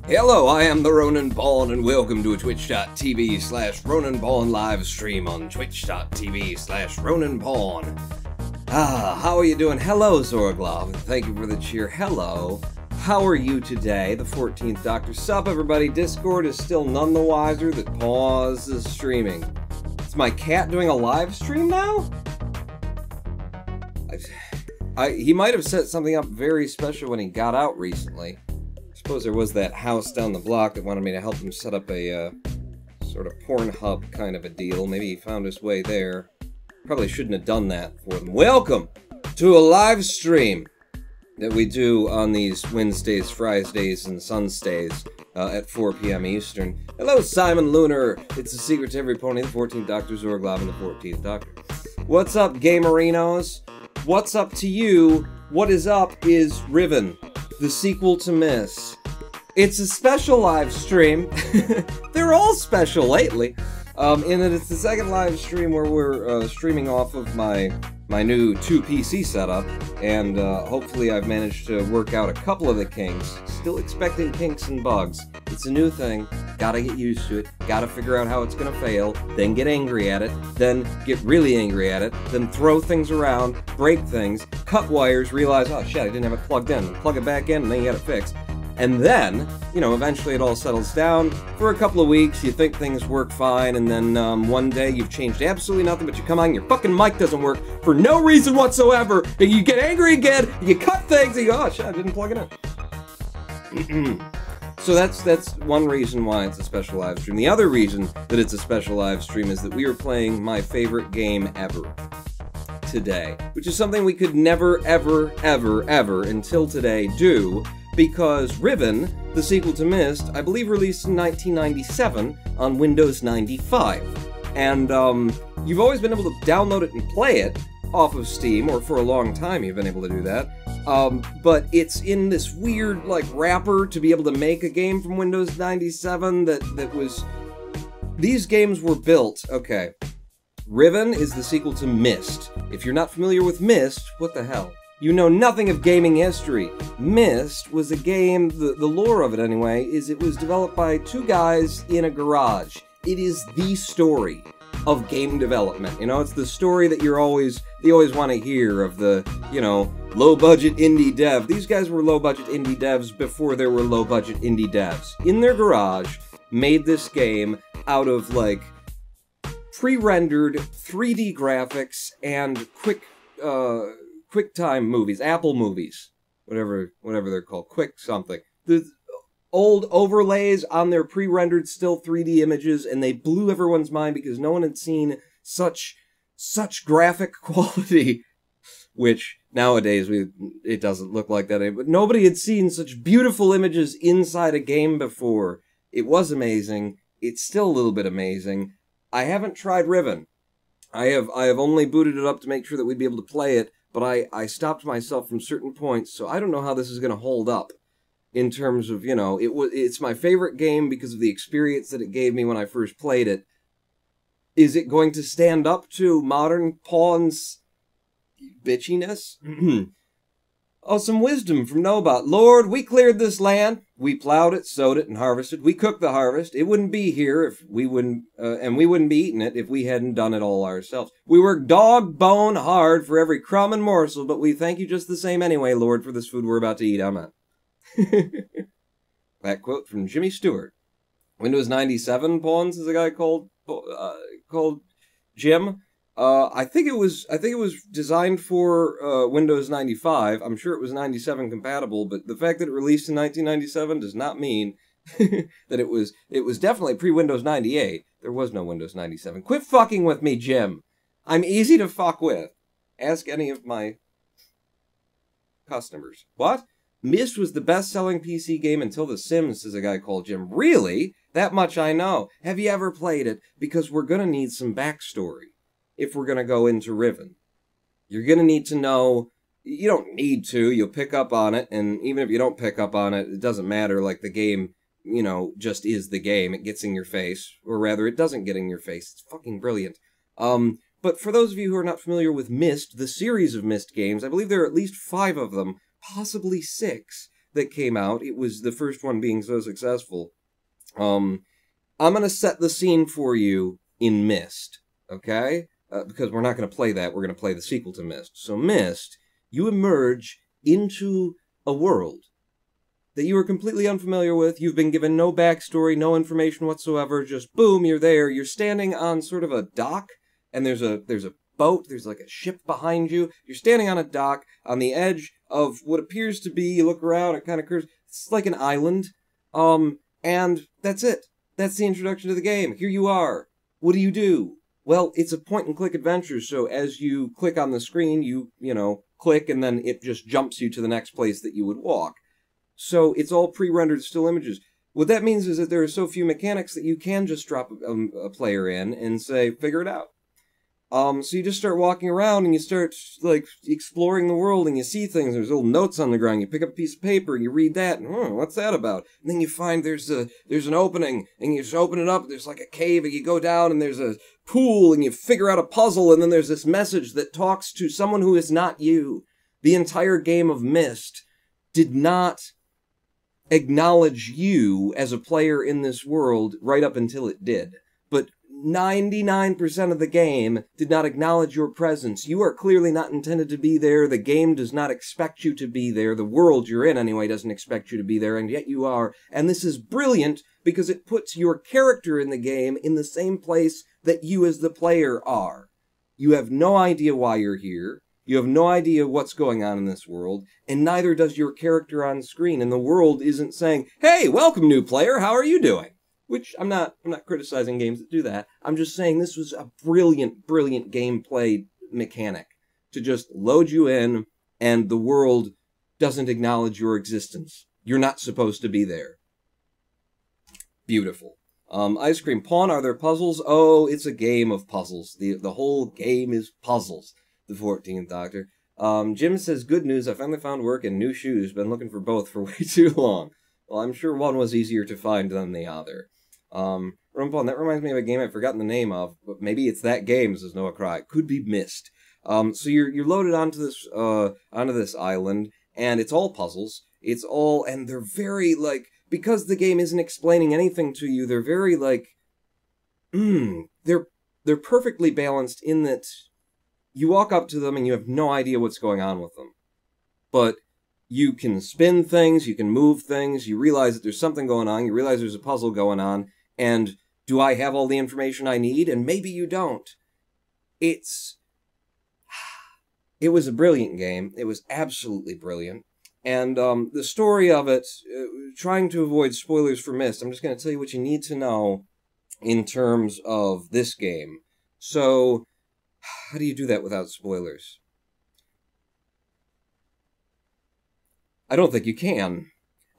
Hello, I am the Ronan Ballin, and welcome to a twitch.tv/RonanBallin live stream on twitch.tv/RonanBallin. How are you doing? Hello, Zorglov. Thank you for the cheer. Hello. How are you today? The 14th Doctor. Sup, everybody? Discord is still none the wiser that Pause is streaming. Is my cat doing a live stream now? He might have set something up very special when he got out recently. I suppose there was that house down the block that wanted me to help him set up a sort of Pornhub kind of a deal. Maybe he found his way there. Probably shouldn't have done that for them. Welcome to a live stream that we do on these Wednesdays, Fridays, and Sundays at 4 p.m. Eastern. Hello, Simon Lunar. It's a secret to every pony. The 14th Doctor, Zorglov, and the 14th Doctor. What's up, Gamerinos? What's up to you? What is up is Riven, the sequel to Myst. It's a special live stream. They're all special lately. In that it's the second live stream where we're streaming off of my new 2PC setup, and hopefully I've managed to work out a couple of the kinks. Still expecting kinks and bugs. It's a new thing. Gotta get used to it. Gotta figure out how it's gonna fail. Then get angry at it. Then get really angry at it. Then throw things around, break things, cut wires, realize, oh shit, I didn't have it plugged in. Plug it back in, and then you get it fixed. And then, you know, eventually it all settles down. For a couple of weeks, you think things work fine, and then one day you've changed absolutely nothing, but you come on and your fucking mic doesn't work for no reason whatsoever, and you get angry again, you cut things, and you go, oh shit, I didn't plug it in. So that's one reason why it's a special live stream. The other reason that it's a special live stream is that we are playing my favorite game ever today, which is something we could never, ever, ever, ever, until today, do, because Riven, the sequel to Myst, I believe released in 1997 on Windows 95. And you've always been able to download it and play it off of Steam, or for a long time you've been able to do that. But it's in this weird, like, wrapper to be able to make a game from Windows 97 that was... These games were built... Okay. Riven is the sequel to Myst. If you're not familiar with Myst, what the hell? You know nothing of gaming history. Myst was a game, the lore of it anyway, is it was developed by two guys in a garage. It is the story of game development. You know, it's the story that you always want to hear of the, you know, low-budget indie dev. These guys were low-budget indie devs before there were low-budget indie devs. In their garage, made this game out of, like, pre-rendered 3D graphics and QuickTime movies, Apple movies, whatever they're called, quick something. The old overlays on their pre-rendered still 3D images, and they blew everyone's mind because no one had seen such graphic quality, which nowadays it doesn't look like that anymore. But nobody had seen such beautiful images inside a game before. It was amazing. It's still a little bit amazing. I haven't tried Riven. I have only booted it up to make sure that we'd be able to play it but I stopped myself from certain points, so I don't know how this is going to hold up in terms of, you know, it's my favorite game because of the experience that it gave me when I first played it. Is it going to stand up to modern Pawn's bitchiness? Oh, some wisdom from Nobot. Lord, we cleared this land. We plowed it, sowed it, and harvested. We cooked the harvest. It wouldn't be here if we wouldn't, and we wouldn't be eating it if we hadn't done it all ourselves. We worked dog bone hard for every crumb and morsel, but we thank you just the same anyway, Lord, for this food we're about to eat. Amen. That quote from Jimmy Stewart. Windows 97 Pawns is a guy called Jim. I think it was designed for Windows 95. I'm sure it was 97 compatible, but the fact that it released in 1997 does not mean that it was definitely pre-Windows 98. There was no Windows 97. Quit fucking with me, Jim. I'm easy to fuck with. Ask any of my customers. What? Myst was the best-selling PC game until The Sims, says a guy called Jim. Really? That much I know. Have you ever played it? Because we're gonna need some backstory if we're going to go into Riven. You're going to need to know, you don't need to, you'll pick up on it, and even if you don't pick up on it, it doesn't matter, like the game, you know, just is the game, it gets in your face, or rather, it doesn't get in your face, it's fucking brilliant. But for those of you who are not familiar with Myst, the series of Myst games, I believe there are at least 5 of them, possibly 6, that came out, it was the first one being so successful. I'm going to set the scene for you in Myst, okay? Because we're not going to play that, we're going to play the sequel to Myst. So Myst, you emerge into a world that you are completely unfamiliar with, you've been given no backstory, no information whatsoever, just boom, you're there, you're standing on sort of a dock, and there's a boat, there's like a ship behind you, you're standing on a dock, on the edge of what appears to be, you look around, it kind of curves, it's like an island, and that's it. That's the introduction to the game. Here you are. What do? Well, it's a point-and-click adventure, so as you click on the screen, you click, and then it just jumps you to the next place that you would walk. So it's all pre-rendered still images. What that means is that there are so few mechanics that you can just drop a player in and say, figure it out. So you just start walking around, and you start, like, exploring the world, and you see things, there's little notes on the ground, you pick up a piece of paper, and you read that, and, what's that about? And then you find there's an opening, and you just open it up, there's like a cave, and you go down, and there's a pool, and you figure out a puzzle, and then there's this message that talks to someone who is not you. The entire game of Myst did not acknowledge you as a player in this world right up until it did. But 99% of the game did not acknowledge your presence. You are clearly not intended to be there. The game does not expect you to be there. The world you're in, anyway, doesn't expect you to be there, and yet you are. And this is brilliant because it puts your character in the game in the same place that you as the player are. You have no idea why you're here. You have no idea what's going on in this world, and neither does your character on screen. And the world isn't saying, "Hey, welcome, new player. How are you doing?" Which I'm not criticizing games that do that. I'm just saying this was a brilliant, brilliant gameplay mechanic to just load you in, and the world doesn't acknowledge your existence. You're not supposed to be there. Beautiful. Ice Cream Pawn, are there puzzles? Oh, it's a game of puzzles. The whole game is puzzles. The 14th Doctor. Jim says, good news, I finally found work and new shoes. Been looking for both for way too long. Well, I'm sure one was easier to find than the other. Rumpon, that reminds me of a game I've forgotten the name of, but maybe it's that game, says Noah Cry. Could be Myst. So you're loaded onto this island, and it's all puzzles. It's all, and they're very, like, because the game isn't explaining anything to you, they're very, like, they're perfectly balanced in that you walk up to them and you have no idea what's going on with them. But you can spin things, you can move things, you realize that there's something going on, you realize there's a puzzle going on, and do I have all the information I need? And maybe you don't. It was a brilliant game. It was absolutely brilliant. And the story of it, trying to avoid spoilers for Myst, I'm just going to tell you what you need to know in terms of this game. So, how do you do that without spoilers? I don't think you can.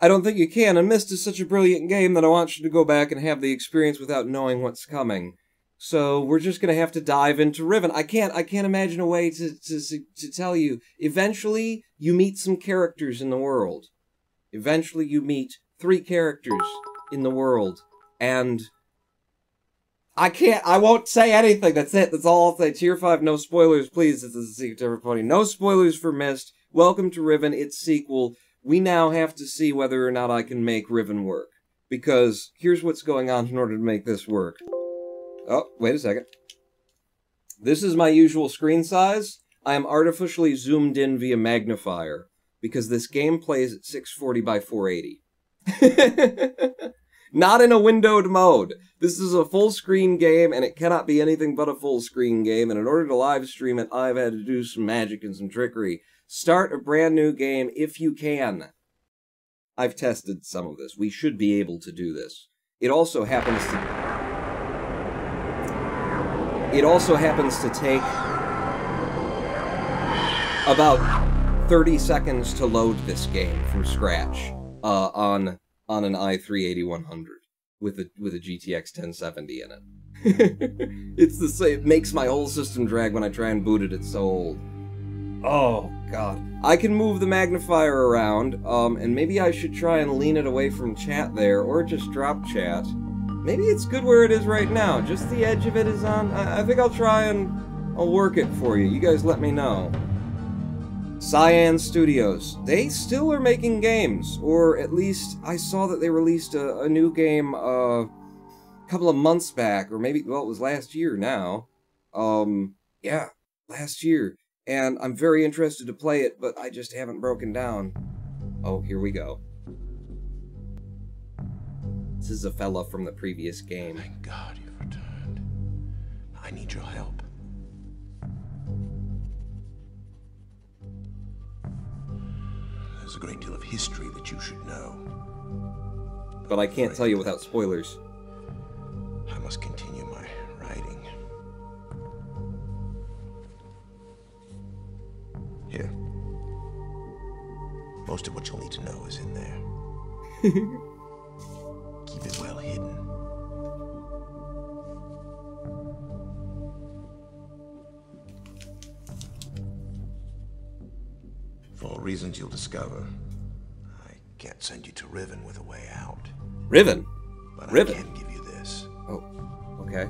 I don't think you can, and Myst is such a brilliant game that I want you to go back and have the experience without knowing what's coming. So we're just gonna have to dive into Riven. I can't imagine a way to tell you. Eventually, you meet some characters in the world. Eventually, you meet 3 characters in the world, and I won't say anything. That's it. That's all I'll say. Tier 5, no spoilers, please. This is a secret to everybody. No spoilers for Myst. Welcome to Riven, its sequel. We now have to see whether or not I can make Riven work. Because here's what's going on in order to make this work. Oh, wait a second. This is my usual screen size. I am artificially zoomed in via magnifier, because this game plays at 640 by 480. Not in a windowed mode. This is a full screen game, and it cannot be anything but a full screen game, and in order to live stream it, I've had to do some magic and some trickery. Start a brand new game if you can. I've tested some of this. We should be able to do this. It also happens to take about 30 seconds to load this game from scratch on an i3-8100 with a GTX 1070 in it. It's the same. It makes my whole system drag when I try and boot it. It's so old. Oh god. I can move the magnifier around, and maybe I should try and lean it away from chat there, or just drop chat. Maybe it's good where it is right now. Just the edge of it is on. I think I'll try and I'll work it for you. You guys let me know. Cyan Studios. They still are making games, or at least I saw that they released a new game a couple of months back, or maybe, well, it was last year now. Yeah, last year. And I'm very interested to play it, but I just haven't broken down. Oh, here we go. This is a fella from the previous game. Thank God you've returned. I need your help. There's a great deal of history that you should know. But I can't tell you without spoilers. I must continue my writing. Here. Most of what you'll need to know is in there. Keep it well hidden. For reasons you'll discover, I can't send you to Riven with a way out. Riven? But Riven? I can give you this. Oh, okay.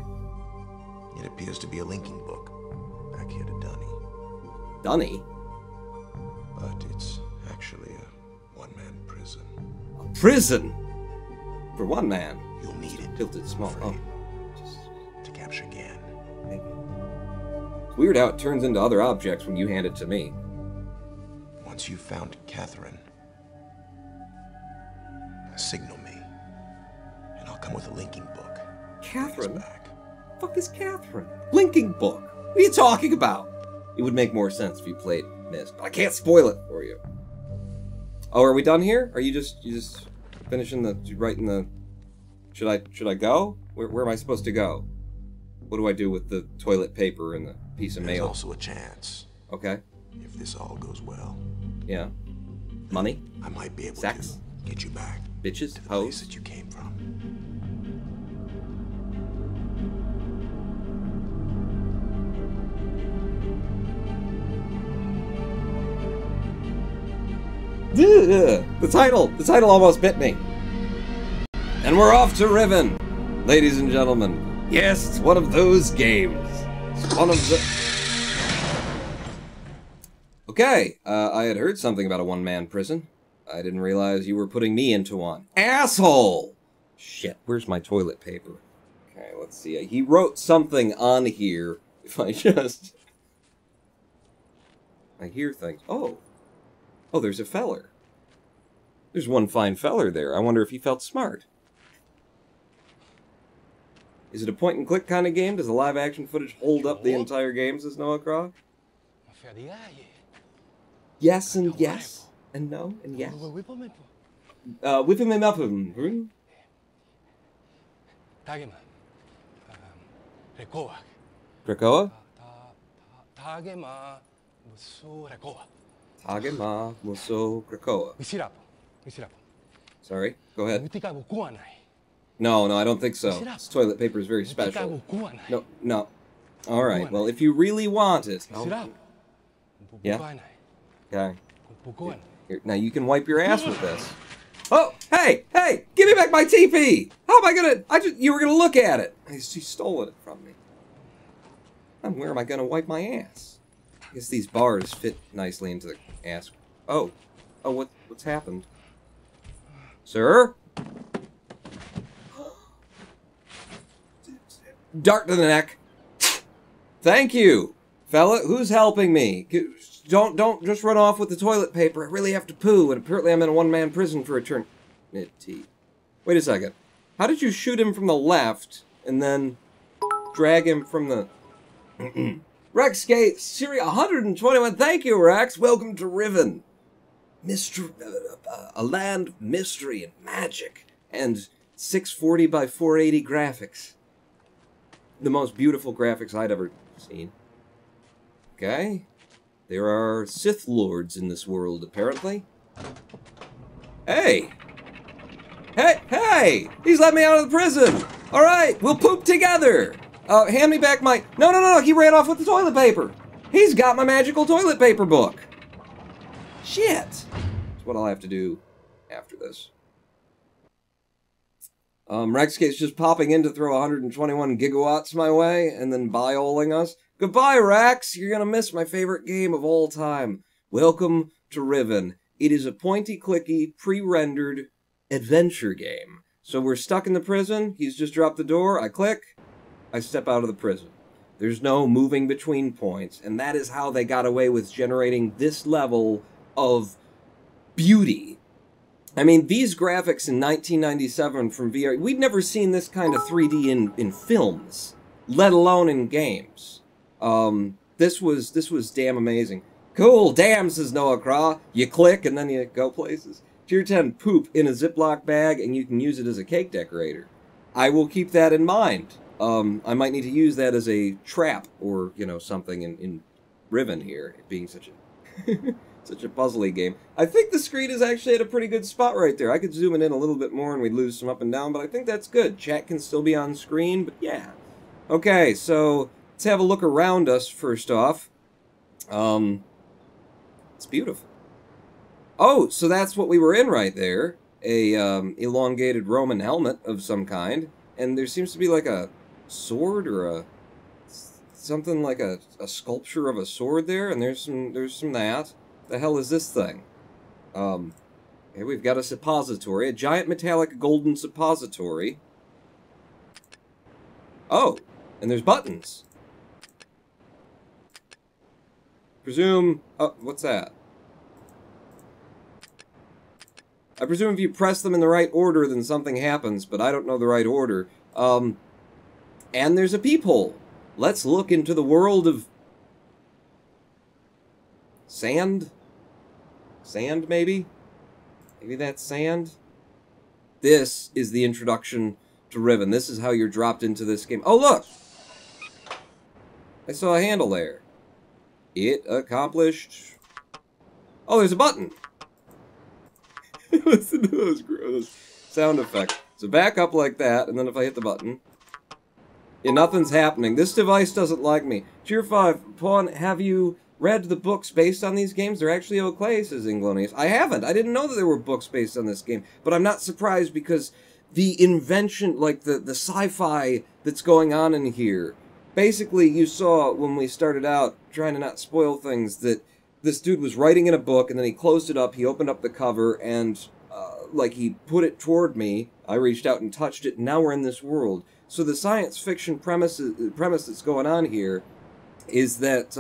It appears to be a linking book. Back here to Dunny. Dunny? But it's actually a one-man prison. A prison? For one man? You'll need it. Tilted small. Oh. Just to capture Gan. Thank you. It's weird how it turns into other objects when you hand it to me. Once you've found Catherine, signal me, and I'll come with a linking book. Catherine? Fuck is Catherine? Linking book? What are you talking about? It would make more sense if you played Myst, but I can't spoil it for you. Oh, are we done here? Are you just finishing writing the? Should I go? Where am I supposed to go? What do I do with the toilet paper and the piece of mail? There's also a chance. Okay. If this all goes well. Yeah. Money? I might be able Sex? to get you back. Bitches? To the Hoes? place that you came from. The title almost bit me. And we're off to Riven, ladies and gentlemen. Yes, it's one of those games. It's one of the... Okay, I had heard something about a one-man prison. I didn't realize you were putting me into one. Asshole! Shit, where's my toilet paper? Okay, let's see. He wrote something on here. If I just... I hear things. Oh. Oh, there's a feller. There's one fine feller there. I wonder if he felt smart. Is it a point-and-click kind of game? Does the live-action footage hold up the entire game, says Noah Croc? Yes and yes. And no and yes. Krakoa? Tagema Muso Krakoa. Sorry, go ahead. No, I don't think so. This toilet paper is very special. No. Alright, well, if you really want it... Yeah? Okay. Here, now you can wipe your ass with this. Oh, hey! Give me back my TP! How am I gonna... You were gonna look at it! He stole it from me. Where am I gonna wipe my ass? I guess these bars fit nicely into the ass. Oh, what's happened? Sir? Dart to the neck. Thank you, fella. Who's helping me? Don't just run off with the toilet paper. I really have to poo, and apparently I'm in a one-man prison for eternity. Wait a second. How did you shoot him from the left and then drag him from the... Rex Gate, Series 121. Thank you, Rex. Welcome to Riven. Mystery, a land of mystery and magic, and 640 by 480 graphics. The most beautiful graphics I'd ever seen. Okay. There are Sith Lords in this world, apparently. Hey! Hey! He's let me out of the prison! Alright, we'll poop together! Hand me back my... No, he ran off with the toilet paper! He's got my magical toilet paper book! Shit! That's what I'll have to do after this. Rexcate's just popping in to throw 121 gigawatts my way, and then bioling us. Goodbye, Rex! You're gonna miss my favorite game of all time. Welcome to Riven. It is a pointy-clicky, pre-rendered adventure game. So we're stuck in the prison, he's just dropped the door, I click, I step out of the prison. There's no moving between points, and that is how they got away with generating this level of beauty. I mean, these graphics in 1997 from VR, we'd never seen this kind of 3D in films, let alone in games. This was damn amazing. Cool, damn, says Noah Craw. You click and then you go places. Tier 10, poop in a Ziploc bag and you can use it as a cake decorator. I will keep that in mind. I might need to use that as a trap or, you know, something in Riven here, it being such a... such a puzzly game. I think the screen is actually at a pretty good spot right there. I could zoom it in a little bit more and we'd lose some up and down, but I think that's good. Chat can still be on screen, but yeah. Okay, so let's have a look around us first off. It's beautiful. Oh, so that's what we were in right there. A elongated Roman helmet of some kind. And there seems to be like a sword or a... something like a sculpture of a sword there, and there's some that. The hell is this thing? Here we've got a suppository, a giant metallic golden suppository. Oh, and there's buttons. Presume... oh, what's that? I presume if you press them in the right order, then something happens, but I don't know the right order. And there's a peephole. Let's look into the world of... sand? Sand, maybe? Maybe that's sand? This is the introduction to Riven. This is how you're dropped into this game. Oh, look! I saw a handle there. It accomplished... oh, there's a button! Listen to those gross sound effects. So back up like that, and then if I hit the button... yeah, nothing's happening. This device doesn't like me. Tier 5, Pawn, have you read the books based on these games? They're actually okay, says Inglonius. I haven't. I didn't know that there were books based on this game. But I'm not surprised because the invention, like the sci-fi that's going on in here. Basically, you saw when we started out, trying to not spoil things, that this dude was writing in a book, and then he closed it up, he opened up the cover, and like he put it toward me. I reached out and touched it, and now we're in this world. So the science fiction premise that's going on here is that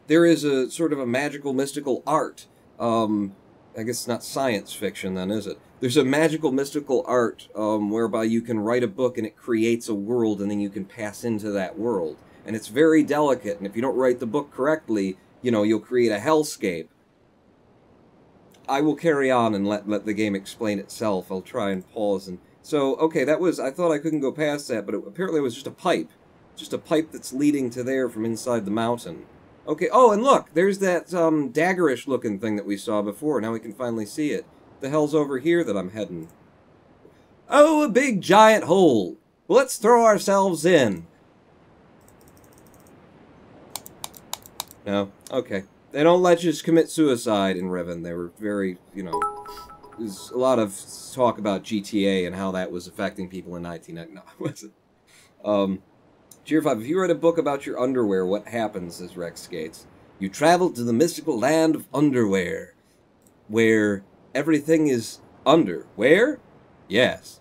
there is a sort of a magical, mystical art. I guess it's not science fiction then, is it? There's a magical, mystical art whereby you can write a book and it creates a world and then you can pass into that world. And it's very delicate, and if you don't write the book correctly, you know, you'll create a hellscape. I will carry on and let the game explain itself. I'll try and pause and... so, okay, that was... I thought I couldn't go past that, but apparently it was just a pipe. Just a pipe that's leading to there from inside the mountain. Okay, oh, and look! There's that daggerish looking thing that we saw before. Now we can finally see it. The hell's over here that I'm heading? Oh, a big giant hole. Let's throw ourselves in. No? Okay. They don't let you just commit suicide in Riven. They were very, you know... There's a lot of talk about GTA and how that was affecting people in 1990. No, it wasn't. Tier 5, if you write a book about your underwear, what happens, says Rex Skates? You travel to the mystical land of underwear, where everything is under. Where? Yes.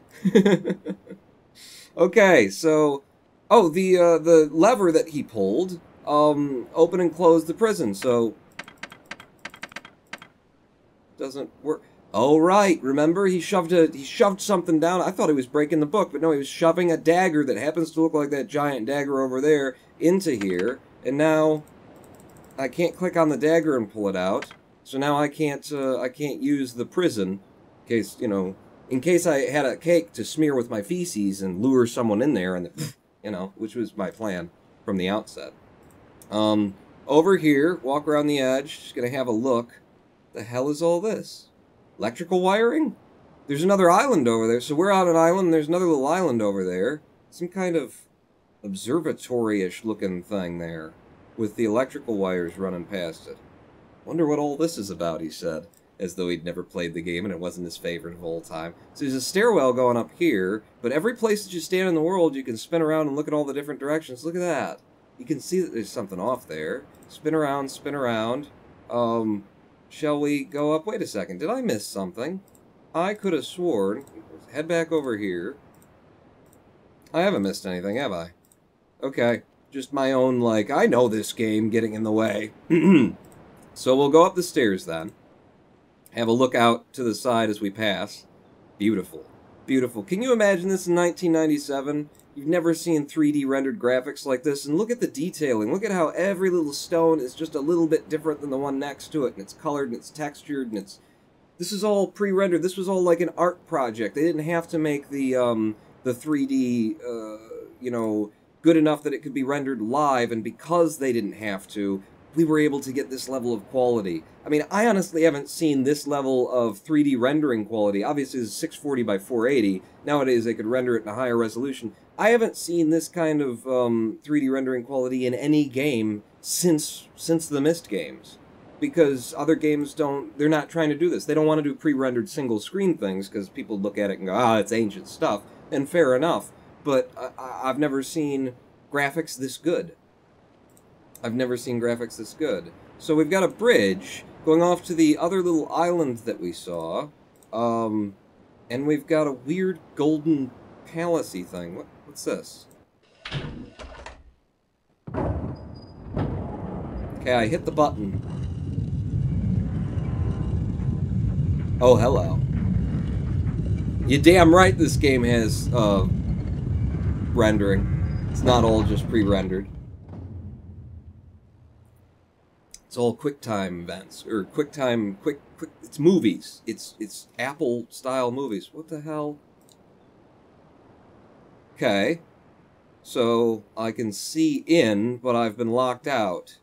Okay, so... Oh, the lever that he pulled, open and close the prison, so... Doesn't work. Oh, right, remember? He shoved something down. I thought he was breaking the book, but no, he was shoving a dagger that happens to look like that giant dagger over there into here, and now I can't click on the dagger and pull it out, so now I can't use the prison, in case I had a cake to smear with my feces and lure someone in there, and which was my plan from the outset. Over here, walk around the edge, just gonna have a look. The hell is all this? Electrical wiring? There's another island over there. So we're on an island, and there's another little island over there. Some kind of observatory-ish looking thing there, with the electrical wires running past it. Wonder what all this is about, he said, as though he'd never played the game and it wasn't his favorite of all time. So there's a stairwell going up here, but every place that you stand in the world, you can spin around and look at all the different directions. Look at that. You can see that there's something off there. Spin around, spin around. Shall we go up? Wait a second, did I miss something? I could have sworn... Head back over here. I haven't missed anything, have I? Okay, just my own, I know this game getting in the way. So we'll go up the stairs then. Have a look out to the side as we pass. Beautiful. Beautiful. Can you imagine this in 1997? You've never seen 3D rendered graphics like this, and look at the detailing. Look at how every little stone is just a little bit different than the one next to it, and it's colored, and it's textured, and it's... This is all pre-rendered. This was all like an art project. They didn't have to make the 3D, good enough that it could be rendered live, and because they didn't have to, we were able to get this level of quality. I mean, I honestly haven't seen this level of 3D rendering quality. Obviously, it's 640 by 480. Nowadays, they could render it in a higher resolution. I haven't seen this kind of 3D rendering quality in any game since the Myst games. Because other games they're not trying to do this. They don't want to do pre-rendered single-screen things, because people look at it and go, it's ancient stuff. And fair enough. But I've never seen graphics this good. I've never seen graphics this good. So we've got a bridge going off to the other little island that we saw. And we've got a weird golden palace-y thing. What's this? Okay, I hit the button. Oh, hello. You damn right this game has rendering. It's not all just pre-rendered. It's all QuickTime events, or QuickTime, it's movies. It's Apple-style movies. What the hell? Okay. So, I can see in, but I've been locked out.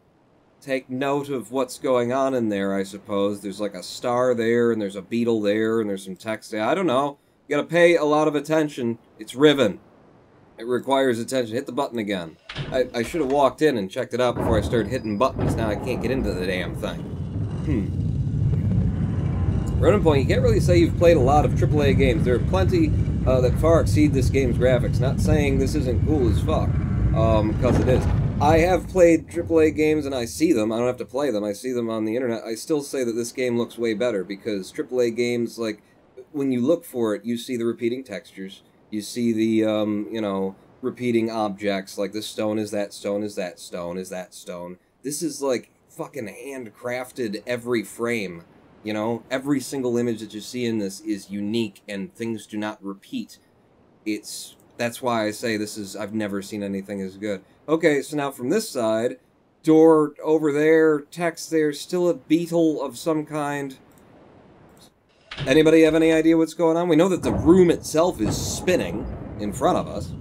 Take note of what's going on in there, I suppose. There's like a star there, and there's a beetle there, and there's some text there. I don't know. You gotta pay a lot of attention. It's Riven. It requires attention. Hit the button again. I should have walked in and checked it out before I started hitting buttons. Now I can't get into the damn thing. Ronan Point, you can't really say you've played a lot of AAA games. There are plenty that far exceed this game's graphics. Not saying this isn't cool as fuck, because it is. I have played AAA games and I see them. I don't have to play them. I see them on the internet. I still say that this game looks way better because AAA games, when you look for it, you see the repeating textures. You see the, repeating objects, like this stone is that stone is that stone is that stone. This is, fucking handcrafted every frame, Every single image that you see in this is unique and things do not repeat. That's why I say I've never seen anything as good. Okay, so now from this side, door over there, text there, still a beetle of some kind. Anybody have any idea what's going on? We know that the room itself is spinning in front of us.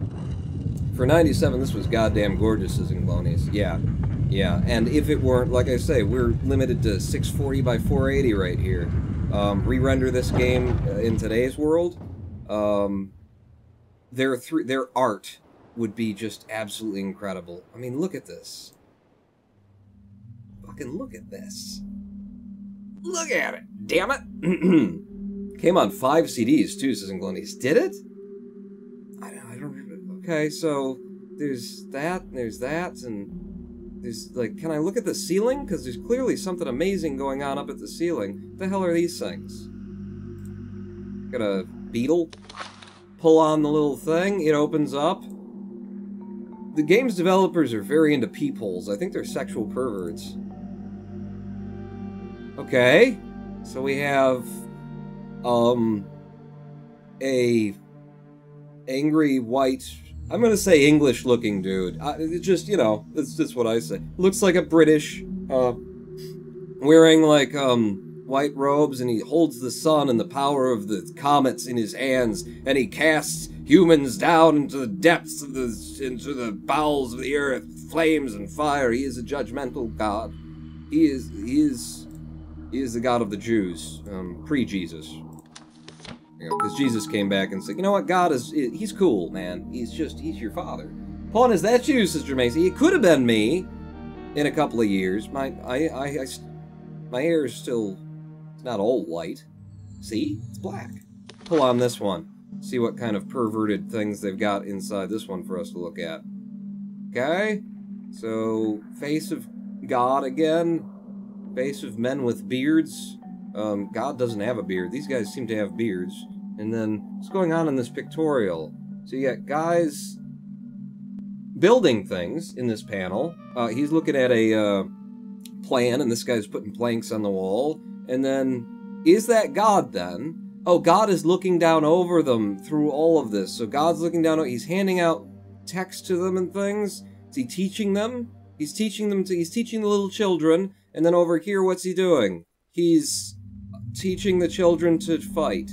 For 97, this was goddamn gorgeous as in Glonies. Yeah. And if it weren't, like I say, we're limited to 640 by 480 right here. Re-render this game in today's world, Their art would be just absolutely incredible. I mean, look at this. Fucking look at this. Look at it. Damn it. Came on 5 CDs too, says Inglonius. Did it? I don't remember. Okay, so there's that, and there's that, and there's, like, can I look at the ceiling? Because there's clearly something amazing going on up at the ceiling. What the hell are these things? Got a beetle? Pull on the little thing, it opens up. The game's developers are very into peepholes. I think they're sexual perverts. Okay, so we have, a angry white, I'm gonna say English-looking dude. It's just, you know, that's just what I say. Looks like a British, wearing, like, white robes, and he holds the sun and the power of the comets in his hands, and he casts humans down into the depths of into the bowels of the earth, flames and fire. He is a judgmental god. He is the god of the Jews, pre-Jesus. You know, because Jesus came back and said, you know what, God he's cool, man. He's your father. Pawn, is that you, Sister Macy? It could have been me in a couple of years. My hair is still, it's not all white. See? It's black. Pull on this one. See what kind of perverted things they've got inside this one for us to look at. Okay? So, face of God again. Face of men with beards. God doesn't have a beard. These guys seem to have beards. And then, what's going on in this pictorial? So you got guys building things in this panel. He's looking at a plan, and this guy's putting planks on the wall. And then, is that God then? Oh, God is looking down over them through all of this. So God's looking down, he's handing out text to them and things. Is he teaching them? He's teaching the little children. And then over here, what's he doing? He's teaching the children to fight.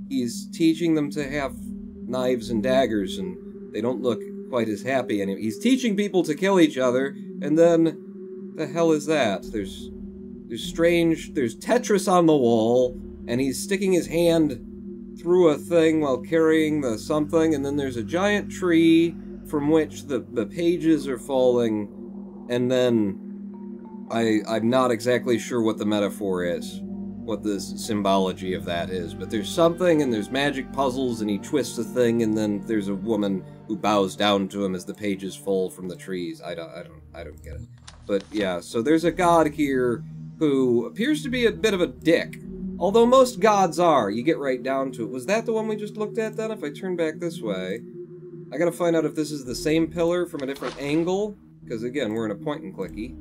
He's teaching them to have knives and daggers, and they don't look quite as happy anymore. He's teaching people to kill each other, and then, the hell is that? There's Tetris on the wall, and he's sticking his hand through a thing while carrying the something, and then there's a giant tree from which the pages are falling, and then I'm not exactly sure what the metaphor is, what the symbology of that is, but there's something, and there's magic puzzles, and he twists a thing, and then there's a woman who bows down to him as the pages fall from the trees. I don't get it. But yeah, so there's a god here who appears to be a bit of a dick. Although most gods are, you get right down to it. Was that the one we just looked at then? If I turn back this way, I gotta find out if this is the same pillar from a different angle, because again, we're in a point and clicky.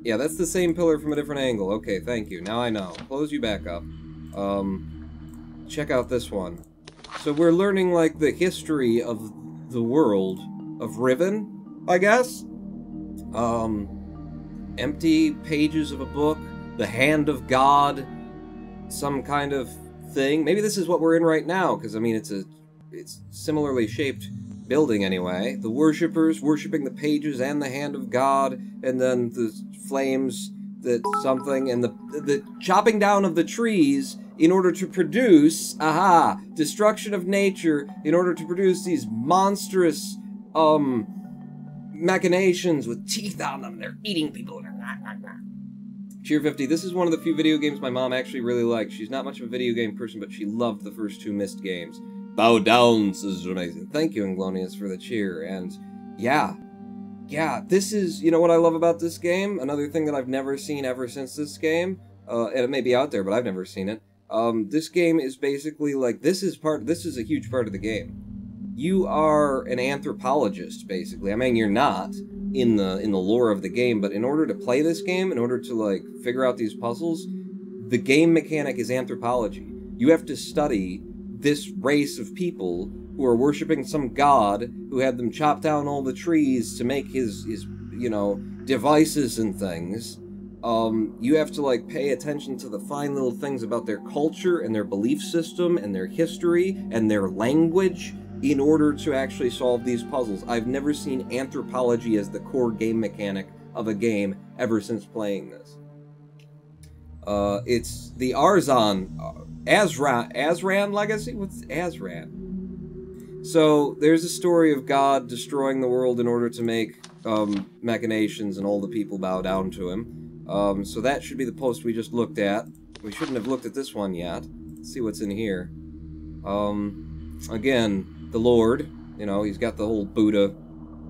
Yeah, that's the same pillar from a different angle. Okay, thank you. Now I know. Close you back up. Check out this one. So we're learning, like, the history of the world of Riven, I guess? Empty pages of a book, the hand of God, some kind of thing. Maybe this is what we're in right now, because, I mean, it's similarly shaped building anyway. The worshippers worshipping the pages and the hand of God, and then the flames, that something, and the chopping down of the trees in order to produce, destruction of nature, in order to produce these monstrous, machinations with teeth on them. They're eating people. Cheer 50, this is one of the few video games my mom actually really liked. She's not much of a video game person, but she loved the first 2 Myst games. Bow down, says amazing. Thank you, Inglonius, for the cheer. And yeah, this is, you know what I love about this game? Another thing that I've never seen ever since this game, and it may be out there, but I've never seen it. This game is basically like, this is a huge part of the game. You are an anthropologist, basically. I mean, you're not in the lore of the game, but in order to play this game, in order to, like, figure out these puzzles, the game mechanic is anthropology. You have to study this race of people who are worshipping some god who had them chop down all the trees to make his you know, devices and things. You have to, like, pay attention to the fine little things about their culture and their belief system and their history and their language in order to actually solve these puzzles. I've never seen anthropology as the core game mechanic of a game ever since playing this. It's the Azran Legacy? What's Azran? So, there's a story of God destroying the world in order to make machinations, and all the people bow down to him. So that should be the post we just looked at. We shouldn't have looked at this one yet. Let's see what's in here. Again, the Lord, you know, he's got the whole Buddha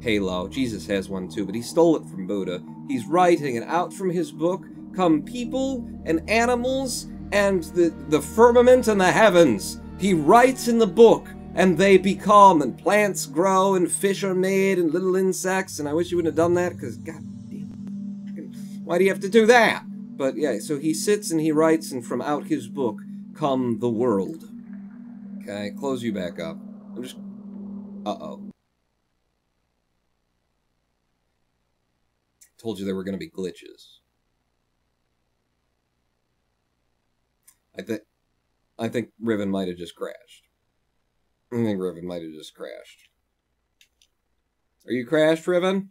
halo. Jesus has one too, but he stole it from Buddha. He's writing, and out from his book come people and animals and the firmament and the heavens. He writes in the book, and they become, and plants grow, and fish are made, and little insects, and I wish you wouldn't have done that, because, god damn, why do you have to do that? But yeah, so he sits and he writes, and from out his book come the world. Okay, close you back up. I'm just... Uh-oh. Told you there were going to be glitches. I think Riven might have just crashed. I think Riven might have just crashed. Are you crashed, Riven?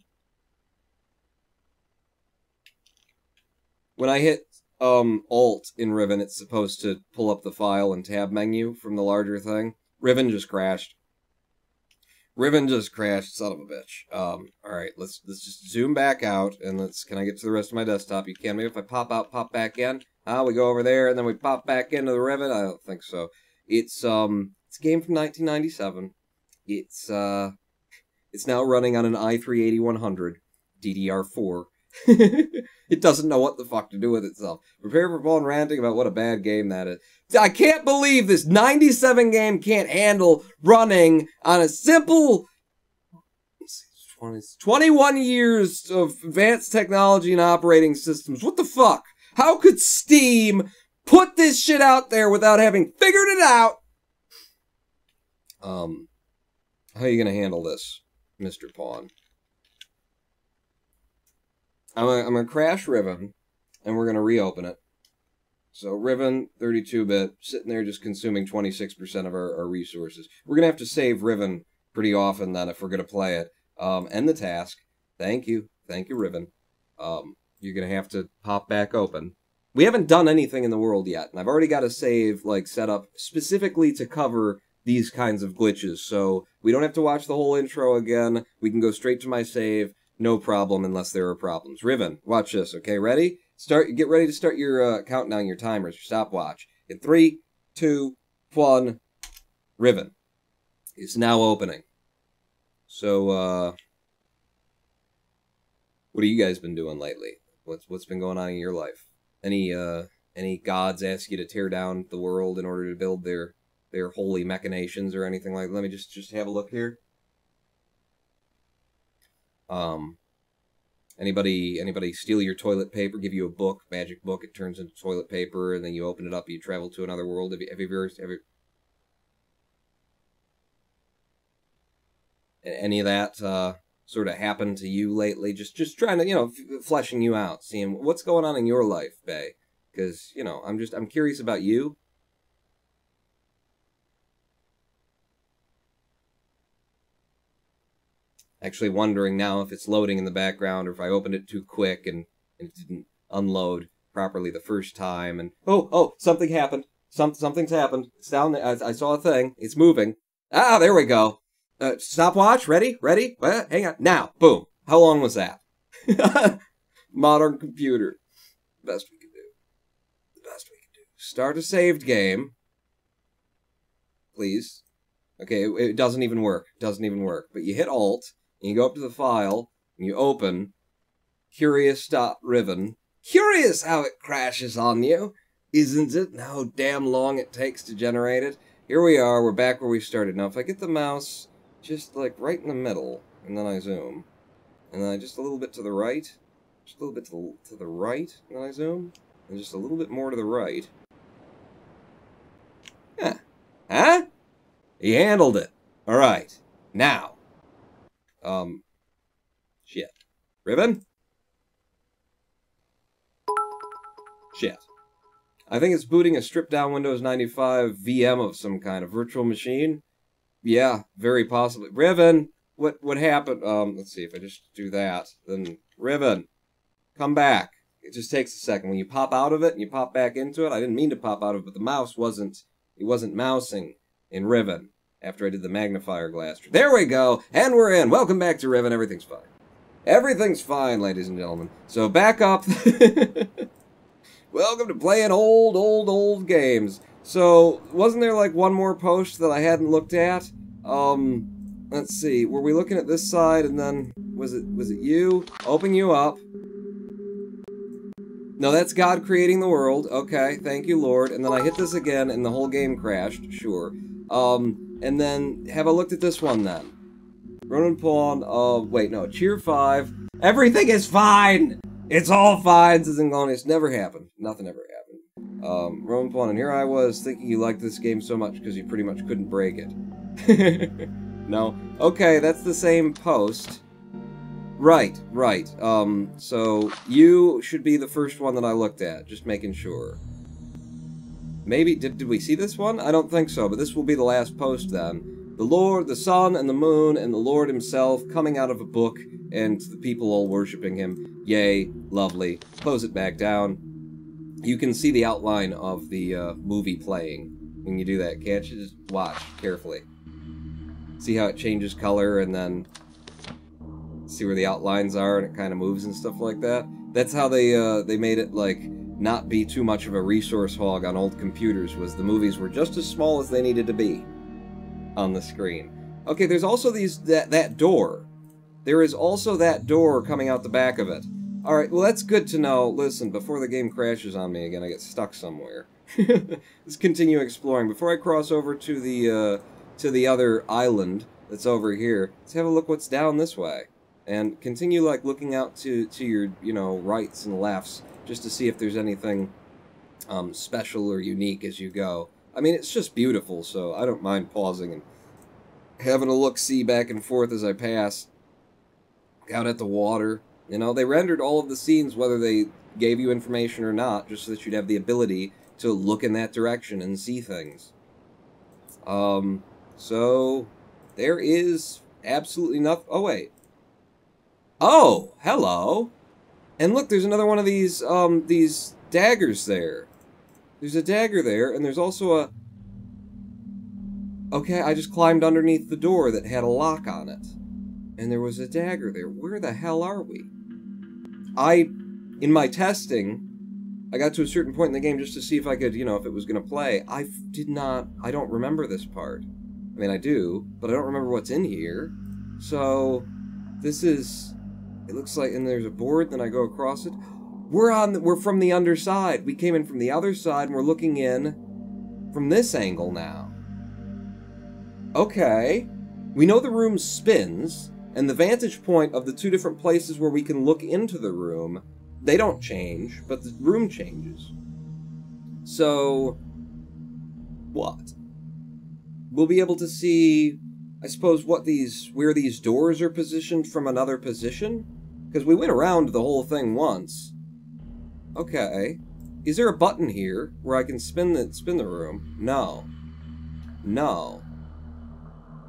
When I hit Alt in Riven, it's supposed to pull up the file and tab menu from the larger thing. Riven just crashed. Riven just crashed, son of a bitch. Alright, let's just zoom back out, and can I get to the rest of my desktop? You can. Maybe if I pop out, pop back in. We go over there, and then we pop back into the Riven? I don't think so. It's a game from 1997. It's now running on an i3-8100 DDR4. It doesn't know what the fuck to do with itself. Prepare for Paul and ranting about what a bad game that is. I can't believe this 97 game can't handle running on a simple 21 years of advanced technology and operating systems. What the fuck? How could Steam put this shit out there without having figured it out? How are you gonna handle this, Mr. Pawn? I'm gonna crash Riven, and we're gonna reopen it. So Riven, 32-bit, sitting there just consuming 26% of our resources. We're gonna have to save Riven pretty often then if we're gonna play it. End the task. Thank you, Riven. You're gonna have to pop back open. We haven't done anything in the world yet, and I've already got a save set up specifically to cover these kinds of glitches, so we don't have to watch the whole intro again. We can go straight to my save. No problem unless there are problems. Riven, watch this, okay? Ready? Get ready to start your countdown, your timers, your stopwatch. In 3, 2, 1, Riven. It's now opening. So, what have you guys been doing lately? What's been going on in your life? Any gods ask you to tear down the world in order to build their holy machinations or anything like that? Let me just have a look here. Anybody steal your toilet paper, give you a book, magic book, it turns into toilet paper, and then you open it up, you travel to another world? Have you ever any of that sort of happened to you lately? Just trying to, fleshing you out, seeing what's going on in your life, Bae. Because, I'm curious about you. Actually wondering now if it's loading in the background or if I opened it too quick and it didn't unload properly the first time. And oh, something happened. Something's happened. It's down there. I saw a thing. It's moving. Ah, there we go. Stopwatch. Ready? Hang on. Now. Boom. How long was that? Modern computer. The best we can do. Start a saved game. Please. Okay, it doesn't even work. But you hit Alt. And you go up to the file, and you open curious.riven. Curious how it crashes on you, isn't it? And how damn long it takes to generate it. Here we are, we're back where we started. Now, if I get the mouse just, right in the middle, and then I zoom, and then just a little bit to the right, just a little bit to the right, and then I zoom, and just a little bit more to the right. Yeah. Huh? He handled it. Alright. Now. Shit. Riven? Shit. I think it's booting a stripped-down Windows 95 VM of some kind, of virtual machine. Yeah, very possibly. Riven! What happened? Let's see, if I just do that, then... Riven! Come back. It just takes a second. When you pop out of it and you pop back into it, I didn't mean to pop out of it, but the mouse wasn't... It wasn't mousing in Riven. after I did the magnifier glass. There we go, and we're in. Welcome back to Riven. Everything's fine. Everything's fine, ladies and gentlemen. So back up. Welcome to playing old games. So, wasn't there like one more post that I hadn't looked at? Let's see. Were we looking at this side and then was it you? Open you up. No, that's God creating the world. Okay, thank you, Lord. And then I hit this again and the whole game crashed. Sure. And then have a look at this one then. Ronan Pawn, wait, no, Cheer 5. Everything is fine! It's all fine, says Inglorious. Never happened. Nothing ever happened. Ronan Pawn, and here I was thinking you liked this game so much because you pretty much couldn't break it. No. Okay, that's the same post. Right. So you should be the first one that I looked at, just making sure. Maybe, did we see this one? I don't think so, but this will be the last post then. The Lord, the sun, and the moon, and the Lord himself coming out of a book, and the people all worshipping him. Yay, lovely. Close it back down. You can see the outline of the movie playing when you do that, can't you? Just watch carefully. See how it changes color, and then see where the outlines are, and it kind of moves and stuff like that. That's how they made it, like, not be too much of a resource hog on old computers, was the movies were just as small as they needed to be on the screen. Okay, there's also that door. There is also that door coming out the back of it. Alright, well that's good to know. Listen, before the game crashes on me again, I get stuck somewhere. Let's continue exploring. Before I cross over to the other island that's over here, let's have a look what's down this way. And continue, like, looking out to your, you know, rights and lefts, just to see if there's anything special or unique as you go. I mean, it's just beautiful, so I don't mind pausing and having a look-see back and forth as I pass. Out at the water. You know, they rendered all of the scenes, whether they gave you information or not, just so that you'd have the ability to look in that direction and see things. So, there is absolutely nothing. Oh, wait. Oh, hello. And look, there's another one of these daggers there. There's a dagger there, and there's also a... Okay, I just climbed underneath the door that had a lock on it. And there was a dagger there. Where the hell are we? In my testing, I got to a certain point in the game just to see if I could, you know, if it was going to play. I don't remember this part. I mean, I do, but I don't remember what's in here. So, this is... It looks like, and there's a board, then I go across it. We're from the underside. We came in from the other side, and we're looking in from this angle now. Okay. We know the room spins, and the vantage point of the two different places where we can look into the room, they don't change, but the room changes. So, what? We'll be able to see, I suppose, where these doors are positioned from another position? Because we went around the whole thing once. Okay. Is there a button here where I can spin the room? No. No.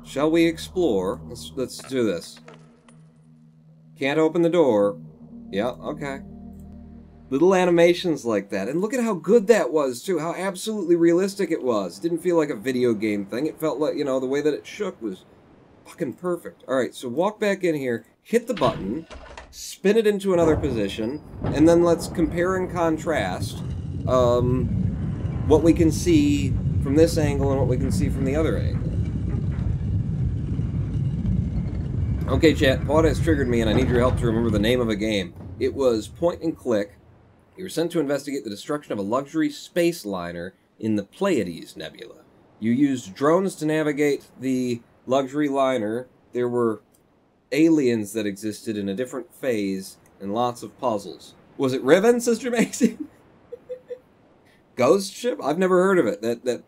Shall we explore? Let's do this. Can't open the door. Yeah, okay. Little animations like that. And look at how good that was, too. How absolutely realistic it was. It didn't feel like a video game thing. It felt like, you know, the way that it shook was fucking perfect. Alright, so walk back in here, hit the button, spin it into another position, and then let's compare and contrast what we can see from this angle and what we can see from the other angle. Okay, chat, Pod has triggered me and I need your help to remember the name of a game. It was Point and Click. You were sent to investigate the destruction of a luxury space liner in the Pleiades Nebula. You used drones to navigate the luxury liner. There were aliens that existed in a different phase and lots of puzzles. Was it Riven, Sister Maxie? Ghost ship? I've never heard of it. That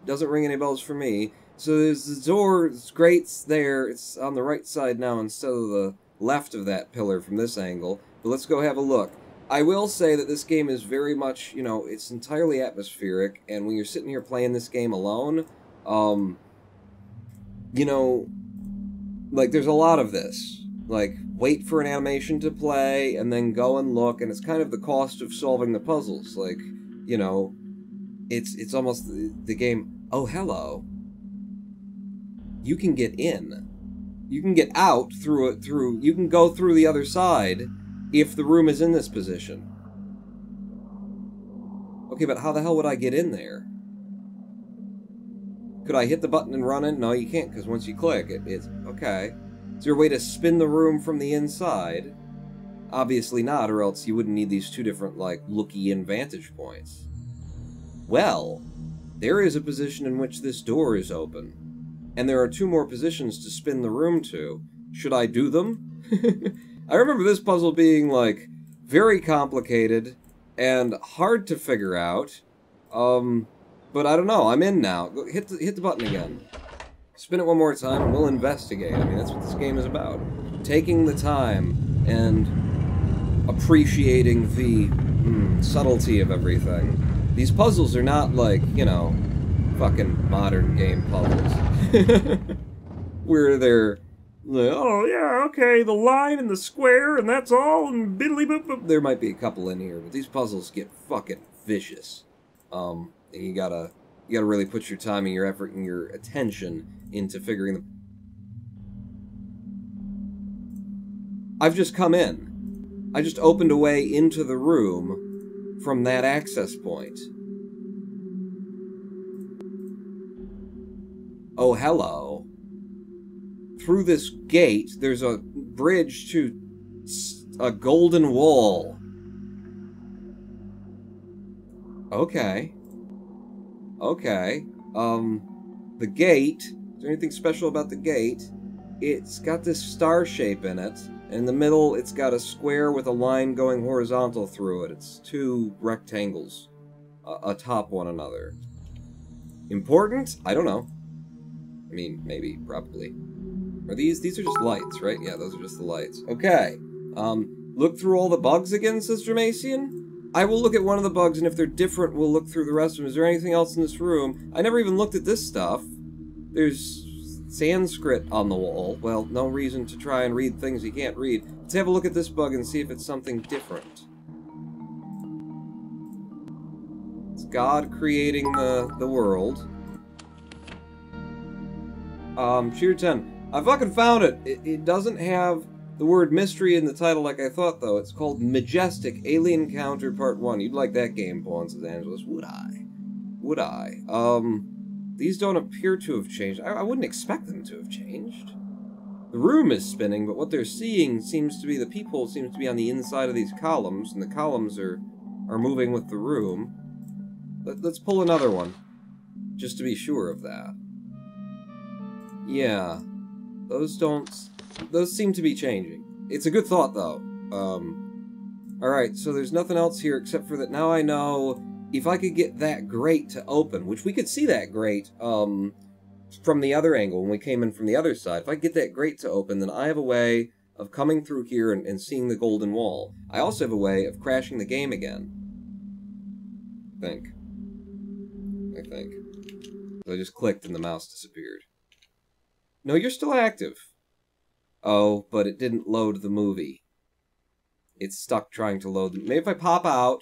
doesn't ring any bells for me. So there's the door, it's grates there. It's on the right side now instead of the left of that pillar from this angle. But let's go have a look. I will say that this game is very much, you know, it's entirely atmospheric, and when you're sitting here playing this game alone, you know, like, there's a lot of this. Like, wait for an animation to play, and then go and look, and it's kind of the cost of solving the puzzles. Like, you know, it's almost the game, oh, hello. you can get in. You can get out through it, you can go through the other side if the room is in this position. Okay, but how the hell would I get in there? Could I hit the button and run in? No, you can't, because once you click, it's... Okay. Is there a way to spin the room from the inside? Obviously not, or else you wouldn't need these two different, like, looky-in vantage points. Well, there is a position in which this door is open. And there are two more positions to spin the room to. Should I do them? I remember this puzzle being, like, very complicated and hard to figure out. But I don't know. I'm in now. Hit the button again. Spin it one more time and we'll investigate. I mean, that's what this game is about. Taking the time and appreciating the subtlety of everything. These puzzles are not like, you know, fucking modern game puzzles. Where they're like, oh yeah, okay, the line and the square and that's all and biddly boop boop. There might be a couple in here, but these puzzles get fucking vicious. And you gotta really put your time and your effort and your attention into figuring them. I've just come in. I just opened a way into the room from that access point. Oh, hello. Through this gate, there's a bridge to a golden wall. Okay. Okay. The gate, is there anything special about the gate? It's got this star shape in it. And in the middle, it's got a square with a line going horizontal through it. It's two rectangles atop one another. Important? I don't know. I mean, maybe, probably. Are these are just lights, right? Yeah, those are just the lights. Okay. Look through all the bugs again, Sister Macian? I will look at one of the bugs, and if they're different, we'll look through the rest of them. Is there anything else in this room? I never even looked at this stuff. There's Sanskrit on the wall. Well, no reason to try and read things you can't read. Let's have a look at this bug and see if it's something different. It's God creating the world. Cheer 10. I fucking found it. It doesn't have the word mystery in the title like I thought, though. It's called Majestic Alien Counter Part 1. You'd like that game, Paul, says Angeles. Would I? Would I? These don't appear to have changed. I wouldn't expect them to have changed. The room is spinning, but what they're seeing seems to be, the peephole seems to be on the inside of these columns, and the columns are moving with the room. Let's pull another one, just to be sure of that. Yeah, those seem to be changing. It's a good thought, though. Alright, so there's nothing else here except for that now I know if I could get that grate to open, which we could see that grate, from the other angle when we came in from the other side. If I get that grate to open, then I have a way of coming through here and seeing the golden wall. I also have a way of crashing the game again. I think. I just clicked and the mouse disappeared. No, you're still active. Oh, but it didn't load the movie. It's stuck trying to load. Maybe if I pop out.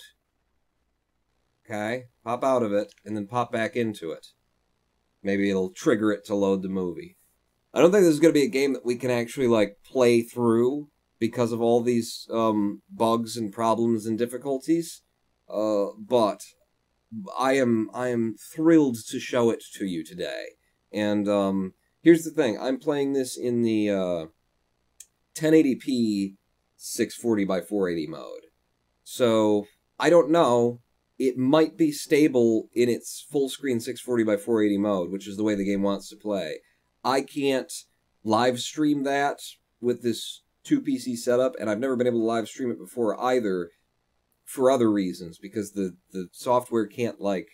Okay, pop out of it, and then pop back into it. Maybe it'll trigger it to load the movie. I don't think this is going to be a game that we can actually, like, play through because of all these bugs and problems and difficulties. But I am thrilled to show it to you today. And here's the thing. I'm playing this in the 1080p 640 by 480 mode. So, I don't know. It might be stable in its full screen 640 by 480 mode, which is the way the game wants to play. I can't live stream that with this 2PC setup, and I've never been able to live stream it before either, for other reasons, because the software can't, like,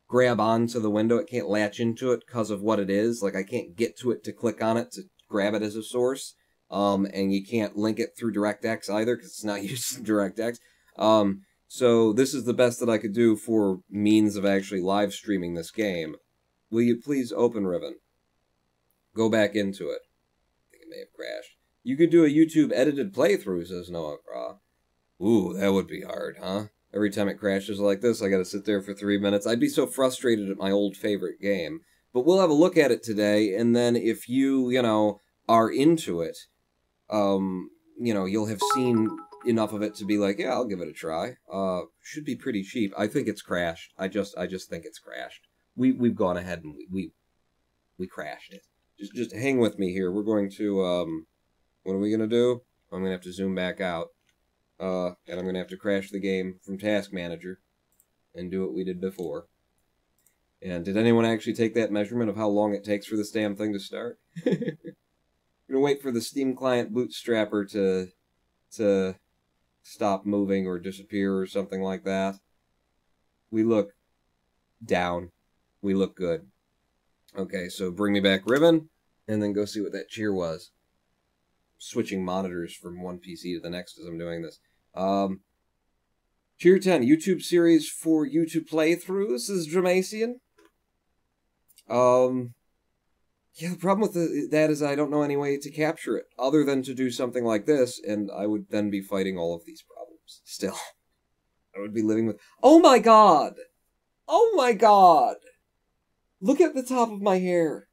grab onto the window. It can't latch into it because of what it is. Like, I can't get to it to click on it to grab it as a source. And you can't link it through DirectX either, because it's not using DirectX. So this is the best that I could do for means of actually live streaming this game. Will you please open Riven? Go back into it. I think it may have crashed. You could do a YouTube edited playthrough, says Noah Craw. Ooh, that would be hard, huh? Every time it crashes like this, I gotta sit there for 3 minutes. I'd be so frustrated at my old favorite game. But we'll have a look at it today, and then if you, are into it, you'll have seen enough of it to be like, yeah, I'll give it a try. Should be pretty cheap. I think it's crashed. I just think it's crashed. We've gone ahead and we crashed it. Just hang with me here. We're going to, what are we going to do? I'm going to have to zoom back out. And I'm going to have to crash the game from Task Manager and do what we did before. And did anyone actually take that measurement of how long it takes for this damn thing to start? I'm going to wait for the Steam Client Bootstrapper to stop moving or disappear or something like that. We look down. We look good. Okay, so bring me back Riven, and then go see what that cheer was. Switching monitors from one PC to the next as I'm doing this. Cheer 10, YouTube series for YouTube playthroughs, is Dramasian. Yeah, the problem with that is I don't know any way to capture it, other than to do something like this, and I would then be fighting all of these problems. Still. I would be living with... Oh my god! Oh my god! Look at the top of my hair.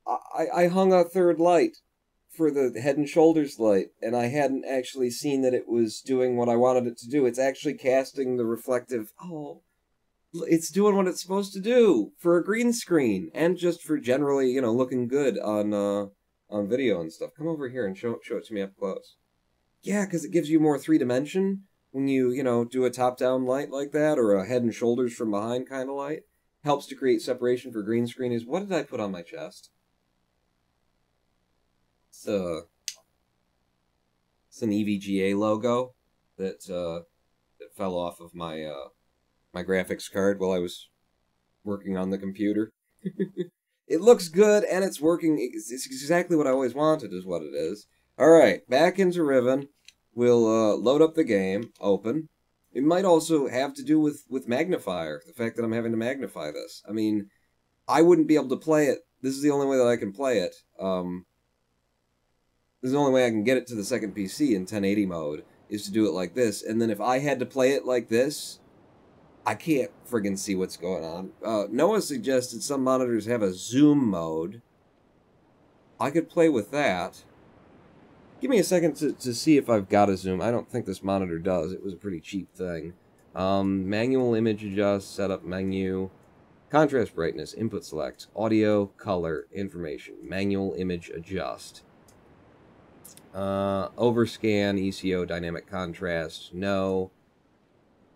I hung a third light for the Head and Shoulders light, and I hadn't actually seen that it was doing what I wanted it to do. It's actually casting the reflective... Oh, it's doing what it's supposed to do for a green screen, and just for generally, looking good on video and stuff. Come over here and show it to me up close. Yeah, because it gives you more three-dimension when you, do a top-down light like that, or a Head and Shoulders from behind kind of light. Helps to create separation for green screen. What did I put on my chest? It's an EVGA logo that fell off of my my graphics card while I was working on the computer. It looks good, and it's working. It's exactly what I always wanted, is what it is. Alright, back into Riven. We'll load up the game, open. It might also have to do with magnifier, the fact that I'm having to magnify this. I mean, I wouldn't be able to play it. This is the only way that I can play it. This is the only way I can get it to the second PC in 1080 mode, is to do it like this. And then if I had to play it like this, I can't friggin' see what's going on. Noah suggested some monitors have a zoom mode. I could play with that. Give me a second to see if I've got a zoom. I don't think this monitor does. It was a pretty cheap thing. Manual image adjust, setup menu, contrast brightness, input select, audio, color, information, manual image adjust. Overscan, ECO, dynamic contrast, no.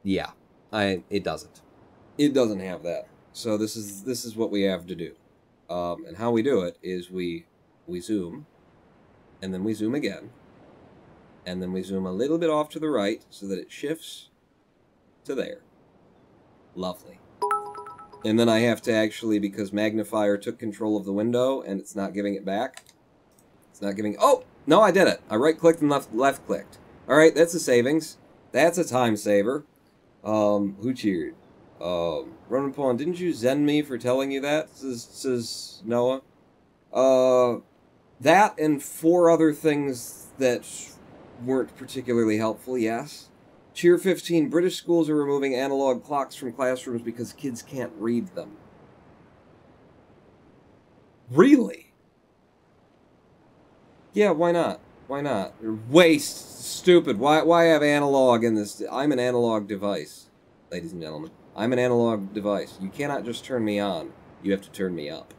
Yeah, it doesn't. It doesn't have that. So this is what we have to do. And how we do it is we zoom, and then we zoom again, and then we zoom a little bit off to the right so that it shifts to there. Lovely. And then I have to actually, because magnifier took control of the window and it's not giving it back. It's not giving... Oh! No, I did it. I right-clicked and left-clicked. Alright, that's a savings. That's a time saver. Who cheered? Ronan Pawn, didn't you zen me for telling you that? Says Noah. That and 4 other things that weren't particularly helpful, yes. Cheer 15, British schools are removing analog clocks from classrooms because kids can't read them. Really? Yeah, why not? Why not? Waste. Stupid. Why have analog in this? I'm an analog device, ladies and gentlemen. I'm an analog device. You cannot just turn me on. You have to turn me up.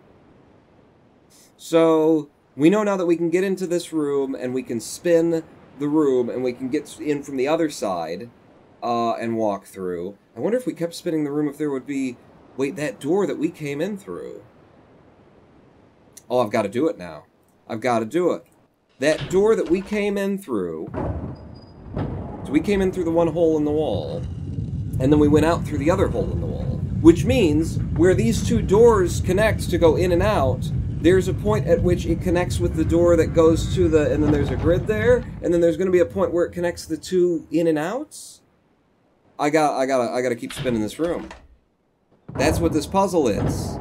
So, we know now that we can get into this room, and we can spin the room, and we can get in from the other side, and walk through. I wonder if we kept spinning the room if there would be... Wait, that door that we came in through. Oh, I've got to do it now. I've got to do it. That door that we came in through... So we came in through the one hole in the wall, and then we went out through the other hole in the wall. Which means, where these 2 doors connect to go in and out, there's a point at which it connects with the door that goes to the... And then there's a grid there, and then there's going to be a point where it connects the 2 in and outs? I gotta keep spinning this room. That's what this puzzle is.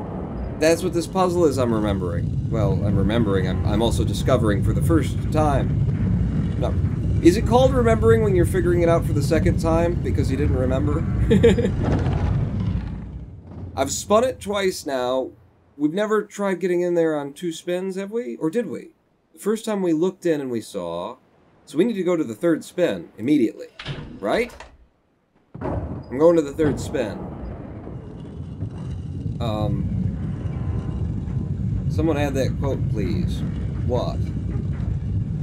That's what this puzzle is, I'm remembering. Well, I'm remembering. I'm also discovering for the first time. No. Is it called remembering when you're figuring it out for the second time because you didn't remember? I've spun it twice now. We've never tried getting in there on 2 spins, have we? Or did we? The first time we looked in and we saw... So we need to go to the 3rd spin immediately. Right? I'm going to the 3rd spin. Someone add that quote, please. What?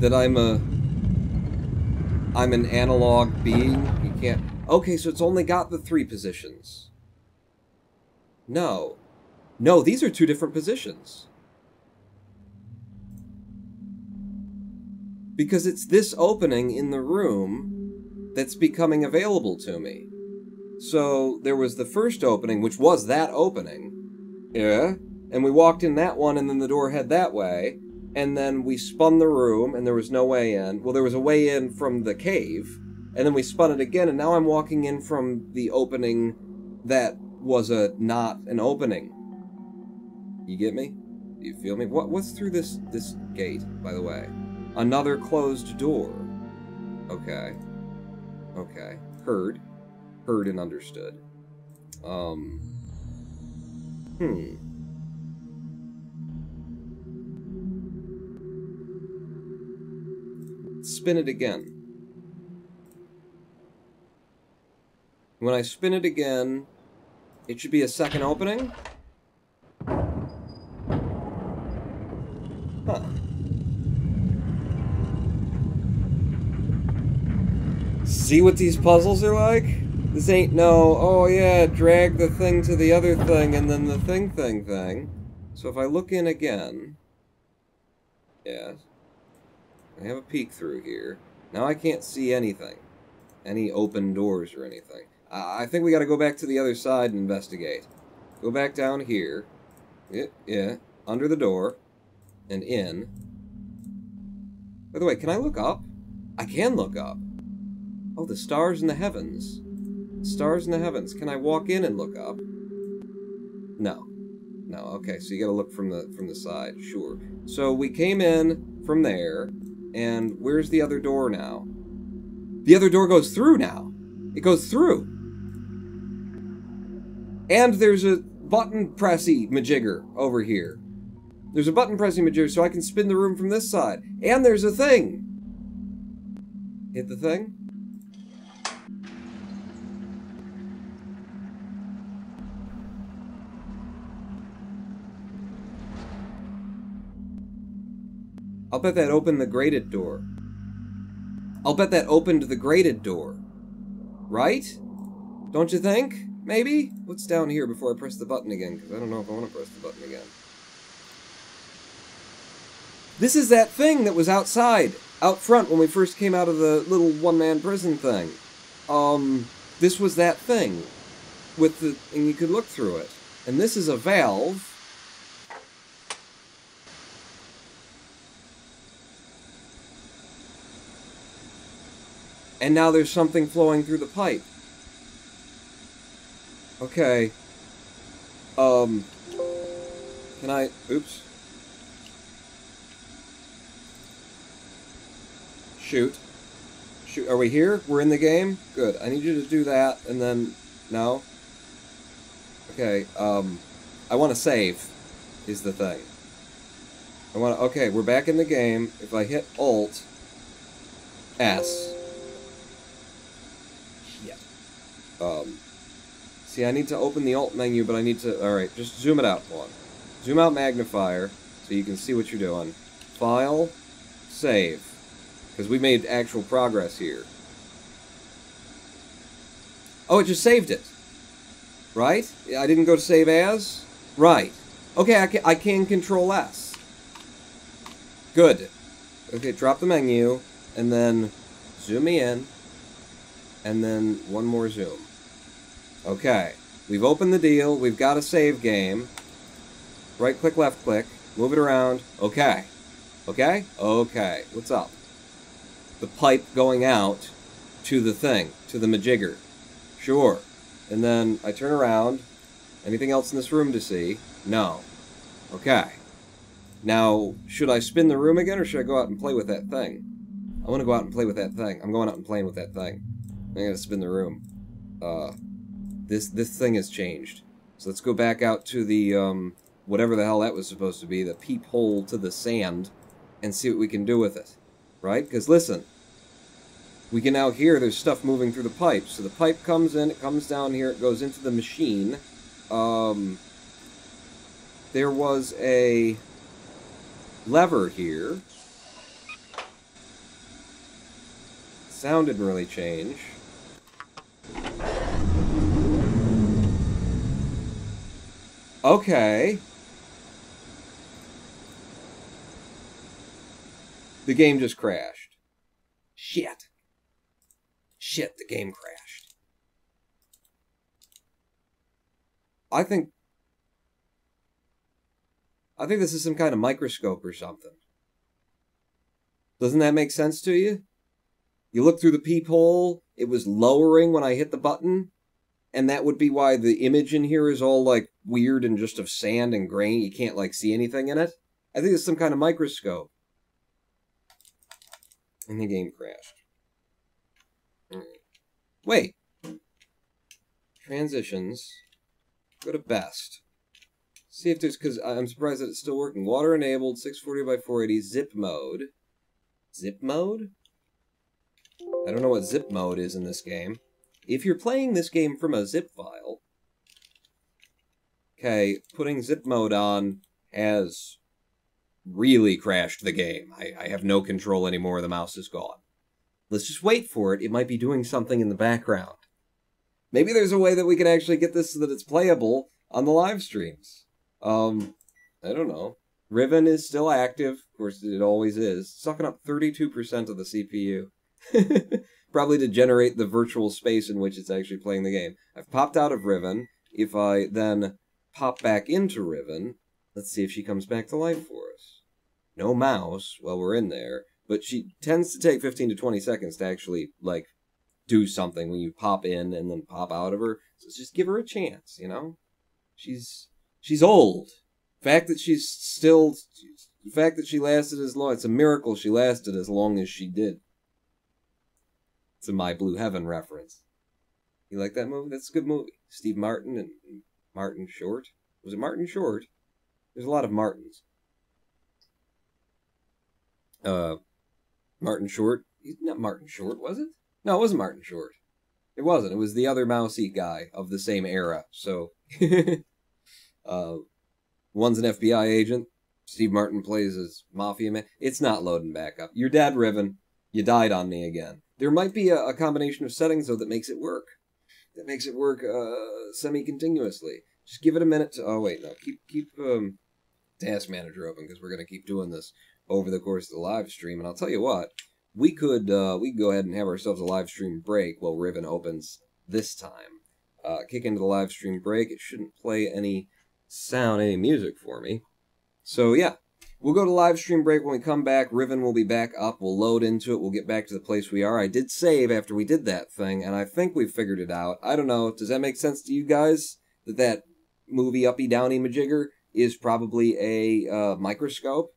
That I'm an analog being? You can't... Okay, so it's only got the 3 positions. No. No, these are 2 different positions. Because it's this opening in the room that's becoming available to me. So, there was the first opening, which was that opening. Yeah. And we walked in that one, and then the door head that way. And then we spun the room, and there was no way in. Well, there was a way in from the cave. And then we spun it again, and now I'm walking in from the opening that was not an opening. You get me? Do you feel me? What's through this gate, by the way? Another closed door. Okay. Okay. Heard. Heard and understood. Spin it again. When I spin it again, it should be a second opening? Huh. See what these puzzles are like? This ain't no, oh yeah, drag the thing to the other thing and then the thing. So if I look in again... Yes. I have a peek through here. Now I can't see anything. Any open doors or anything. I think we gotta go back to the other side and investigate. Go back down here. Yeah. Under the door. And in. By the way, can I look up? I can look up. Oh, the stars in the heavens. Stars in the heavens. Can I walk in and look up? No. No, okay, so you gotta look from the side. Sure. So we came in from there, and where's the other door now? The other door goes through now. It goes through. And there's a button pressy majigger over here. There's a button pressing majigger so I can spin the room from this side. And there's a thing. Hit the thing. I'll bet that opened the grated door. I'll bet that opened the grated door. Right? Don't you think? Maybe? What's down here before I press the button again? Because I don't know if I want to press the button again. This is that thing that was outside, out front when we first came out of the little one-man prison thing. This was that thing. With the... and you could look through it. And this is a valve. And now there's something flowing through the pipe. Okay. Can I... oops. Shoot. Shoot. Are we here? We're in the game? Good. I need you to do that, and then... no? Okay, I want to save, is the thing. I want to... okay, we're back in the game. If I hit Alt... S... see, I need to open the Alt menu, but I need to... alright, just zoom it out one. Zoom out magnifier, so you can see what you're doing. File, save. Because we made actual progress here. Oh, it just saved it. Right? I didn't go to save as? Right. Okay, I can Control S. Good. Okay, drop the menu, and then zoom me in, and then one more zoom. Okay, we've opened the deal, we've got a save game. Right click, left click, move it around. Okay. Okay? Okay. What's up? The pipe going out to the thing, to the majigger. Sure. And then I turn around. Anything else in this room to see? No. Okay. Now, should I spin the room again, or should I go out and play with that thing? I want to go out and play with that thing. I'm going out and playing with that thing. I'm going to spin the room. This thing has changed. So let's go back out to the, whatever the hell that was supposed to be, the peephole to the sand, and see what we can do with it. Right? Because listen, we can now hear there's stuff moving through the pipe. So the pipe comes in, it comes down here, it goes into the machine. There was a lever here. Sound didn't really change. Okay. The game just crashed. Shit. Shit, the game crashed. I think this is some kind of microscope or something. Doesn't that make sense to you? You look through the peephole, it was lowering when I hit the button, and that would be why the image in here is all, like, weird and just of sand and grain. You can't, like, see anything in it. I think it's some kind of microscope. And the game crashed. Wait. Transitions. Go to best. See if there's, because I'm surprised that it's still working. Water enabled, 640 by 480, zip mode. Zip mode? I don't know what zip mode is in this game. If you're playing this game from a zip file, okay, putting zip mode on has really crashed the game. I have no control anymore, the mouse is gone. Let's just wait for it. It might be doing something in the background. Maybe there's a way that we can actually get this so that it's playable on the live streams. I don't know. Riven is still active. Of course, it always is. Sucking up 32% of the CPU. Probably to generate the virtual space in which it's actually playing the game. I've popped out of Riven. If I then pop back into Riven, let's see if she comes back to life for us. No mouse while we're in there, but she tends to take 15 to 20 seconds to actually, like, do something when you pop in and then pop out of her. So just give her a chance, you know? She's old. The fact that she lasted as long, it's a miracle she lasted as long as she did. It's a My Blue Heaven reference. You like that movie? That's a good movie. Steve Martin and Martin Short. Was it Martin Short? There's a lot of Martins. Martin Short. Not Martin Short, was it? No, it wasn't Martin Short. It wasn't. It was the other mousy guy of the same era. So, one's an FBI agent. Steve Martin plays as Mafia Man. It's not loading back up. You're dead, Riven. You died on me again. There might be a combination of settings, though, that makes it work. That makes it work semi-continuously. Just give it a minute to... Oh, wait, no. Keep Task Manager open, because we're going to keep doing this over the course of the live stream. And I'll tell you what. We could go ahead and have ourselves a live stream break while Riven opens this time. Kick into the live stream break. It shouldn't play any sound, any music for me. So, yeah. We'll go to live stream break. When we come back, Riven will be back up. We'll load into it. We'll get back to the place we are. I did save after we did that thing, and I think we've figured it out. I don't know. Does that make sense to you guys? That movie Uppy Downy Majigger is probably a microscope?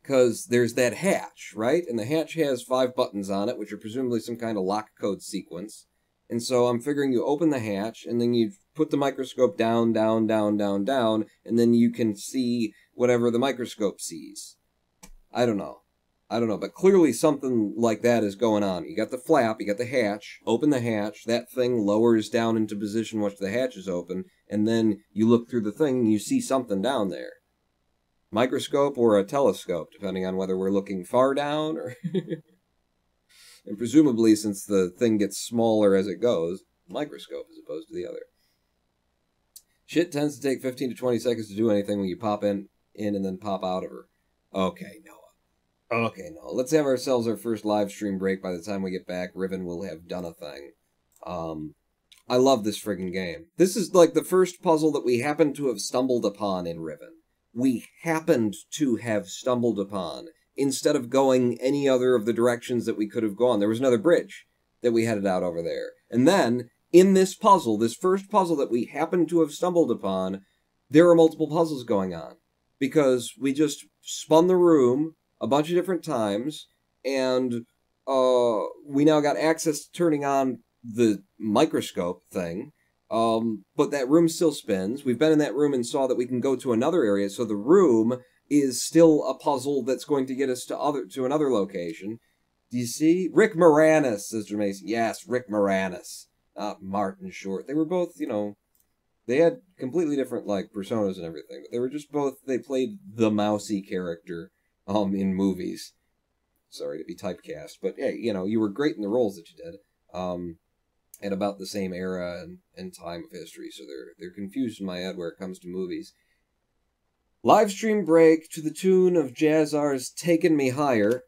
Because there's that hatch, right? And the hatch has 5 buttons on it, which are presumably some kind of lock code sequence. And so I'm figuring you open the hatch, and then you put the microscope down, down, down, down, down, and then you can see whatever the microscope sees. I don't know, but clearly something like that is going on. You got the flap, you got the hatch, open the hatch, that thing lowers down into position once the hatch is open, and then you look through the thing and you see something down there. Microscope or a telescope, depending on whether we're looking far down or... And presumably, since the thing gets smaller as it goes, microscope as opposed to the other. Shit tends to take 15 to 20 seconds to do anything when you pop in and then pop out of her. Okay, Noah. Okay, Noah. Let's have ourselves our first live stream break. By the time we get back, Riven will have done a thing. I love this friggin' game. This is like the first puzzle that we happen to have stumbled upon in Riven. We happened to have stumbled upon, instead of going any other of the directions that we could have gone. There was another bridge that we headed out over there. And then, in this puzzle, this first puzzle that we happened to have stumbled upon, there are multiple puzzles going on. Because we just spun the room a bunch of different times, and we now got access to turning on the microscope thing, But that room still spins. We've been in that room and saw that we can go to another area, so the room is still a puzzle that's going to get us to another location. Do you see? Rick Moranis, says Mason. Yes, Rick Moranis. Not Martin Short. They were both, they had completely different, personas and everything, but they were just both, they played the mousy character, in movies. Sorry to be typecast, but hey, you were great in the roles that you did. At about the same era and time of history, so they're confused in my head where it comes to movies. Live stream break to the tune of Jazzar's Taken Me Higher.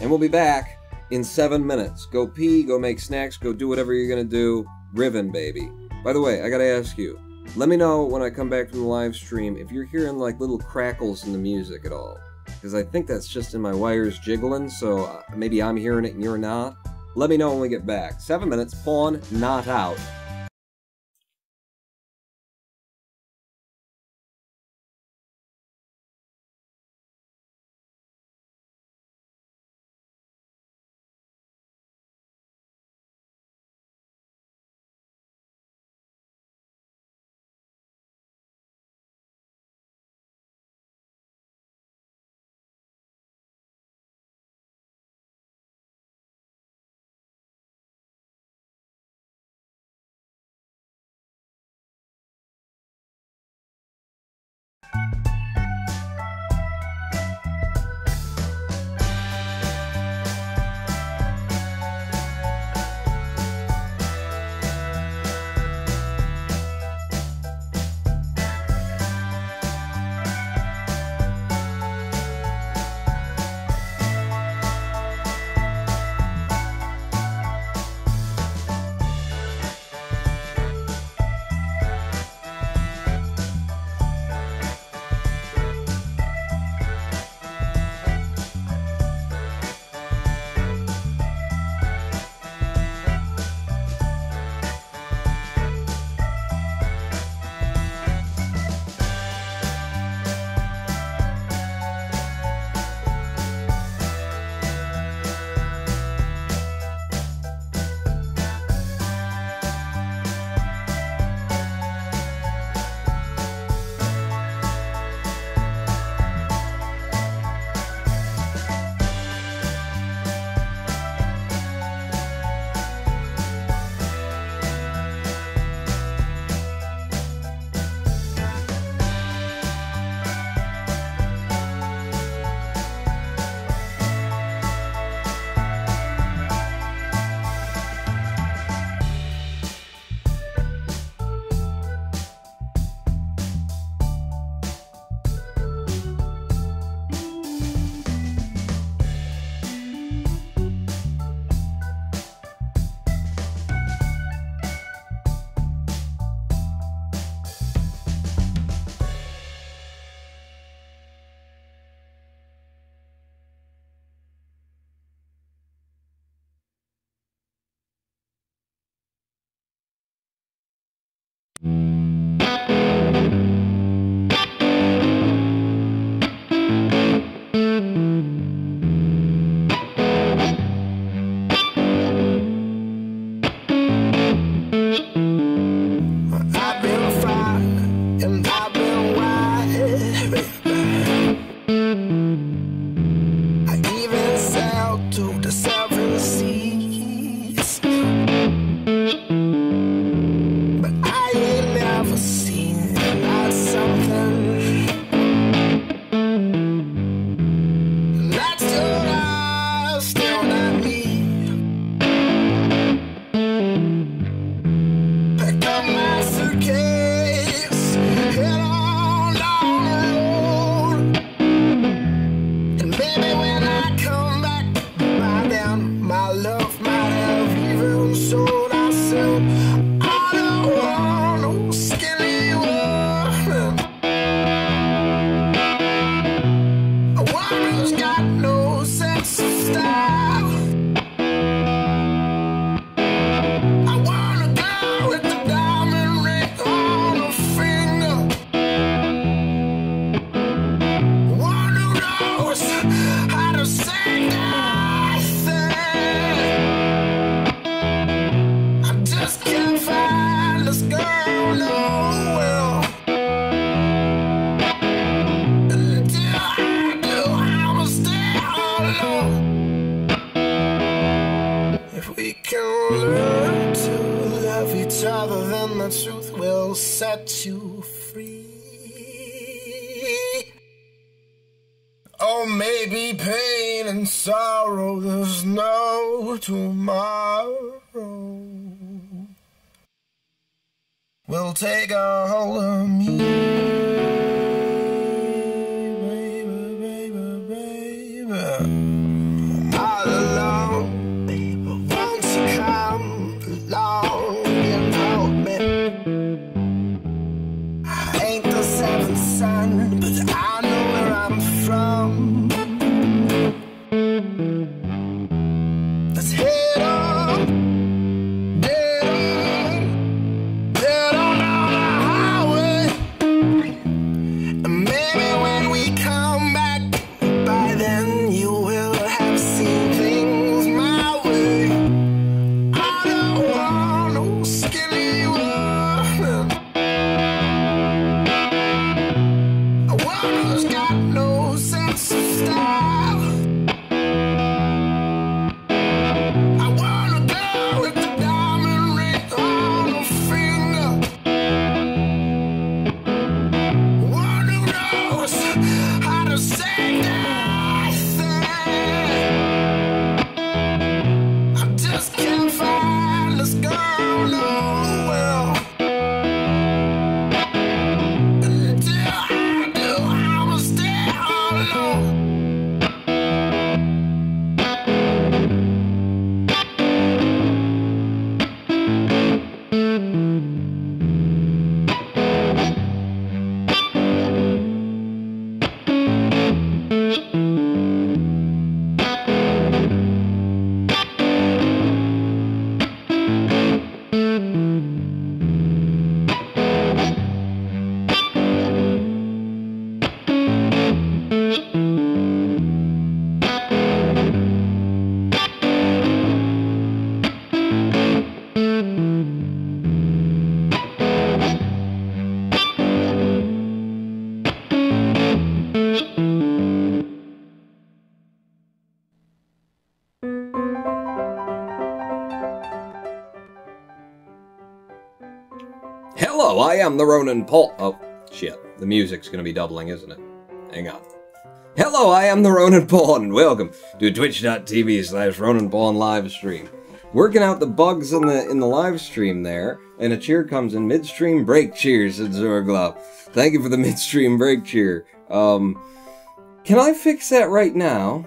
And we'll be back in 7 minutes. Go pee, go make snacks, go do whatever you're gonna do. Riven, baby. By the way, I gotta ask you, let me know when I come back from the live stream if you're hearing little crackles in the music at all. Because I think that's just in my wires jiggling, so maybe I'm hearing it and you're not. Let me know when we get back. 7 minutes, pawn, not out. set you free. Oh, maybe pain and sorrow, there's no tomorrow. Will take a hold of me, baby, baby, baby. All alone, baby, won't you come along and hold me? I ain't the seventh son, but I know where I'm from. Let's head on, dead on, dead on down the highway. And maybe when we come back, by then you will have seen things my way. I don't want no skinny woman. A woman who's got no sense of style. I want a girl with a diamond ring on her finger. One who knows how to say nothing. I just can't find this girl nowhere. Until I do, I'ma stay all alone. Hello, I am the Ronin Paul. Oh, shit. The music's gonna be doubling, isn't it? Hang on. Hello, I am the Ronin Pawn, and welcome to twitch.tv/Ronin Pawn live stream. Working out the bugs in the live stream there, and a cheer comes in midstream break cheer, said Zorglow. Thank you for the midstream break cheer. Can I fix that right now?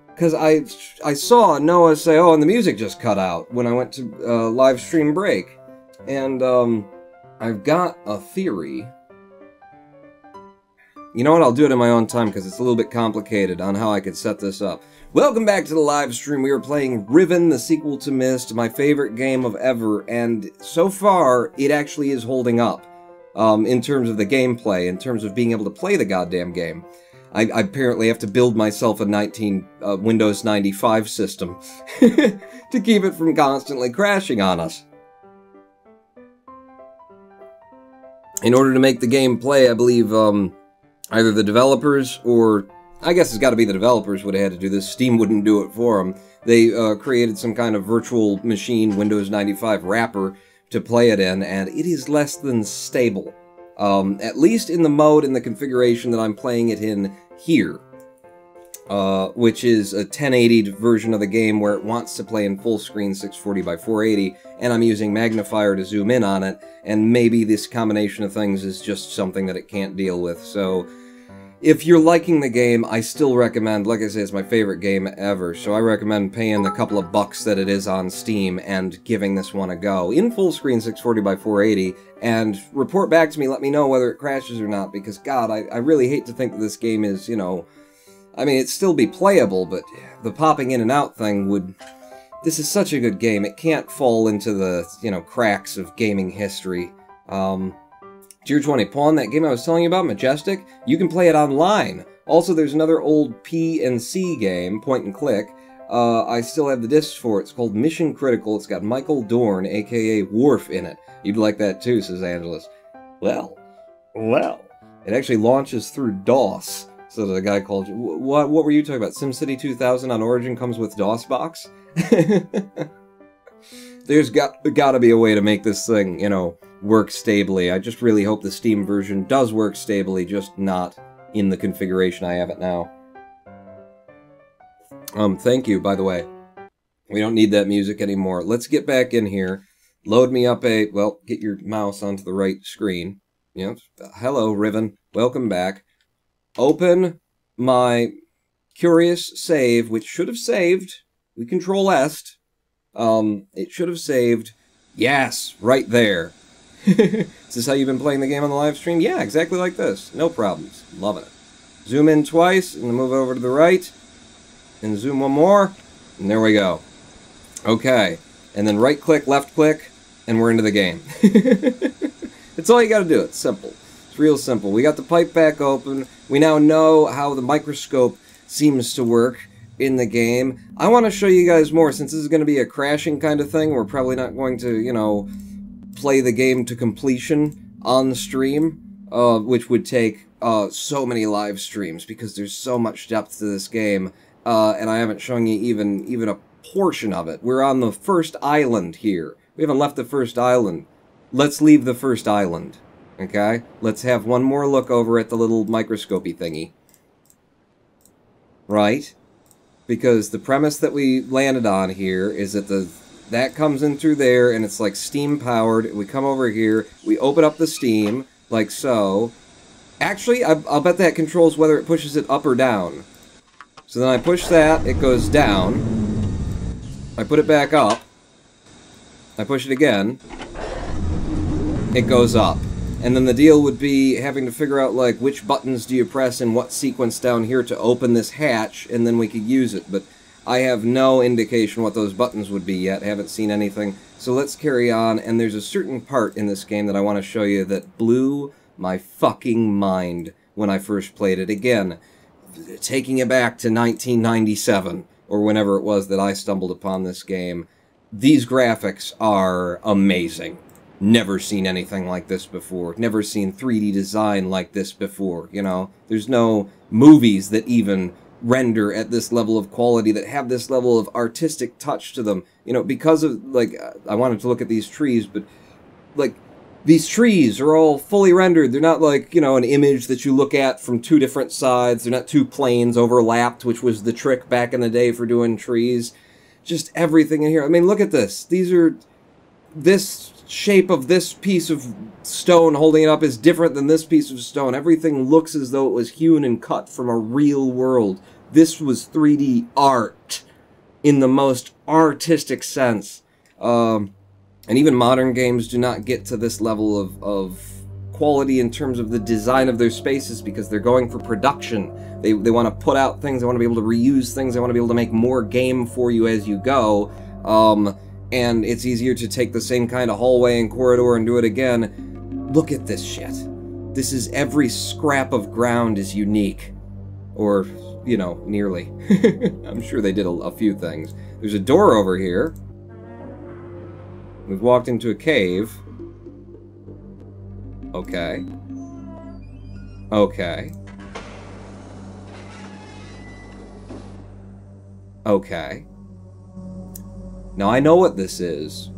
Because I saw Noah say, oh, and the music just cut out when I went to live stream break. And, I've got a theory. You know what, I'll do it in my own time because it's a little bit complicated on how I could set this up. Welcome back to the live stream. We are playing Riven, the sequel to Myst, my favorite game of ever, and so far, it actually is holding up. In terms of the gameplay, in terms of being able to play the goddamn game. I apparently have to build myself a Windows 95 system to keep it from constantly crashing on us. In order to make the game play, I believe either the developers, or I guess it's got to be the developers would have had to do this. Steam wouldn't do it for them. They created some kind of virtual machine Windows 95 wrapper to play it in, and it is less than stable. At least in the mode and the configuration that I'm playing it in here. Which is a 1080 version of the game where it wants to play in full screen 640 by 480, and I'm using magnifier to zoom in on it, and maybe this combination of things is just something that it can't deal with. So, if you're liking the game, I still recommend, like I say, it's my favorite game ever, so I recommend paying the couple of bucks that it is on Steam and giving this one a go in full screen 640 by 480, and report back to me, let me know whether it crashes or not, because God, I really hate to think that this game is, you know, I mean, it'd still be playable, but the popping in and out thing would... This is such a good game, it can't fall into the, you know, cracks of gaming history. Tier 20 Pawn, that game I was telling you about, Majestic, you can play it online. Also, there's another old P and C game, point and click. I still have the discs for it. It's called Mission Critical. It's got Michael Dorn, aka Worf, in it. You'd like that too, says Angelus. Well. It actually launches through DOS. So the guy called you. What were you talking about? SimCity 2000 on Origin comes with DOSBox? There's got to be a way to make this thing, you know, work stably. I just really hope the Steam version does work stably, just not in the configuration I have it now. Thank you, by the way. We don't need that music anymore. Let's get back in here. Load me up a... Well, get your mouse onto the right screen. Yep. Hello, Riven. Welcome back. Open my curious save, which should have saved. We Control-S'd. It should have saved. Yes, right there. Is this how you've been playing the game on the live stream? Yeah, exactly like this. No problems. Loving it. Zoom in twice, and then move over to the right. And zoom one more. And there we go. Okay. And then right-click, left-click, and we're into the game. It's all you gotta do. It's simple. It's real simple. We got the pipe back open. We now know how the microscope seems to work in the game. I want to show you guys more, since this is going to be a crashing kind of thing. We're probably not going to, you know, play the game to completion on the stream, which would take so many live streams, because there's so much depth to this game, and I haven't shown you even a portion of it. We're on the first island here. We haven't left the first island. Let's leave the first island, okay? Let's have one more look over at the little microscopy thingy. Right? Because the premise that we landed on here is that that comes in through there, and it's like steam powered. We come over here, we open up the steam, like so. Actually, I'll bet that controls whether it pushes it up or down. So then I push that, it goes down. I put it back up. I push it again. It goes up. And then the deal would be having to figure out, like, which buttons do you press in what sequence down here to open this hatch, and then we could use it. But I have no indication what those buttons would be yet. I haven't seen anything. So let's carry on, and there's a certain part in this game that I want to show you that blew my fucking mind when I first played it. Again, taking it back to 1997, or whenever it was that I stumbled upon this game. These graphics are amazing. Never seen anything like this before. Never seen 3D design like this before, you know? There's no movies that even render at this level of quality, that have this level of artistic touch to them. You know, because of, like, I wanted to look at these trees, but, like, these trees are all fully rendered. They're not like, you know, an image that you look at from two different sides. They're not two planes overlapped, which was the trick back in the day for doing trees. Just everything in here. I mean, look at this. These are... This shape of this piece of stone holding it up is different than this piece of stone. Everything looks as though it was hewn and cut from a real world. This was 3D art in the most artistic sense. And even modern games do not get to this level of quality in terms of the design of their spaces, because they're going for production. They want to put out things, they want to be able to reuse things, they want to be able to make more game for you as you go. And it's easier to take the same kind of hallway and corridor and do it again. Look at this shit. This is, every scrap of ground is unique. Or, you know, nearly. I'm sure they did a few things. There's a door over here. We've walked into a cave. Okay. Okay. Okay. Now, I know what this is,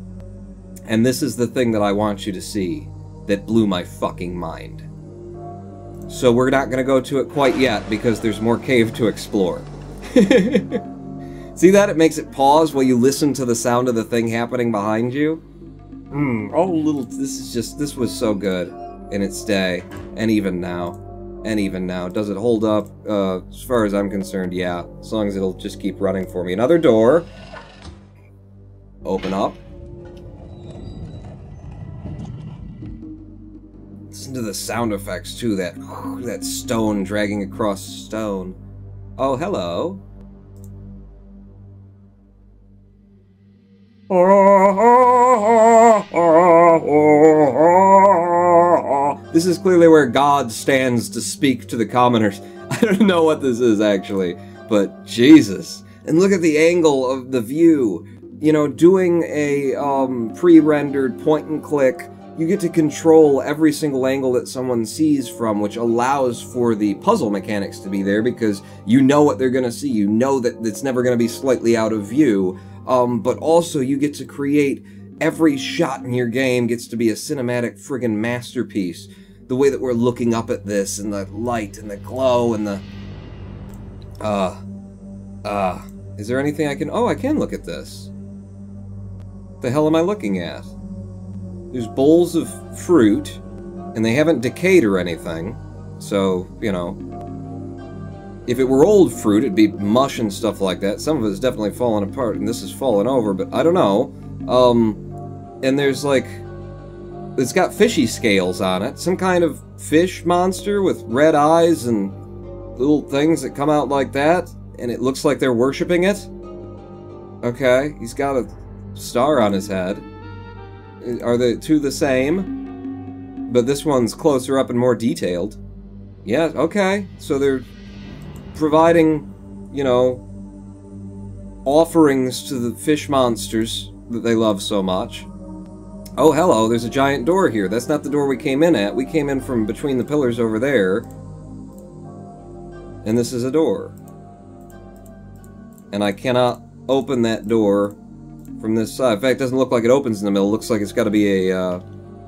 and this is the thing that I want you to see that blew my fucking mind. So we're not going to go to it quite yet, because there's more cave to explore. See that? It makes it pause while you listen to the sound of the thing happening behind you. This was so good in its day, and even now. And even now. Does it hold up? As far as I'm concerned, yeah. As long as it'll just keep running for me. Another door. Open up. Listen to the sound effects too, that stone dragging across stone. Oh, hello. This is clearly where God stands to speak to the commoners. I don't know what this is actually, but Jesus. And look at the angle of the view. You know, doing a pre-rendered point-and-click, you get to control every single angle that someone sees from, which allows for the puzzle mechanics to be there, because you know what they're going to see. You know that it's never going to be slightly out of view. But also, you get to create every shot in your game gets to be a cinematic friggin' masterpiece. The way that we're looking up at this, and the light, and the glow, and the... Is there anything I can... Oh, I can look at this. What the hell am I looking at? There's bowls of fruit, and they haven't decayed or anything. So, you know... If it were old fruit, it'd be mush and stuff like that. Some of it's definitely fallen apart, and this is fallen over, but I don't know. And there's like... It's got fishy scales on it. Some kind of fish monster with red eyes and little things that come out like that. And it looks like they're worshipping it. Okay, he's got a star on his head. Are the two the same? But this one's closer up and more detailed. Yeah, okay. So they're providing, you know, offerings to the fish monsters that they love so much. Oh, hello, there's a giant door here. That's not the door we came in at. We came in from between the pillars over there. And this is a door. And I cannot open that door from this side. In fact, it doesn't look like it opens in the middle. It looks like it's got to be a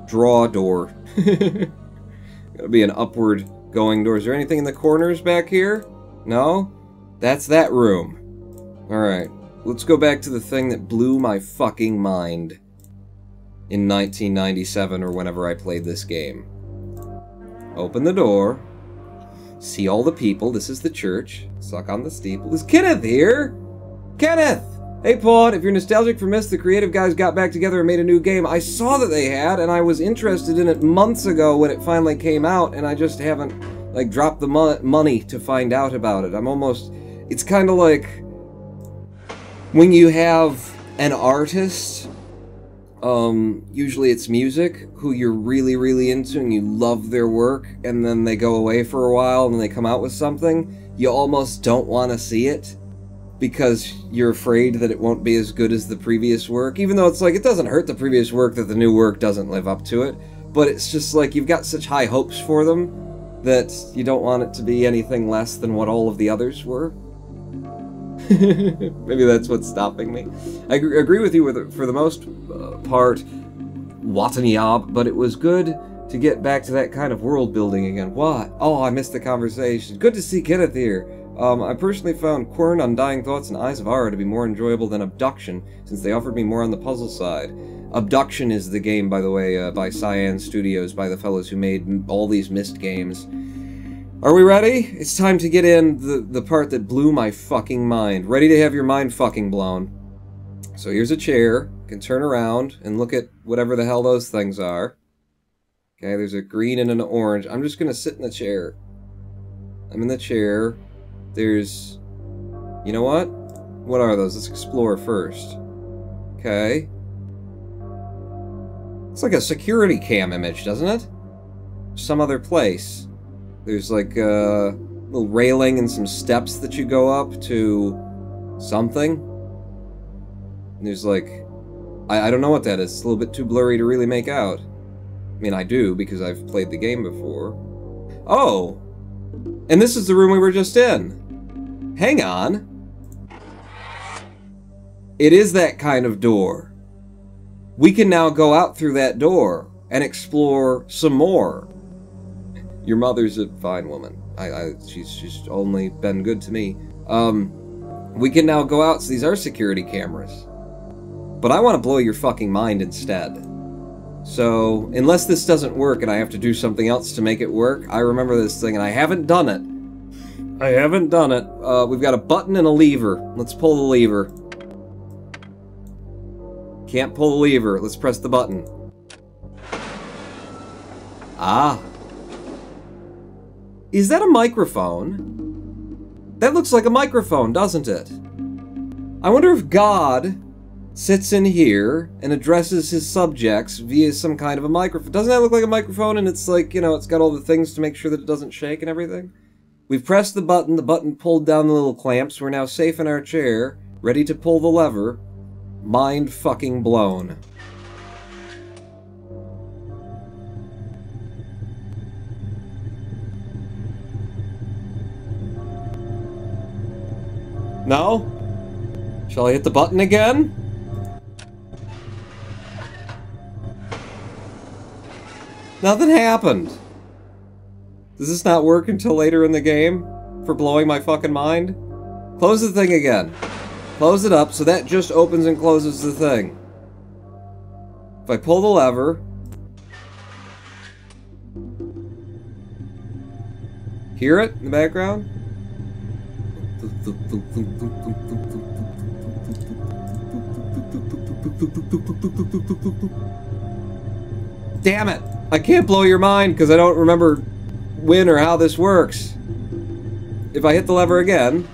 draw door. Got to be an upward going door. Is there anything in the corners back here? No? That's that room. Alright. Let's go back to the thing that blew my fucking mind in 1997 or whenever I played this game. Open the door. See all the people. This is the church. Suck on the steeple. Is Kenneth here? Kenneth! Hey, Paul, if you're nostalgic for Myst, the creative guys got back together and made a new game. I saw that they had, and I was interested in it months ago when it finally came out, and I just haven't, like, dropped the money to find out about it. I'm almost... It's kind of like... when you have an artist... usually it's music, who you're really, really into and you love their work, and then they go away for a while and then they come out with something, you almost don't want to see it, because you're afraid that it won't be as good as the previous work, even though it's like, it doesn't hurt the previous work that the new work doesn't live up to it, but it's just like, you've got such high hopes for them, that you don't want it to be anything less than what all of the others were. Maybe that's what's stopping me. I agree with you for the most part, Watanyab, but it was good to get back to that kind of world building again. What? Oh, I missed the conversation. Good to see Kenneth here. I personally found Quern, Undying Thoughts, and Eyes of Ara to be more enjoyable than Abduction, since they offered me more on the puzzle side. Abduction is the game, by the way, by Cyan Studios, by the fellows who made all these Myst games. Are we ready? It's time to get in the part that blew my fucking mind. Ready to have your mind fucking blown. So here's a chair. You can turn around and look at whatever the hell those things are. Okay, there's a green and an orange. I'm just gonna sit in the chair. I'm in the chair. There's... You know what? What are those? Let's explore first. Okay. It's like a security cam image, doesn't it? Some other place. There's like a little railing and some steps that you go up to something. And there's like... I don't know what that is. It's a little bit too blurry to really make out. I mean, I do, because I've played the game before. Oh! And this is the room we were just in. Hang on. It is that kind of door. We can now go out through that door and explore some more. Your mother's a fine woman. She's only been good to me. We can now go out, so these are security cameras. But I want to blow your fucking mind instead. So, unless this doesn't work and I have to do something else to make it work, I remember this thing and I haven't done it. I haven't done it. We've got a button and a lever. Let's pull the lever. Can't pull the lever. Let's press the button. Ah. Is that a microphone? That looks like a microphone, doesn't it? I wonder if God sits in here and addresses his subjects via some kind of a microphone. Doesn't that look like a microphone? And it's like, you know, it's got all the things to make sure that it doesn't shake and everything. We've pressed the button pulled down the little clamps. We're now safe in our chair, ready to pull the lever. Mind fucking blown. No? Shall I hit the button again? Nothing happened. Does this not work until later in the game? For blowing my fucking mind? Close the thing again. Close it up so that just opens and closes the thing. If I pull the lever... Hear it in the background? Damn it! I can't blow your mind because I don't remember when or how this works. If I hit the lever again...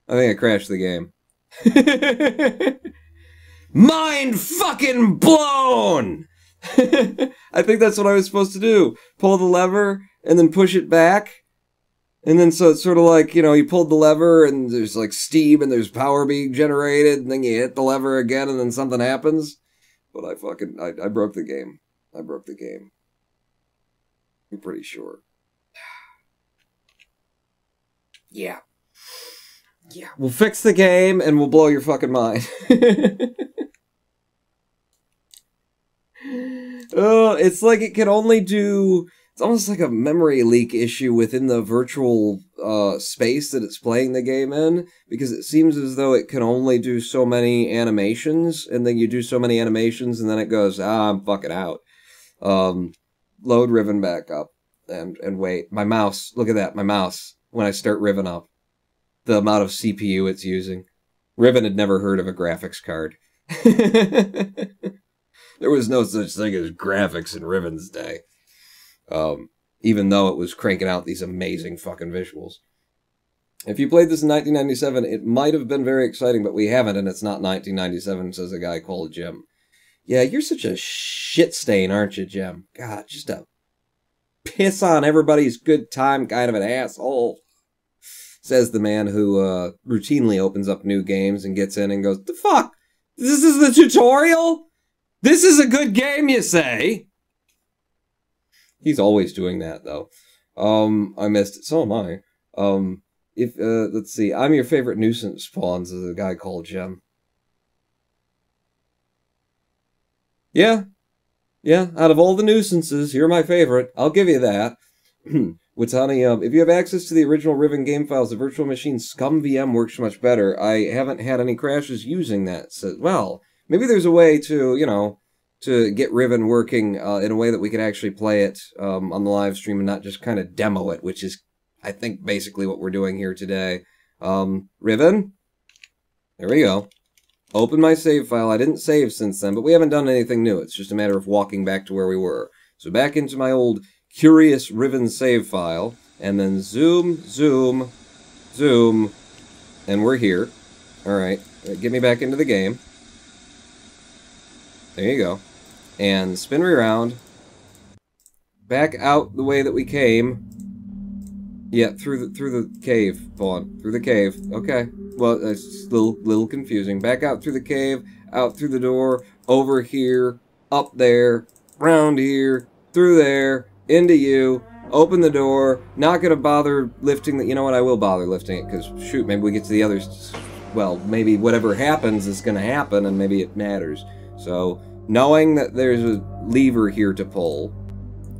I think I crashed the game. Mind fucking blown! I think that's what I was supposed to do. Pull the lever and then push it back. And then so it's sort of like, you know, you pulled the lever and there's like steam and there's power being generated, and then you hit the lever again and then something happens. But I broke the game. I broke the game. I'm pretty sure. Yeah. Yeah, we'll fix the game and we'll blow your fucking mind. Oh, it's like it can only do... It's almost like a memory leak issue within the virtual space that it's playing the game in, because it seems as though it can only do so many animations, and then you do so many animations, and then it goes, I'm fucking out. Load Riven back up, and wait. My mouse, look at that, my mouse, when I start Riven up. The amount of CPU it's using. Riven had never heard of a graphics card. There was no such thing as graphics in Riven's day. Even though it was cranking out these amazing fucking visuals. If you played this in 1997, it might have been very exciting, but we haven't, and it's not 1997, says a guy called Jim. Yeah, you're such a shit stain, aren't you, Jim? God, just a piss on everybody's good time kind of an asshole. Says the man who routinely opens up new games and gets in and goes, the fuck? This is the tutorial? This is a good game, you say? He's always doing that, though. I missed it. So am I. Let's see. I'm your favorite nuisance pawns, is a guy called Jim. Yeah. Yeah, out of all the nuisances, you're my favorite. I'll give you that. Watani, if you have access to the original Riven game files, the virtual machine Scum VM works much better. I haven't had any crashes using that. So, well, maybe there's a way to, you know, to get Riven working in a way that we can actually play it on the live stream and not just kind of demo it, which is, I think, basically what we're doing here today. Riven? There we go. Open my save file. I didn't save since then, but we haven't done anything new. It's just a matter of walking back to where we were. So back into my old curious Riven save file, and then zoom, zoom, zoom, and we're here. Alright, get me back into the game. There you go. And spin me around. Back out the way that we came. Yeah, through the cave, Vaughn. Through the cave. Okay. Well, it's a little confusing. Back out through the cave, out through the door, over here, up there, round here, through there, into you, open the door, not gonna bother lifting the... You know what, I will bother lifting it, because, shoot, maybe we get to the others... Well, maybe whatever happens is gonna happen, and maybe it matters. So, knowing that there's a lever here to pull,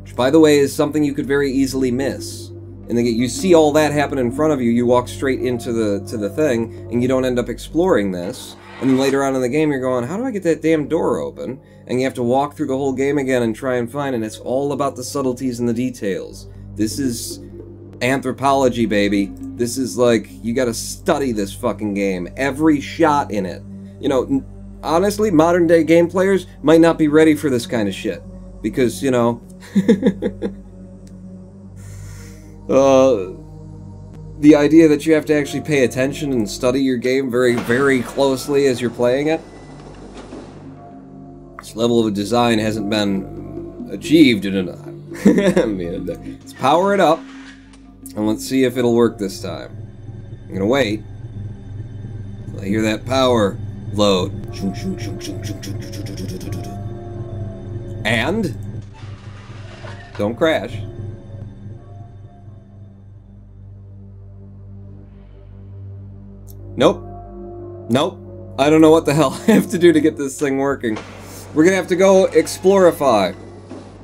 which, by the way, is something you could very easily miss. And then you see all that happen in front of you, you walk straight into the thing, and you don't end up exploring this. And then later on in the game, you're going, how do I get that damn door open? And you have to walk through the whole game again and try and find it. And it's all about the subtleties and the details. This is anthropology, baby. This is like, you gotta study this fucking game. Every shot in it. You know, honestly, modern day game players might not be ready for this kind of shit. Because, you know... the idea that you have to actually pay attention and study your game very, very closely as you're playing it. This level of design hasn't been achieved in a... I mean, let's power it up, and let's see if it'll work this time. I'm gonna wait. I hear that power load. And... don't crash. Nope. Nope. I don't know what the hell I have to do to get this thing working. We're gonna have to go Explorify. I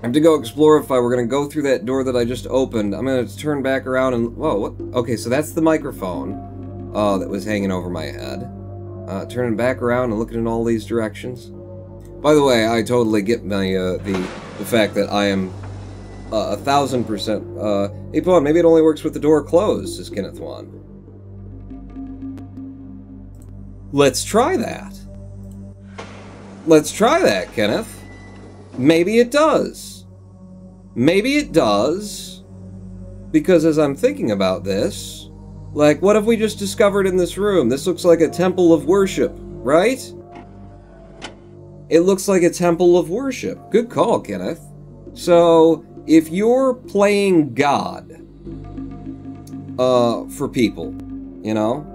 have to go Explorify. We're gonna go through that door that I just opened. I'm gonna turn back around and... Whoa, what? Okay, so that's the microphone that was hanging over my head. Turning back around and looking in all these directions. By the way, I totally get my, the fact that I am 1000%... hey, Pawn, maybe it only works with the door closed, says Kenneth Wan. Let's try that. Let's try that, Kenneth. Maybe it does. Maybe it does. Because as I'm thinking about this, like, what have we just discovered in this room? This looks like a temple of worship, right? It looks like a temple of worship. Good call, Kenneth. So, if you're playing God, for people, you know,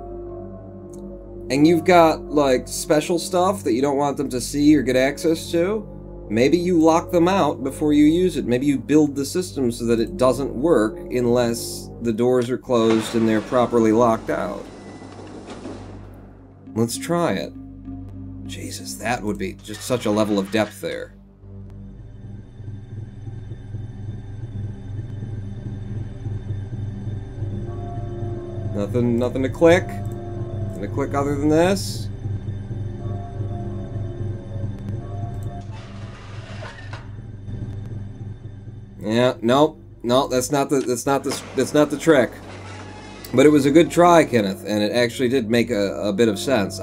and you've got, like, special stuff that you don't want them to see or get access to, maybe you lock them out before you use it. Maybe you build the system so that it doesn't work unless the doors are closed and they're properly locked out. Let's try it. Jesus, that would be just such a level of depth there. Nothing to click. Nothing to click other than this. Yeah, nope. No, that's not the trick. But it was a good try, Kenneth, and it actually did make a bit of sense.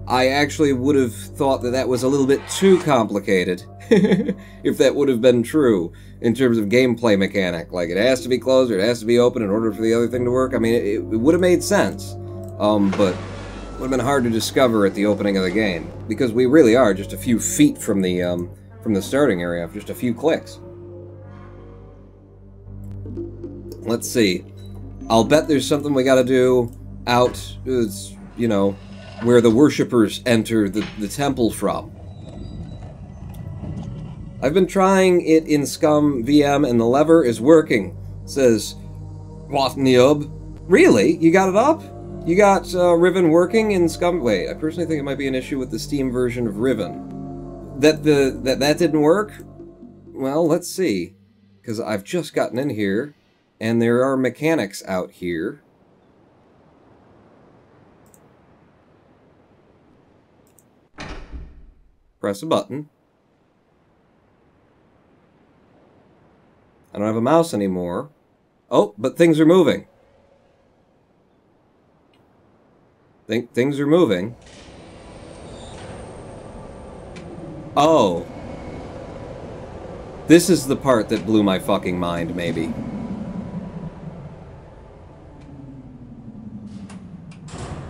I actually would have thought that that was a little bit too complicated, if that would have been true, in terms of gameplay mechanic. Like, it has to be closed or it has to be open in order for the other thing to work. I mean, it would have made sense, but it would have been hard to discover at the opening of the game, because we really are just a few feet from the starting area, just a few clicks. Let's see. I'll bet there's something we gotta do out, you know, where the worshippers enter the temple from. I've been trying it in Scum VM and the lever is working, says Watniub. Really? You got it up? You got Riven working in Scum? Wait, I personally think it might be an issue with the Steam version of Riven. That didn't work? Well, let's see. Because I've just gotten in here, and there are mechanics out here. Press a button. I don't have a mouse anymore. Oh, but things are moving. Things are moving. Oh. This is the part that blew my fucking mind, maybe.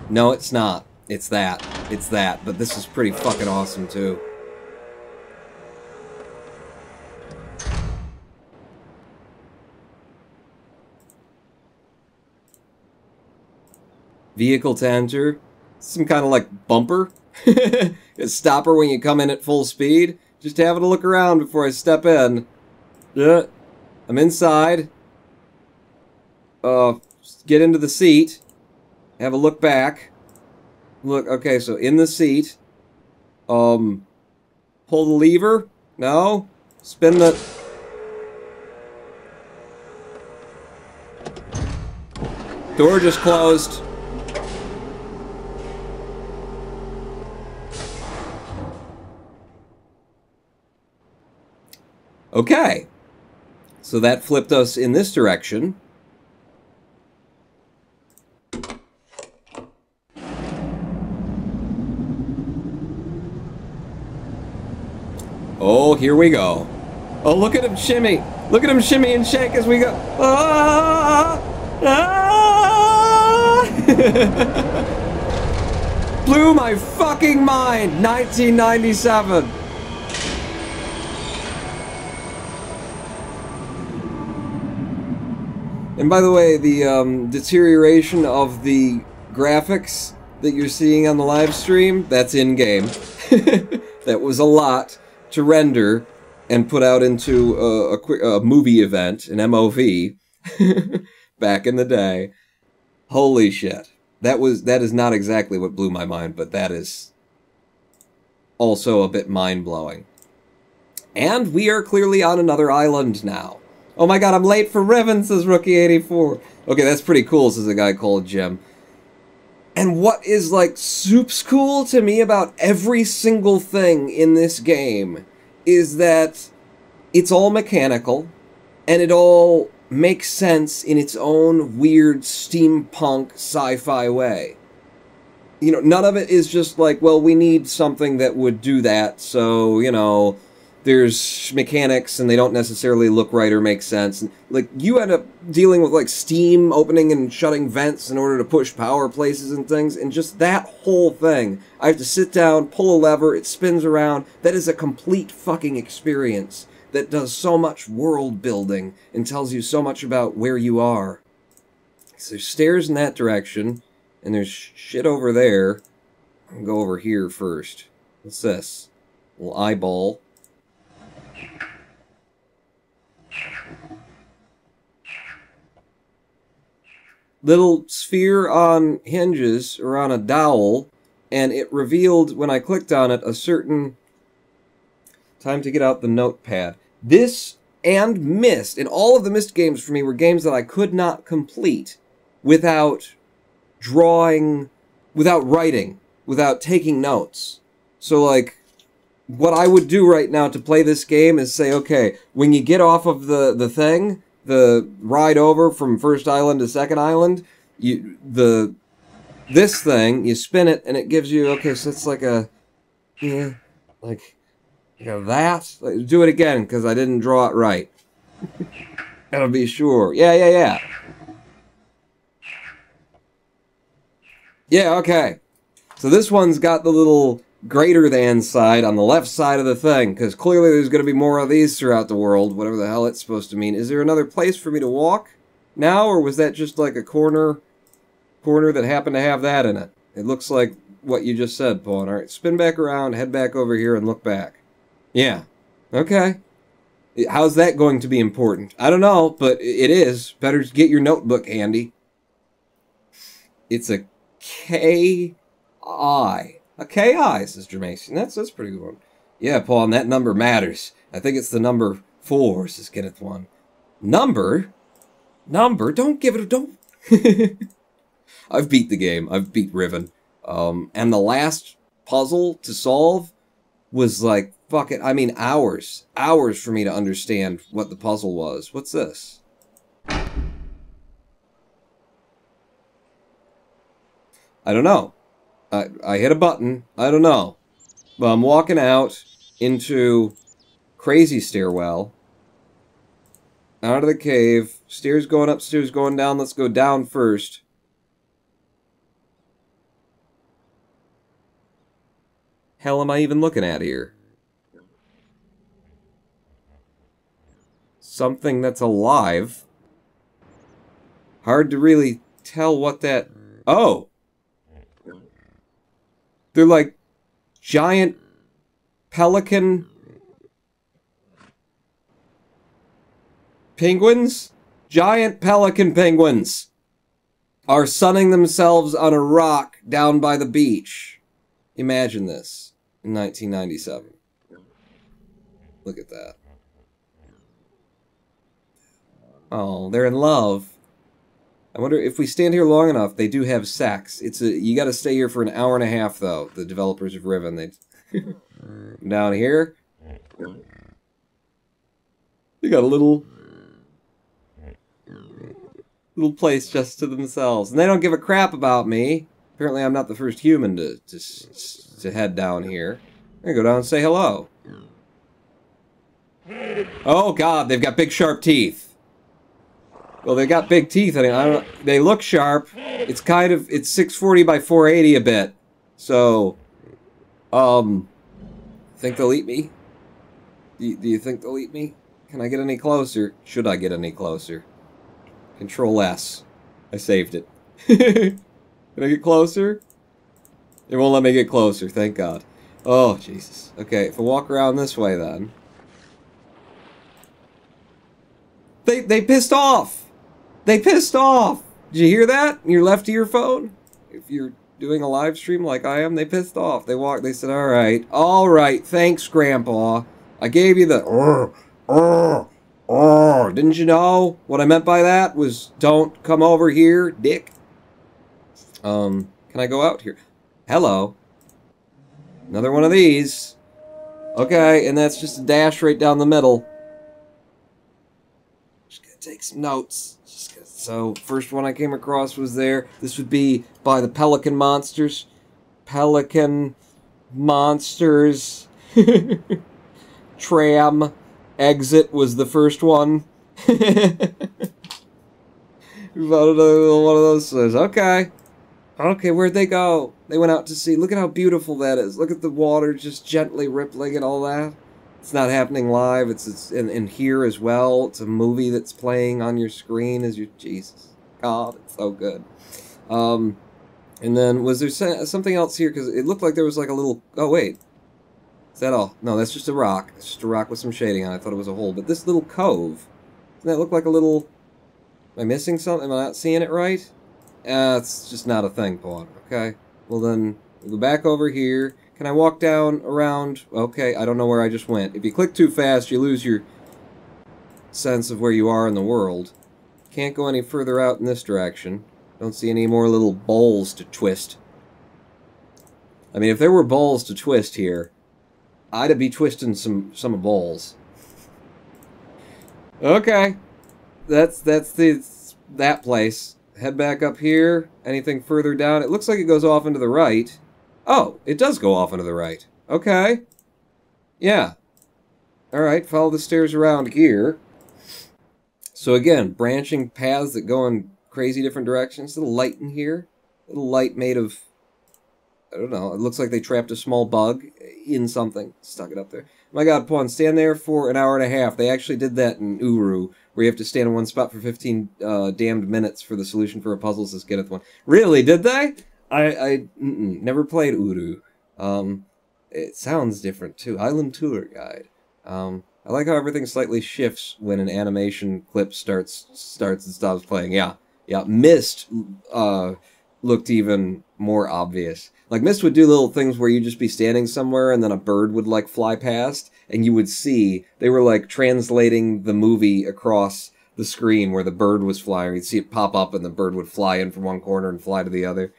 No, it's not. It's that. It's that. But this is pretty fucking awesome, too. Vehicle to enter. Some kind of, like, bumper. A stopper when you come in at full speed. Just having a look around before I step in. Yeah. I'm inside. Get into the seat. Have a look back. Look, okay, so in the seat. Pull the lever. No. Spin the... Door just closed. Okay. So that flipped us in this direction. Oh, here we go. Oh, look at him shimmy. Look at him shimmy and shake as we go. Ah! Ah! Blew my fucking mind. 1997. And by the way, the deterioration of the graphics that you're seeing on the live stream, that's in-game. That was a lot to render and put out into a movie event, an MOV, back in the day. Holy shit. That is not exactly what blew my mind, but that is also a bit mind-blowing. And we are clearly on another island now. Oh my god, I'm late for Riven, says Rookie84. Okay, that's pretty cool, says a guy called Jim. And what is, like, soups cool to me about every single thing in this game is that it's all mechanical, and it all makes sense in its own weird steampunk sci-fi way. You know, none of it is just like, well, we need something that would do that, so, you know, there's mechanics and they don't necessarily look right or make sense. And, like, you end up dealing with, like, steam opening and shutting vents in order to push power places and things, and just that whole thing. I have to sit down, pull a lever, it spins around. That is a complete fucking experience that does so much world building and tells you so much about where you are. So there's stairs in that direction, and there's shit over there. I'll go over here first. What's this? A little eyeball. Little sphere on hinges, or on a dowel, and it revealed, when I clicked on it, a certain... Time to get out the notepad. This and Myst, and all of the Myst games for me were games that I could not complete without drawing, without writing, without taking notes. So, like, what I would do right now to play this game is say, okay, when you get off of the thing, the ride over from first island to second island, this thing, you spin it, and it gives you, okay, so it's like a, yeah, like, you know, that. Like, do it again, because I didn't draw it right. Gotta be sure. Yeah. Yeah, okay. So this one's got the little greater than side on the left side of the thing, because clearly there's going to be more of these throughout the world, whatever the hell it's supposed to mean. Is there another place for me to walk now, or was that just like a corner that happened to have that in it? It looks like what you just said, Paul. Alright, spin back around, head back over here, and look back. Yeah. Okay. How's that going to be important? I don't know, but it is. Better get your notebook handy. It's a K-I. A K-I, says Jermaine. That's pretty good one. Yeah, Paul, and that number matters. I think it's the number 4, says Kenneth 1. Number? Don't give it a... Don't... I've beat the game. I've beat Riven. And the last puzzle to solve was like, fuck it, I mean hours. Hours for me to understand what the puzzle was. What's this? I don't know. I hit a button. I don't know. But I'm walking out into crazy stairwell. Out of the cave. Stairs going up, stairs going down. Let's go down first. Hell am I even looking at here? Something that's alive. Hard to really tell what that... Oh! They're like giant pelican penguins? Giant pelican penguins are sunning themselves on a rock down by the beach. Imagine this in 1997. Look at that. Oh, they're in love. I wonder if we stand here long enough. They do have sex. You got to stay here for an hour and a half, though. The developers of Riven. They down here. They got a little place just to themselves, and they don't give a crap about me. Apparently, I'm not the first human to head down here. I'm gonna go down and say hello. Oh God, they've got big sharp teeth. Well, they got big teeth. I mean, they look sharp. It's 640 by 480 a bit. So, think they'll eat me? Do you think they'll eat me? Can I get any closer? Should I get any closer? Control S. I saved it. Can I get closer? It won't let me get closer, thank God. Oh, Jesus. Okay, if I walk around this way then. They pissed off! They pissed off! Did you hear that? In your left earphone? if you're doing a live stream like I am, they pissed off. They said, all right, thanks, Grandpa. I gave you the, didn't you know? What I meant by that was, don't come over here, dick. Can I go out here? Hello. Another one of these. Okay, and that's just a dash right down the middle. Just gonna take some notes. So, first one I came across was there. This would be by the Pelican Monsters. Pelican Monsters. Tram. Exit was the first one. We found another one of those. Okay. Okay, where'd they go? They went out to sea. Look at how beautiful that is. Look at the water just gently rippling and all that. It's not happening live. It's in here as well. It's a movie that's playing on your screen as you... Jesus. God, it's so good. And then, was there something else here? Because it looked like there was like a little... Oh, wait. Is that all? No, that's just a rock. It's just a rock with some shading on it. I thought it was a hole. But this little cove... Doesn't that look like a little... Am I missing something? Am I not seeing it right? It's just not a thing, Paul. Okay. Well then, we'll go back over here. Can I walk down, around? Okay, I don't know where I just went. If you click too fast, you lose your sense of where you are in the world. Can't go any further out in this direction. Don't see any more little bowls to twist. I mean, if there were balls to twist here, I'd be twisting some balls. Okay. That's that place. Head back up here. Anything further down? It looks like it goes off into the right. Oh, it does go off into the right. Okay. Yeah. Alright, follow the stairs around here. So again, branching paths that go in crazy different directions. Little light in here. Little light made of... I don't know. It looks like they trapped a small bug in something. Stuck it up there. My god, Pawn, stand there for an hour and a half. They actually did that in Uru, where you have to stand in one spot for 15 damned minutes for the solution for a puzzle, says Kenneth one. Really? Did they? I never played Uru. It sounds different, too. Island Tour Guide. I like how everything slightly shifts when an animation clip starts and stops playing. Yeah. Myst looked even more obvious. Like, Myst would do little things where you'd just be standing somewhere and then a bird would, like, fly past, and you would see, they were, like, translating the movie across the screen where the bird was flying. You'd see it pop up and the bird would fly in from one corner and fly to the other.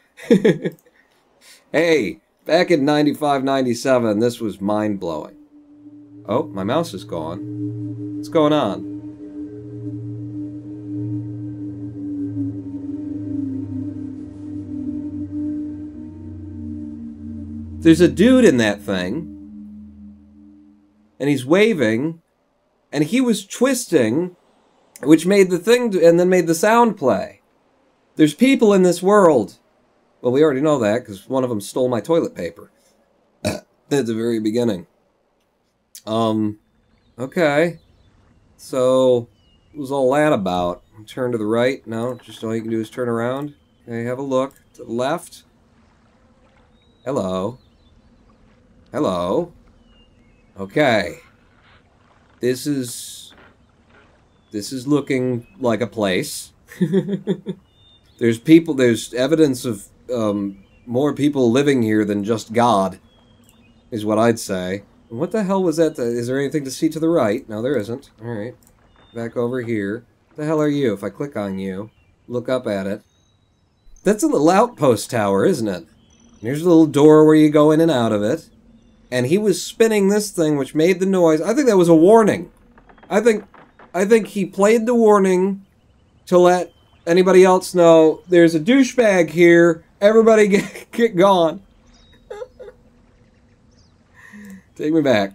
Hey, back in 95, 97, this was mind-blowing. Oh, my mouse is gone. What's going on? There's a dude in that thing, and he's waving, and he was twisting, which made the thing, and then made the sound play. There's people in this world. Well, we already know that, because one of them stole my toilet paper. At the very beginning. Okay. So, what was all that about? Turn to the right? No, just all you can do is turn around. Okay, have a look. To the left. Hello. Hello. Okay. This is looking like a place. There's people, there's evidence of more people living here than just God, is what I'd say. And what the hell was that? Is there anything to see to the right? No, there isn't. Alright. Back over here. What the hell are you? If I click on you, look up at it. That's a little outpost tower, isn't it? Here's a little door where you go in and out of it. And he was spinning this thing, which made the noise. I think that was a warning. I think he played the warning to let anybody else know there's a douchebag here. Everybody get gone. Take me back.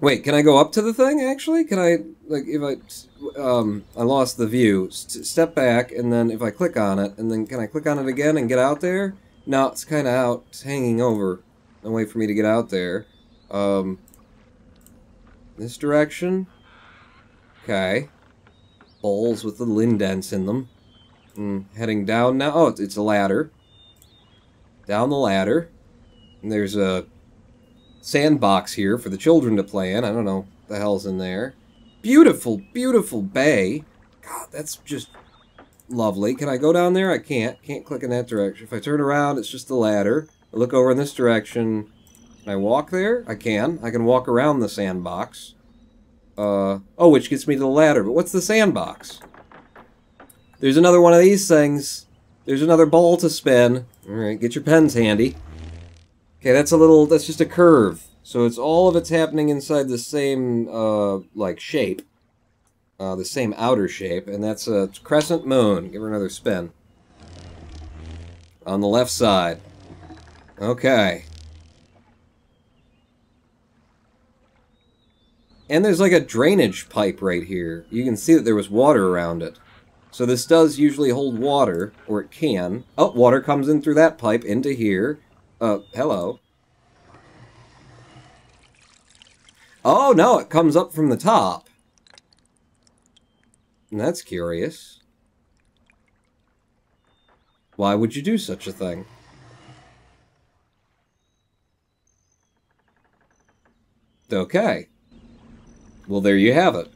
Wait, can I go up to the thing, actually? Can I, like, if I lost the view. Step back, and then if I click on it, and then can I click on it again and get out there? No, it's kind of out. It's hanging over. No way for me to get out there. This direction. Okay. Bowls with little indents in them. Heading down now. Oh, it's a ladder. Down the ladder. And there's a sandbox here for the children to play in. I don't know what the hell's in there. Beautiful, beautiful bay. God, that's just lovely. Can I go down there? I can't. Can't click in that direction. If I turn around, it's just the ladder. I look over in this direction. Can I walk there? I can. I can walk around the sandbox. Oh, which gets me to the ladder. But what's the sandbox? There's another one of these things. There's another ball to spin. Alright, get your pens handy. Okay, that's just a curve. So it's all of it's happening inside the same, like, shape. The same outer shape. And that's a crescent moon. Give her another spin. On the left side. Okay. And there's like a drainage pipe right here. You can see that there was water around it. So this does usually hold water, or it can. Oh, water comes in through that pipe into here. Hello. Oh, no, it comes up from the top. And that's curious. Why would you do such a thing? Okay. Well, there you have it.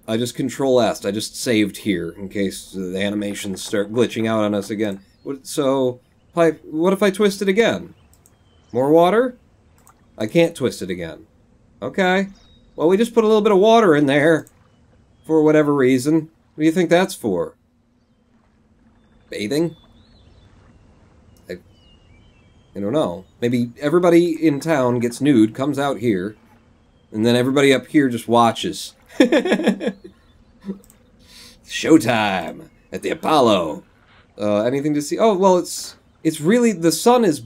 I just Control-S. I just saved here in case the animations start glitching out on us again. So, what if I twist it again? More water? I can't twist it again. Okay. Well, we just put a little bit of water in there for whatever reason. What do you think that's for? Bathing? I don't know. Maybe everybody in town gets nude, comes out here, and then everybody up here just watches. Showtime at the Apollo. Anything to see? Oh, well, it's really, the sun is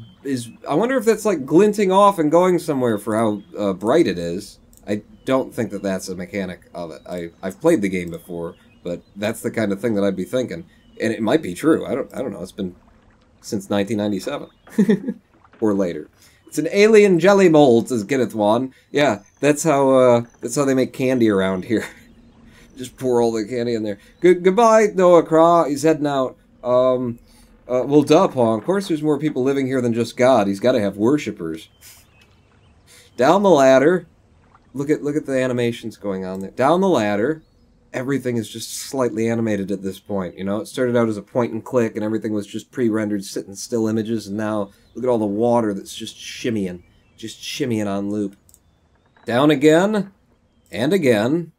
I wonder if that's like glinting off and going somewhere for how bright it is. I don't think that that's a mechanic of it. I've played the game before, but that's the kind of thing that I'd be thinking. And it might be true. I don't know. It's been since 1997 or later. It's an alien jelly mold, says Kenneth Wan. Yeah, that's how they make candy around here. Just pour all the candy in there. Goodbye, Noah Craw. He's heading out. Well, duh, Paul. Of course there's more people living here than just God. He's got to have worshippers. Down the ladder. Look at the animations going on there. Down the ladder. Everything is just slightly animated at this point, you know? It started out as a point and click, and everything was just pre-rendered sitting still images, and now look at all the water that's just shimmying on loop. Down again, and again,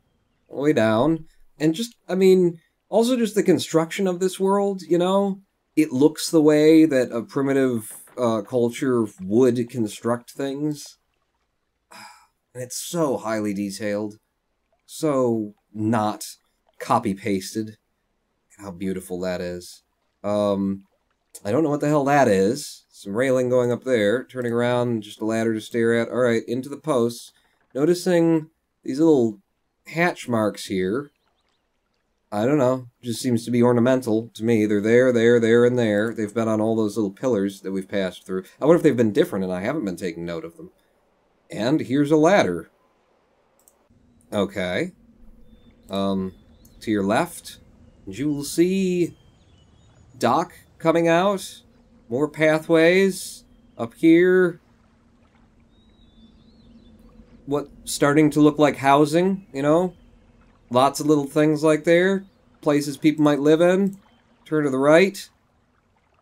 all the way down, and just, I mean, also just the construction of this world, you know? It looks the way that a primitive culture would construct things. And it's so highly detailed. So not copy-pasted. How beautiful that is. I don't know what the hell that is. Some railing going up there. Turning around, just a ladder to stare at. Alright, into the posts. Noticing these little hatch marks here. I don't know. Just seems to be ornamental to me. They're there, and there. They've been on all those little pillars that we've passed through. I wonder if they've been different and I haven't been taking note of them. And here's a ladder. Okay. To your left, you will see dock coming out. More pathways. Up here. What, starting to look like housing, you know? Lots of little things like there. Places people might live in. Turn to the right.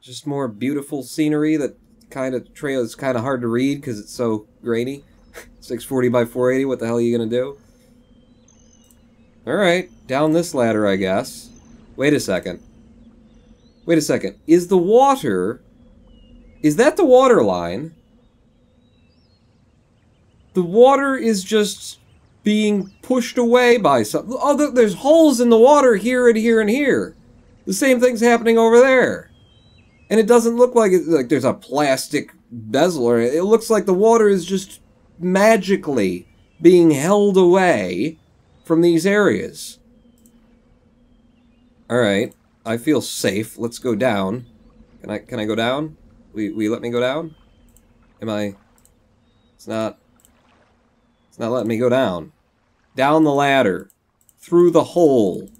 Just more beautiful scenery that kind of trail is kind of hard to read because it's so grainy. 640 by 480, what the hell are you going to do? Alright, down this ladder, I guess. Wait a second. Wait a second. Is the water... Is that the water line? The water is just being pushed away by something. Oh, there's holes in the water here and here and here. The same thing's happening over there. And it doesn't look like there's a plastic bezel or anything. It looks like the water is just magically being held away from these areas. Alright, I feel safe. Let's go down. Can I go down? Will you let me go down? It's not letting me go down. Down the ladder. Through the hole.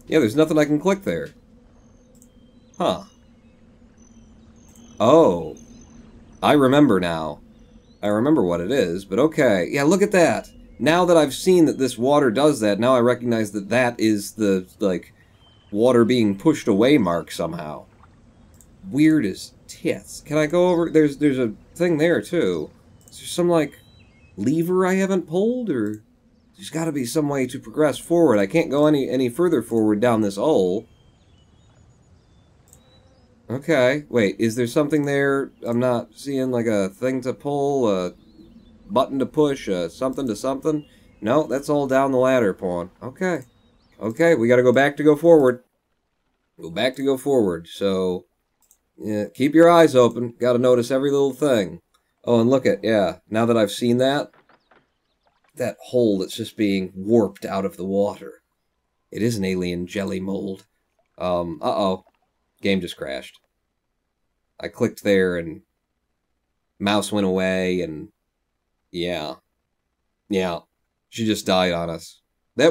Yeah, there's nothing I can click there. Huh. Oh. I remember now. I remember what it is, but okay. Yeah, look at that. now that I've seen that this water does that, now I recognize that that is the, like, water being pushed away mark somehow. Weird as tits. Can I go over... There's a thing there, too. Is there some, like, lever I haven't pulled, or... There's got to be some way to progress forward. I can't go any further forward down this hole. Okay, wait, is there something there I'm not seeing, like a thing to pull, a button to push, something to something? No, that's all down the ladder, pawn. Okay. Okay, we gotta go back to go forward. Go back to go forward, so... Yeah, keep your eyes open. Gotta notice every little thing. Oh, and look at, yeah, now that I've seen that, that hole that's just being warped out of the water. It is an alien jelly mold. Uh-oh. Game just crashed. I clicked there and mouse went away and yeah. Yeah. She just died on us. That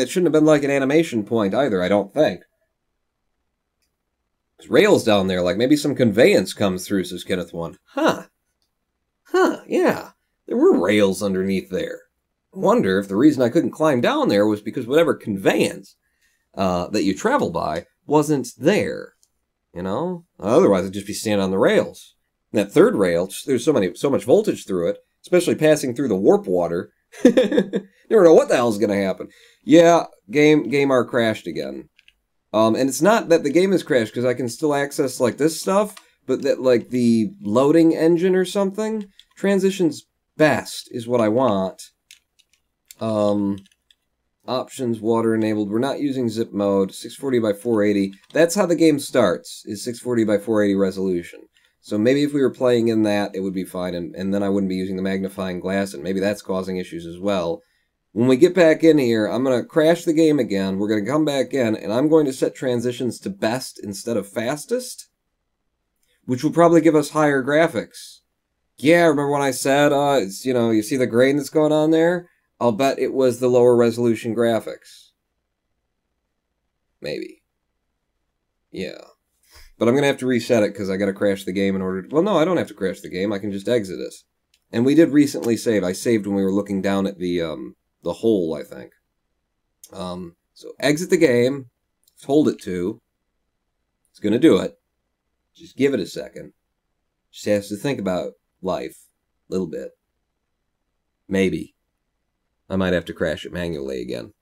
shouldn't have been like an animation point either, I don't think. There's rails down there, like maybe some conveyance comes through, says Kenneth 1. Huh. Huh, yeah. There were rails underneath there. I wonder if the reason I couldn't climb down there was because whatever conveyance that you travel by wasn't there. You know? Otherwise, I'd just be standing on the rails. And that third rail, there's so much voltage through it, especially passing through the warp water. Never know what the hell's going to happen. Yeah, game art crashed again. And it's not that the game has crashed, because I can still access, like, this stuff, but that, like, the loading engine or something transitions best is what I want. Options, water enabled. We're not using zip mode. 640 by 480. That's how the game starts, is 640 by 480 resolution. So maybe if we were playing in that, it would be fine, and then I wouldn't be using the magnifying glass, and maybe that's causing issues as well. When we get back in here, I'm going to crash the game again. We're going to come back in, and I'm going to set transitions to best instead of fastest, which will probably give us higher graphics. Yeah, remember when I said, it's, you know, you see the grain that's going on there? I'll bet it was the lower resolution graphics. Maybe. Yeah. But I'm going to have to reset it because I got to crash the game in order to... Well, no, I don't have to crash the game. I can just exit it. And we did recently save. I saved when we were looking down at the hole, I think. So exit the game. Hold it to. It's going to do it. Just give it a second. Just has to think about life a little bit. Maybe. I might have to crash it manually again.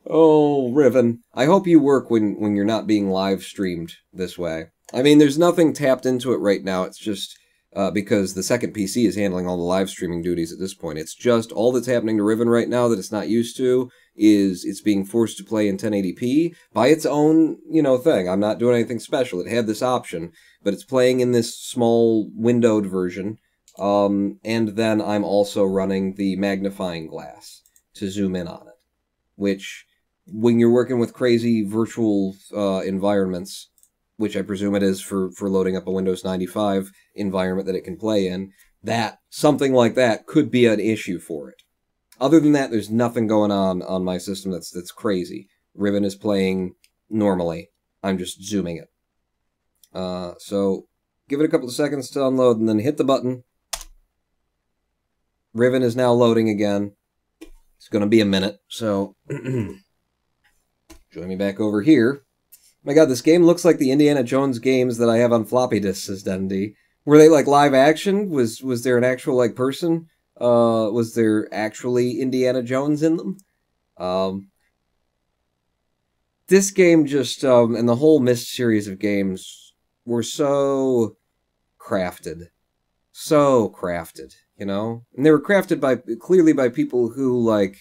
Oh, Riven. I hope you work when you're not being live streamed this way. I mean, there's nothing tapped into it right now. It's just because the second PC is handling all the live streaming duties at this point. It's just all that's happening to Riven right now that it's not used to is it's being forced to play in 1080p by its own, you know, thing. I'm not doing anything special. It had this option, but it's playing in this small windowed version. And then I'm also running the magnifying glass to zoom in on it, which, when you're working with crazy virtual environments, which I presume it is for loading up a Windows 95 environment that it can play in, that something like that could be an issue for it. Other than that, there's nothing going on my system that's crazy. Riven is playing normally. I'm just zooming it. So give it a couple of seconds to unload and then hit the button. Riven is now loading again. It's going to be a minute, so join me back over here. My god, this game looks like the Indiana Jones games that I have on floppy disks, says Dendy. Were they like live action? Was there an actual like person? Was there actually Indiana Jones in them? This game just, and the whole Myst series of games were so crafted. So crafted. You know? And they were crafted clearly by people who, like,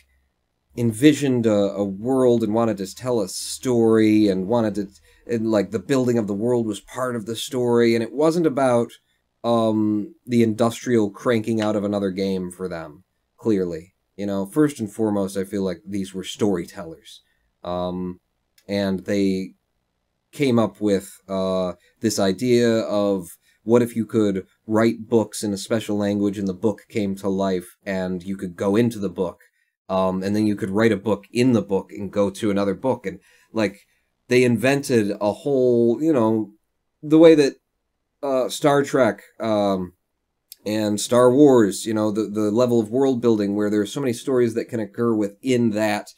envisioned a world and wanted to tell a story and and, like, the building of the world was part of the story, and it wasn't about, the industrial cranking out of another game for them, clearly. You know, first and foremost, I feel like these were storytellers. And they came up with, this idea of, what if you could write books in a special language and the book came to life and you could go into the book, and then you could write a book in the book and go to another book. And, like, they invented a whole, you know, the way that Star Trek And Star Wars, you know, the level of world building where there's so many stories that can occur within that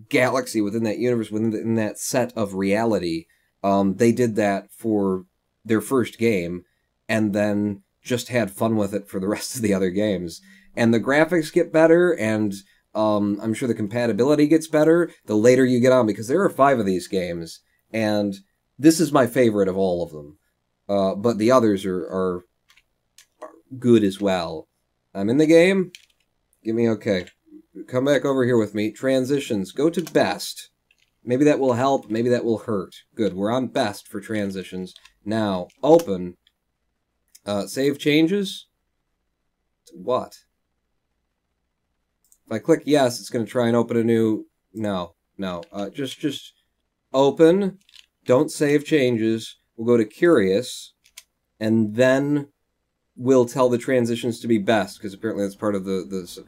galaxy, within that universe, within that set of reality. They did that for their first game, and then just had fun with it for the rest of the other games. And the graphics get better, and I'm sure the compatibility gets better the later you get on, because there are 5 of these games, and this is my favorite of all of them. But the others are good as well. I'm in the game. Give me okay. Come back over here with me. Transitions. Go to best. Maybe that will help. Maybe that will hurt. Good. We're on best for transitions. Now, open. Save changes. To what? If I click yes, it's going to try and open a new... No. Just open. Don't save changes. We'll go to curious. And then we'll tell the transitions to be best, because apparently that's part of the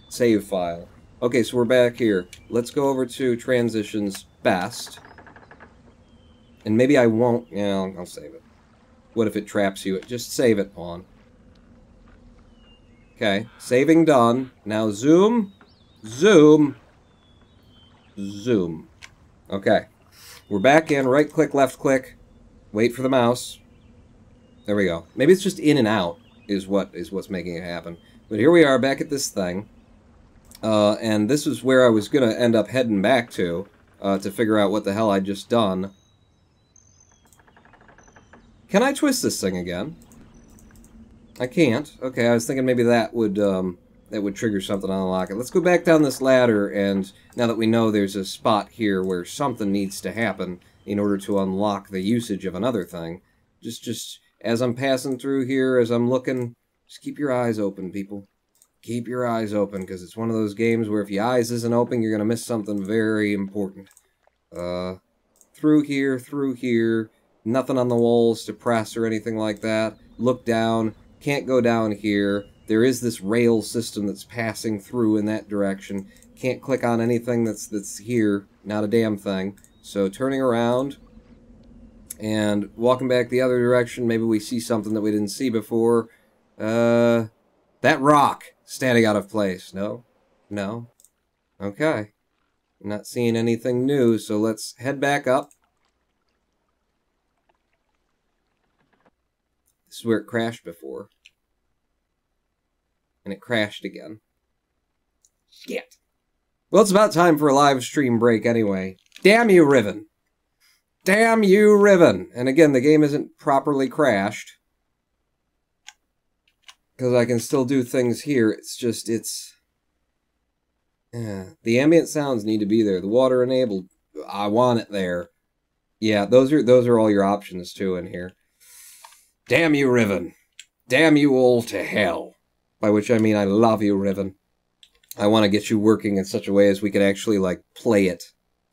save file. Okay, so we're back here. Let's go over to transitions best. And maybe I won't... Yeah, I'll save it. What if it traps you? Just save it on. Okay, saving done. Now zoom, zoom, zoom. Okay, we're back in. Right click, left click. Wait for the mouse. There we go. Maybe it's just in and out is what's making it happen. But here we are back at this thing. And this is where I was going to end up heading back to figure out what the hell I'd just done. Can I twist this thing again? I can't. Okay, I was thinking maybe that would trigger something to unlock it. Let's go back down this ladder, and now that we know there's a spot here where something needs to happen in order to unlock the usage of another thing, just as I'm passing through here, as I'm looking, just keep your eyes open, people. Keep your eyes open, because it's one of those games where if your eyes isn't open, you're going to miss something very important. Through here, nothing on the walls to press or anything like that. Look down, can't go down here. There is this rail system that's passing through in that direction. Can't click on anything that's here, not a damn thing. So turning around and walking back the other direction, maybe we see something that we didn't see before. That rock standing out of place. No? No? Okay. I'm not seeing anything new, so let's head back up. This is where it crashed before. And it crashed again. Shit. Well, it's about time for a live stream break anyway. Damn you, Riven. Damn you, Riven. And again, the game isn't properly crashed. Because I can still do things here. It's just, the ambient sounds need to be there. The water enabled. I want it there. Yeah, those are all your options too in here. Damn you, Riven. Damn you all to hell. By which I mean I love you, Riven. I want to get you working in such a way as we could actually, like, play it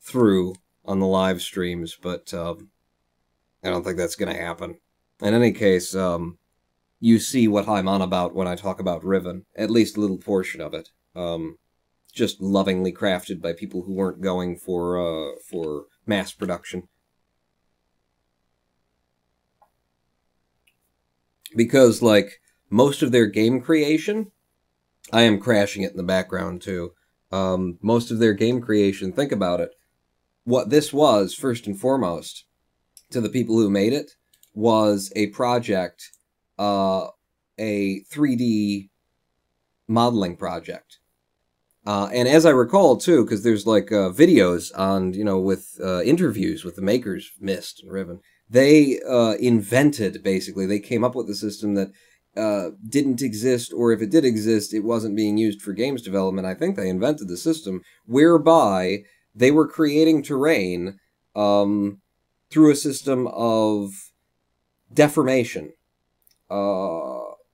through on the live streams, but I don't think that's going to happen. In any case, you see what I'm on about when I talk about Riven. At least a little portion of it. Just lovingly crafted by people who weren't going for mass production. Because, like, most of their game creation, I am crashing it in the background, too. Most of their game creation, think about it. What this was, first and foremost, to the people who made it, was a project, a 3D modeling project. And as I recall, too, because there's, like, videos on, you know, with interviews with the makers, Myst and Riven, they invented, basically, they came up with a system that didn't exist, or if it did exist, it wasn't being used for games development. I think they invented the system whereby they were creating terrain through a system of deformation,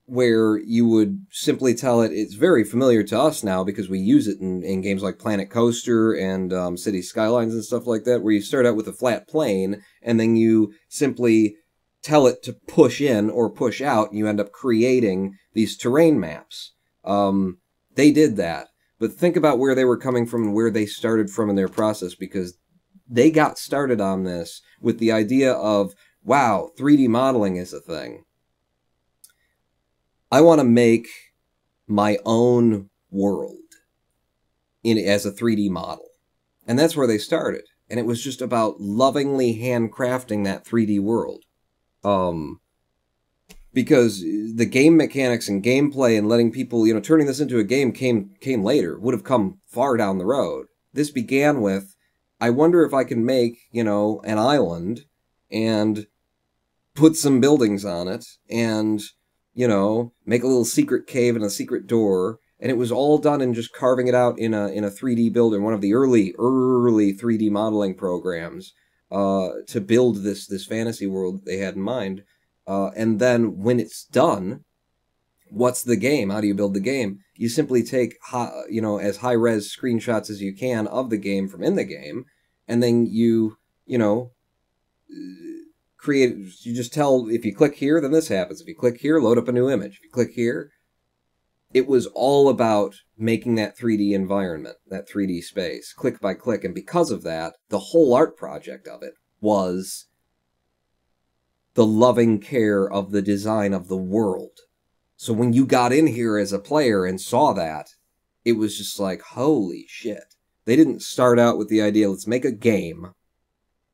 where you would simply tell it, it's very familiar to us now because we use it in games like Planet Coaster and City Skylines and stuff like that, where you start out with a flat plane and then you simply tell it to push in or push out, and you end up creating these terrain maps. They did that. But think about where they were coming from and where they started from in their process, because they got started on this with the idea of, wow, 3D modeling is a thing. I want to make my own world as a 3D model. And that's where they started. And it was just about lovingly handcrafting that 3D world. Because the game mechanics and gameplay and letting people, turning this into a game came later, would have come far down the road. This began with, I wonder if I can make, an island and put some buildings on it and, make a little secret cave and a secret door. And it was all done in just carving it out in a 3D builder, one of the early 3D modeling programs, to build this fantasy world that they had in mind. And then when it's done, what's the game? How do you build the game? You simply take, as high-res screenshots as you can of the game from in the game, and then you just tell, if you click here, then this happens. If you click here, load up a new image. If you click here, it was all about making that 3D environment, that 3D space, click by click. And because of that, the whole art project of it was the loving care of the design of the world. So when you got in here as a player and saw that, it was just like, holy shit. They didn't start out with the idea, let's make a game.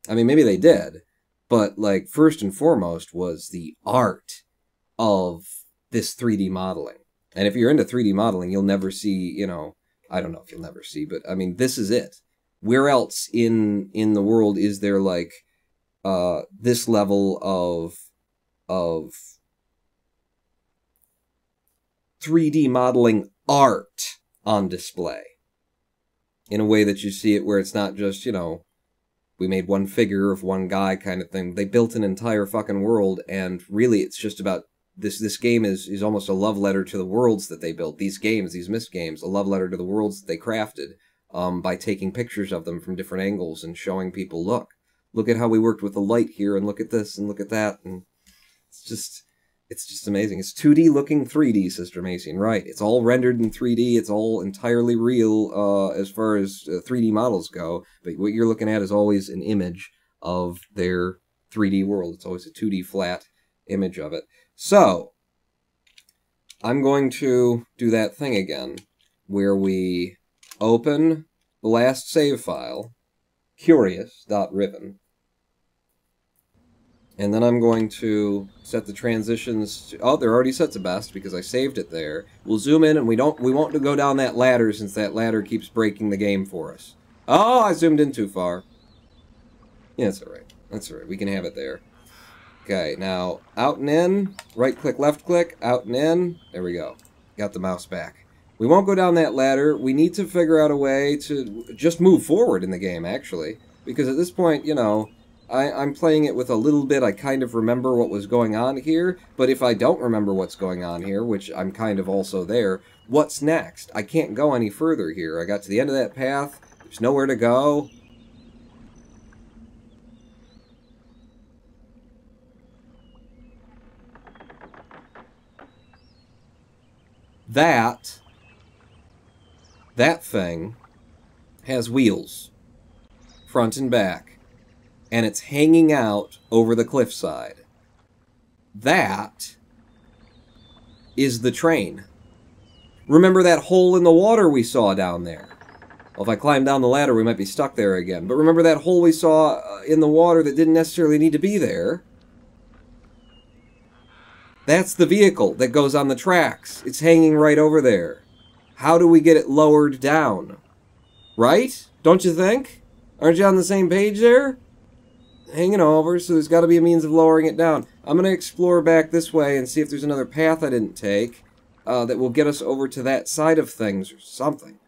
I mean, maybe they did. But, like, first and foremost was the art of this 3D modeling. And if you're into 3D modeling, you'll never see, I don't know if you'll never see, but, I mean, this is it. Where else in the world is there, like, this level of 3D modeling art on display? In a way that you see it where it's not just, we made one figure of one guy kind of thing. They built an entire fucking world, and really it's just about this game is almost a love letter to the worlds that they built. These games, these Myst games, a love letter to the worlds that they crafted, by taking pictures of them from different angles and showing people, look at how we worked with the light here, and look at this and look at that, and it's just amazing. It's 2D looking 3D, Sister Macy, right? It's all rendered in 3D. It's all entirely real as far as 3D models go. But what you're looking at is always an image of their 3D world. It's always a 2D flat image of it. So, I'm going to do that thing again, where we open the last save file, curious.riven. And then I'm going to set the transitions to, they're already set to best because I saved it there. We'll zoom in and we won't go down that ladder since that ladder keeps breaking the game for us. Oh, I zoomed in too far. Yeah, that's alright. That's alright. We can have it there. Okay, now out and in, right click, left click, out and in. There we go. Got the mouse back. We won't go down that ladder. We need to figure out a way to just move forward in the game, actually. Because at this point, I'm playing it with a little bit, I kind of remember what was going on here, but if I don't remember what's going on here, which I'm kind of also there, what's next? I can't go any further here. I got to the end of that path, there's nowhere to go. That thing has wheels, front and back. And it's hanging out over the cliffside. That is the train. Remember that hole in the water we saw down there? Well, if I climb down the ladder, we might be stuck there again. But remember that hole we saw in the water that didn't necessarily need to be there? That's the vehicle that goes on the tracks. It's hanging right over there. How do we get it lowered down? Right? Don't you think? Aren't you on the same page there? Hanging over, so there's got to be a means of lowering it down. I'm going to explore back this way and see if there's another path I didn't take that will get us over to that side of things or something.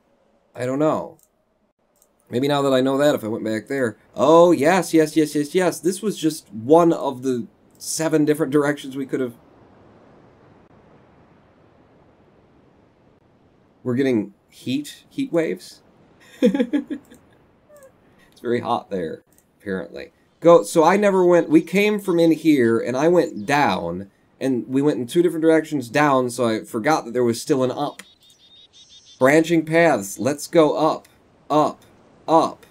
I don't know. Maybe now that I know that, if I went back there. Oh, yes. This was just one of the 7 different directions we could have. We're getting heat waves? It's very hot there, apparently. So I never went, we came from in here, and I went down, and we went in 2 different directions down, so I forgot that there was still an up. Branching paths, let's go up, up, up.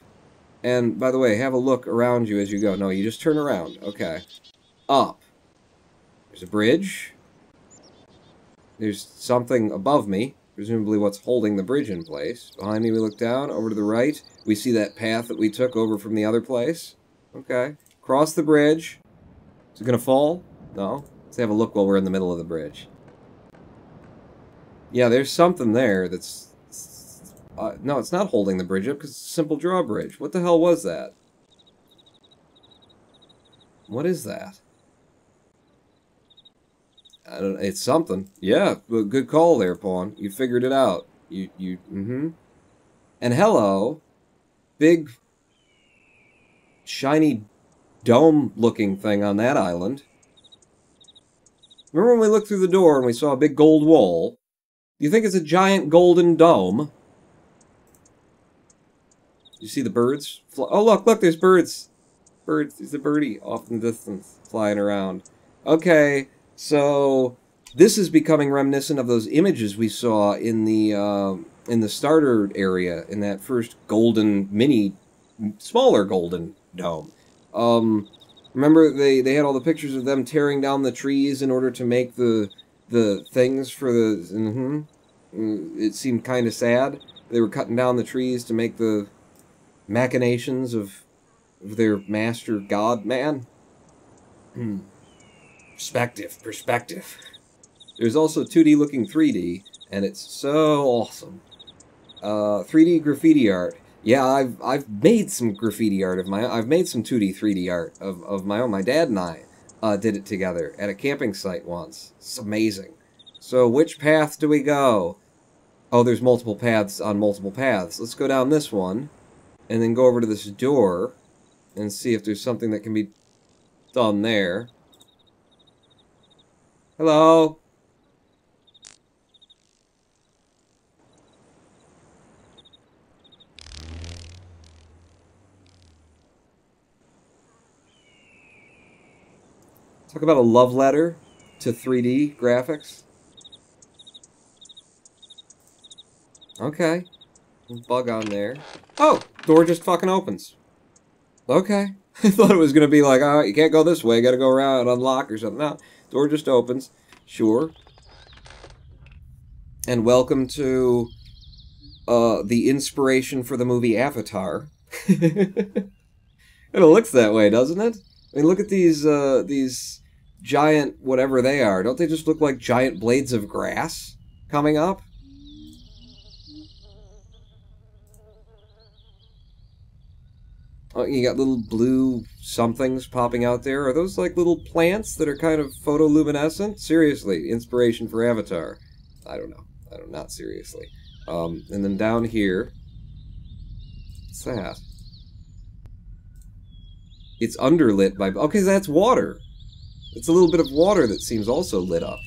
And, by the way, have a look around you as you go. No, you just turn around. Okay. Up. There's a bridge. There's something above me, presumably what's holding the bridge in place. Behind me, we look down. Over to the right, we see that path that we took over from the other place. Okay. Cross the bridge. Is it going to fall? No. Let's have a look while we're in the middle of the bridge. Yeah, there's something there that's... no, it's not holding the bridge up because it's a simple drawbridge. What the hell was that? What is that? I don't. It's something. Yeah, good call there, Pawn. You figured it out. Mm-hmm. And hello, big, shiny, dome-looking thing on that island. Remember when we looked through the door and we saw a big gold wall? Do you think it's a giant golden dome? You see the birds? Oh, look, there's birds. Birds, there's a birdie off in the distance, flying around. Okay, so this is becoming reminiscent of those images we saw in the starter area, in that first golden, smaller golden dome. Remember they had all the pictures of them tearing down the trees in order to make the things for the... It seemed kind of sad. They were cutting down the trees to make the machinations of their master god man. Perspective. There's also 2D looking 3D, and it's so awesome. 3D graffiti art. Yeah, I've made some graffiti art of my own. I've made some 2D 3D art of my own. My dad and I did it together at a camping site once. It's amazing. So which path do we go? Oh, there's multiple paths on multiple paths. Let's go down this one, and then go over to this door, and see if there's something that can be done there. Hello? Talk about a love letter to 3D graphics. Okay. Bug on there. Oh! Door just fucking opens. Okay. I thought it was going to be like, oh, you can't go this way, you gotta go around and unlock or something. No. Door just opens. Sure. And welcome to the inspiration for the movie Avatar. It looks that way, doesn't it? I mean, look at these giant whatever they are. Don't they just look like giant blades of grass coming up? Oh, you got little blue somethings popping out there. Are those like little plants that are kind of photoluminescent? Seriously, inspiration for Avatar. I don't know. Not seriously. And then down here, what's that? It's underlit by... Okay, that's water. It's a little bit of water that seems also lit up.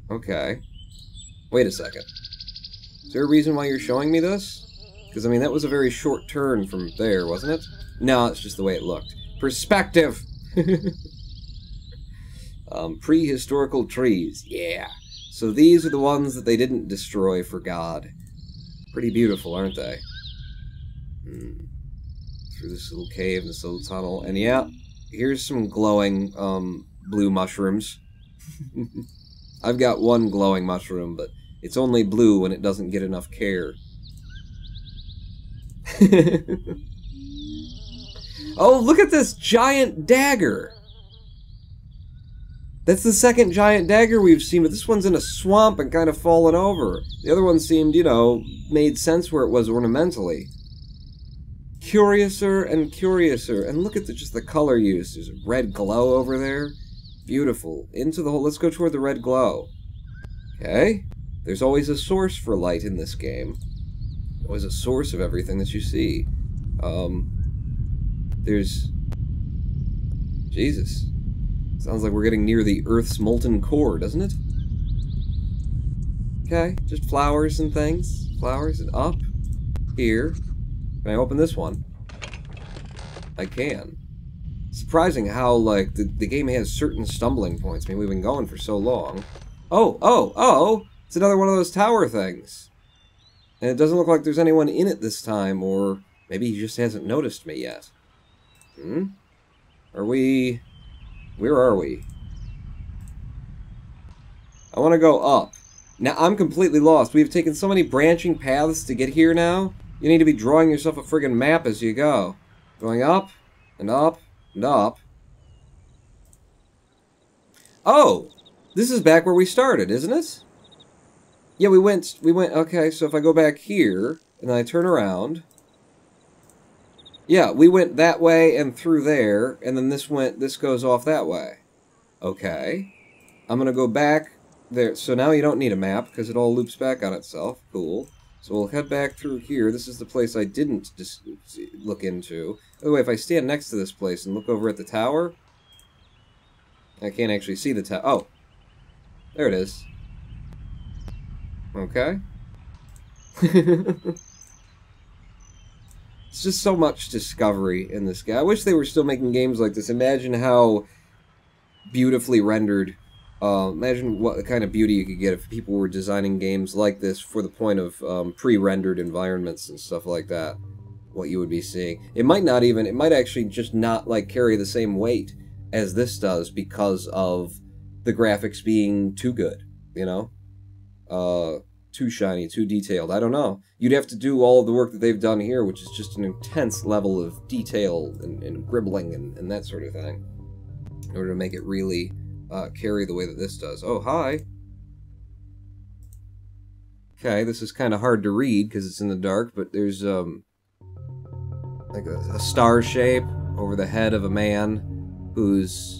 Okay. Wait a second. Is there a reason why you're showing me this? Because, I mean, that was a very short turn from there, wasn't it? No, it's just the way it looked. Perspective! Prehistorical trees. Yeah. So these are the ones that they didn't destroy for God. Pretty beautiful, aren't they? Through this little cave, this little tunnel. And yeah, here's some glowing blue mushrooms. I've got one glowing mushroom, but it's only blue when it doesn't get enough care. Oh, look at this giant dagger! That's the second giant dagger we've seen, but this one's in a swamp and kind of fallen over. The other one seemed, you know, made sense where it was ornamentally. Curiouser and curiouser. And look at just the color use. There's a red glow over there. Beautiful. Into the hole. Let's go toward the red glow. Okay. There's always a source for light in this game. Always a source of everything that you see. There's... Jesus. Sounds like we're getting near the Earth's molten core, doesn't it? Okay. Just flowers and things. Flowers and up. Here. Can I open this one? I can. Surprising how, like, the game has certain stumbling points. I mean, we've been going for so long. Oh! It's another one of those tower things. And it doesn't look like there's anyone in it this time, or maybe he just hasn't noticed me yet. Are we... Where are we? I want to go up. Now, I'm completely lost. We've taken so many branching paths to get here now. You need to be drawing yourself a friggin' map as you go. Going up, and up, and up. Oh! This is back where we started, isn't it? Yeah, we went, okay, so if I go back here, and then I turn around... Yeah, we went that way and through there, and then this goes off that way. Okay. I'm gonna go back there. So now you don't need a map, because it all loops back on itself. Cool. So we'll head back through here. This is the place I didn't just look into. By the way, if I stand next to this place and look over at the tower... I can't actually see the tower. Oh. There it is. Okay. It's just so much discovery in this game. I wish they were still making games like this. Imagine how beautifully rendered... imagine what kind of beauty you could get if people were designing games like this for the point of pre-rendered environments and stuff like that. What you would be seeing. It might not even... It might actually just not, like, carry the same weight as this does because of the graphics being too good, you know? Too shiny, too detailed. I don't know. You'd have to do all of the work that they've done here, which is just an intense level of detail and gribbling and that sort of thing, in order to make it really carry the way that this does. Oh, hi! Okay, this is kind of hard to read because it's in the dark, but there's like a star shape over the head of a man who's...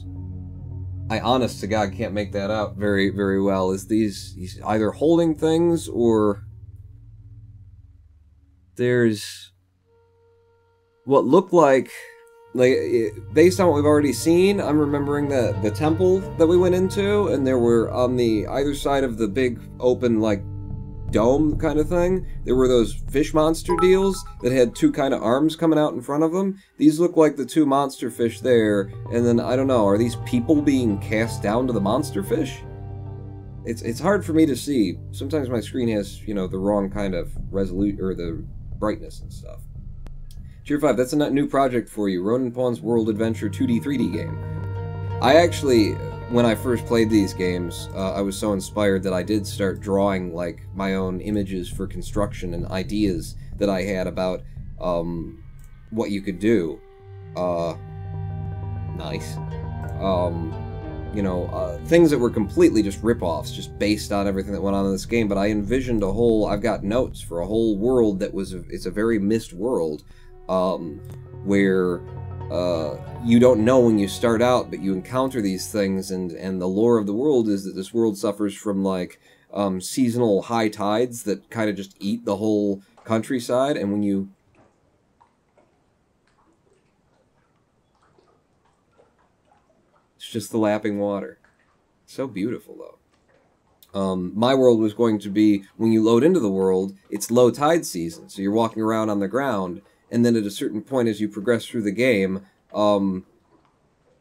I honest to God can't make that out very, very well. He's either holding things or there's what looked like based on what we've already seen, I'm remembering the temple that we went into, and there were on the either side of the big open like dome kind of thing, there were those fish monster deals that had two kind of arms coming out in front of them. These look like the two monster fish there, and then, I don't know, are these people being cast down to the monster fish? It's hard for me to see. Sometimes my screen has, you know, the wrong kind of resolution, or the brightness and stuff. Tier 5, that's a new project for you. Ronan Pawn's World Adventure 2D 3D game. I actually... When I first played these games, I was so inspired that I did start drawing, like, my own images for construction and ideas that I had about, what you could do. Nice. You know, things that were completely just rip-offs, just based on everything that went on in this game, but I envisioned a whole... I've got notes for a whole world that was... It's a very Myst world, where... you don't know when you start out, but you encounter these things, and the lore of the world is that this world suffers from, like, seasonal high tides that kind of just eat the whole countryside, and when you... It's just the lapping water. So beautiful, though. My world was going to be, when you load into the world, it's low tide season, so you're walking around on the ground, and then at a certain point as you progress through the game,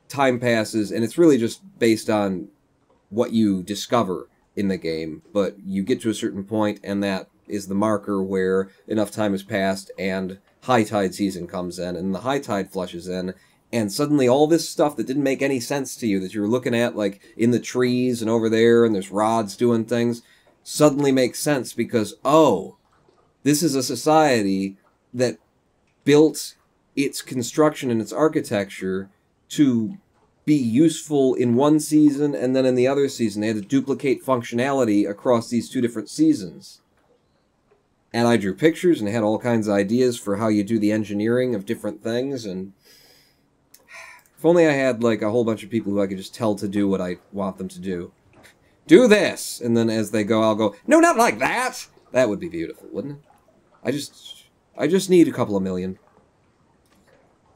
time passes, and it's really just based on what you discover in the game, but you get to a certain point, and that is the marker where enough time has passed, and high tide season comes in, and the high tide flushes in, and suddenly all this stuff that didn't make any sense to you, that you were looking at, like, in the trees and over there, and there's rods doing things, suddenly makes sense because, oh, this is a society that built its construction and its architecture to be useful in one season, and then in the other season they had to duplicate functionality across these two different seasons. And I drew pictures and had all kinds of ideas for how you do the engineering of different things, and if only I had, like, a whole bunch of people who I could just tell to do what I want them to do. Do this! And then as they go, I'll go, no, not like that! That would be beautiful, wouldn't it? I just need a couple of million.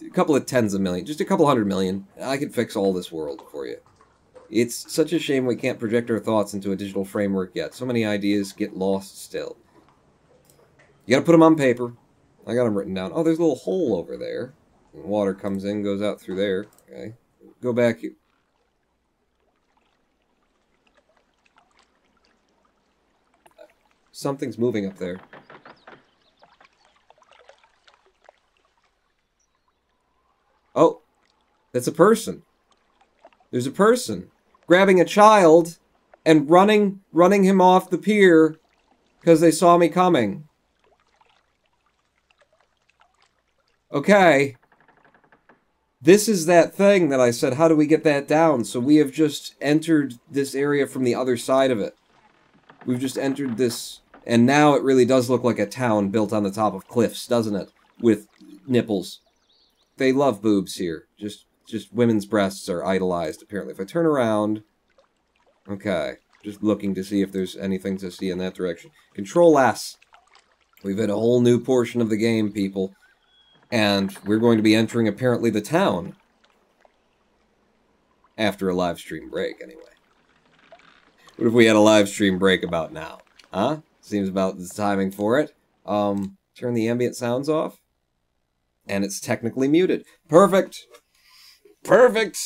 A couple of tens of million. Just a couple 100 million. I could fix all this world for you. It's such a shame we can't project our thoughts into a digital framework yet. So many ideas get lost still. You gotta put them on paper. I got them written down. Oh, there's a little hole over there. And water comes in, goes out through there. Okay. Go back here. Something's moving up there. Oh, that's a person. There's a person grabbing a child and running him off the pier because they saw me coming. Okay. This is that thing that I said, how do we get that down? So we have just entered this area from the other side of it. We've just entered this, and now it really does look like a town built on the top of cliffs, doesn't it? With nipples. They love boobs here. Just women's breasts are idolized, apparently. If I turn around... Okay. Just looking to see if there's anything to see in that direction. Control S. We've hit a whole new portion of the game, people. And we're going to be entering, apparently, the town. After a live stream break, anyway. What if we had a live stream break about now? Huh? Seems about the timing for it. Turn the ambient sounds off. And it's technically muted. Perfect! Perfect!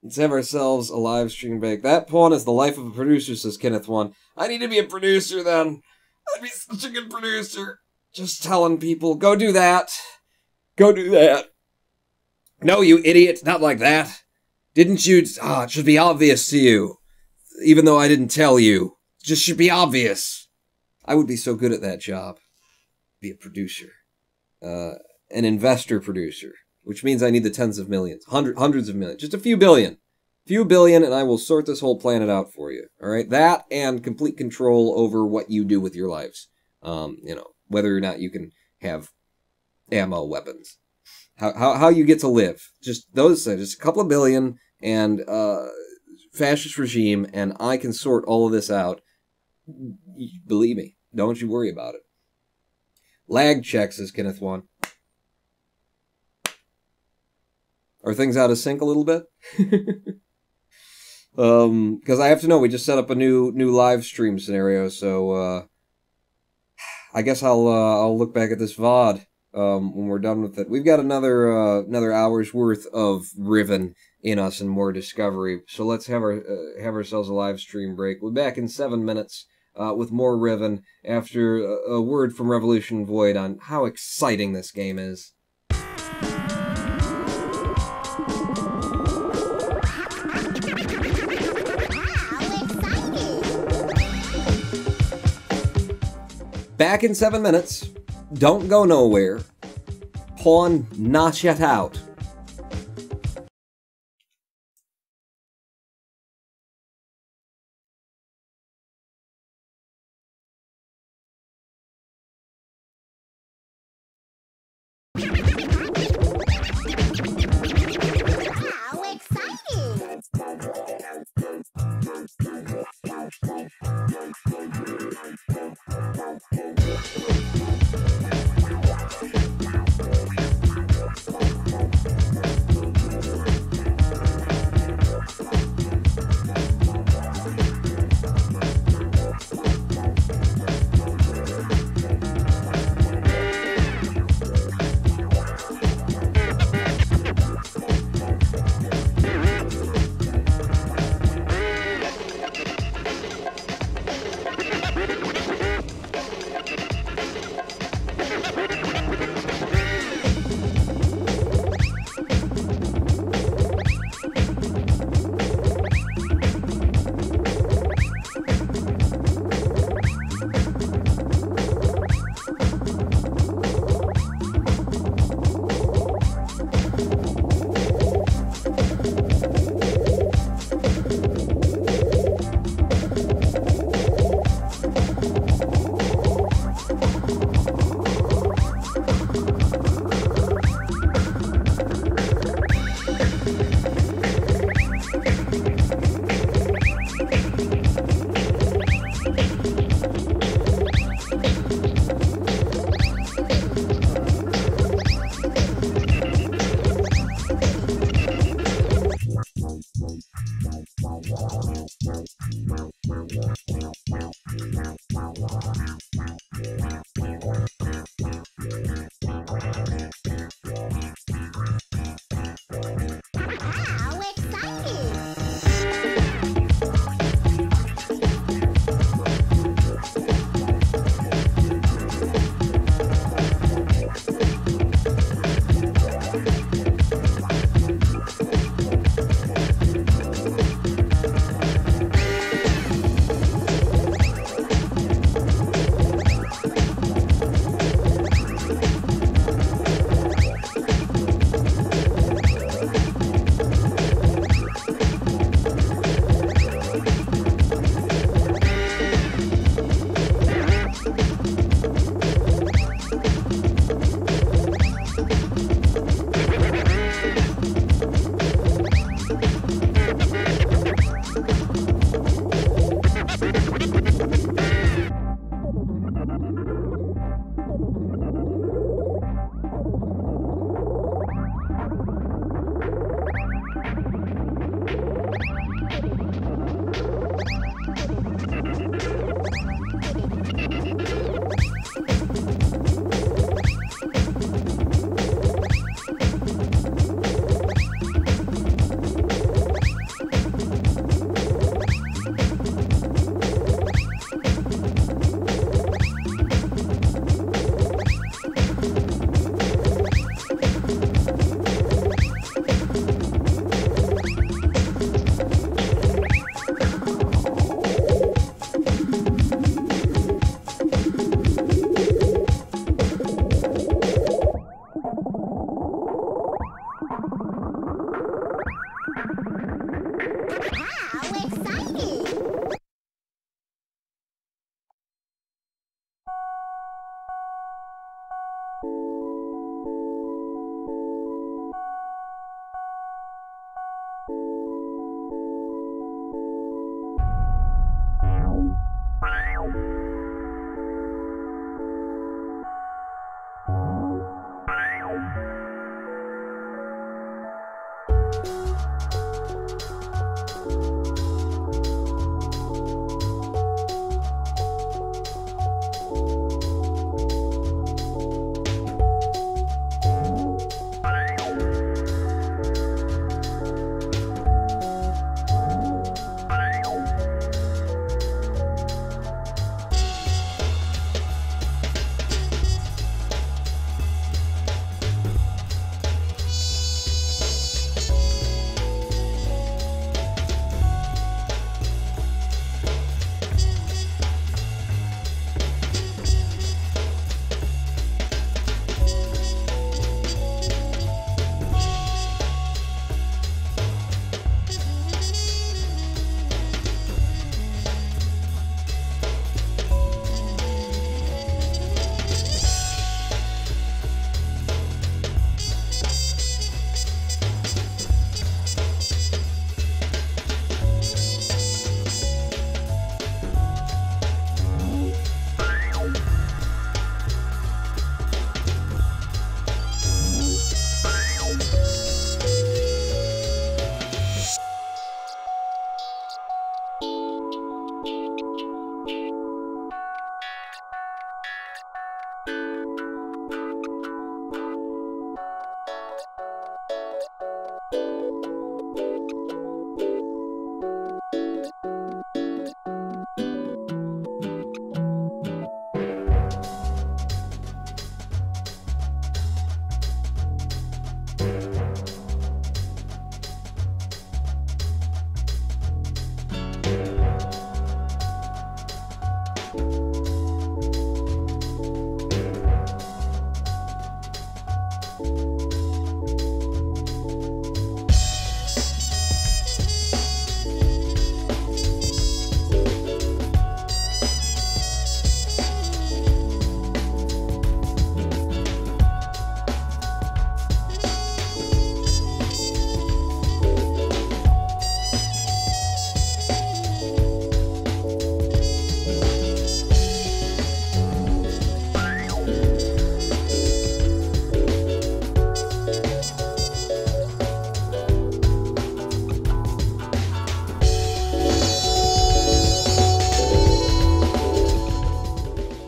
Let's have ourselves a live stream break. That pawn is the life of a producer, says Kenneth1. I need to be a producer, then. I'd be such a good producer. Just telling people, go do that. Go do that. No, you idiot. Not like that. Didn't you... it should be obvious to you. Even though I didn't tell you. It just should be obvious. I would be so good at that job. Be a producer. An investor producer. Which means I need the tens of millions. Hundreds of millions. Just a few billion. Few billion, and I will sort this whole planet out for you. Alright? That and complete control over what you do with your lives. You know, whether or not you can have ammo weapons. How you get to live. Just those things. Just a couple of billion and fascist regime, and I can sort all of this out. Believe me. Don't you worry about it. Lag check, says Kenneth1. Are things out of sync a little bit? Because I have to know, we just set up a new live stream scenario, so I guess I'll look back at this VOD when we're done with it. We've got another hour's worth of Riven in us and more discovery, so let's have ourselves a live stream break. We'll be back in 7 minutes with more Riven after a word from Revolution Void on how exciting this game is. Back in 7 minutes. Don't go nowhere. Pawn not yet out.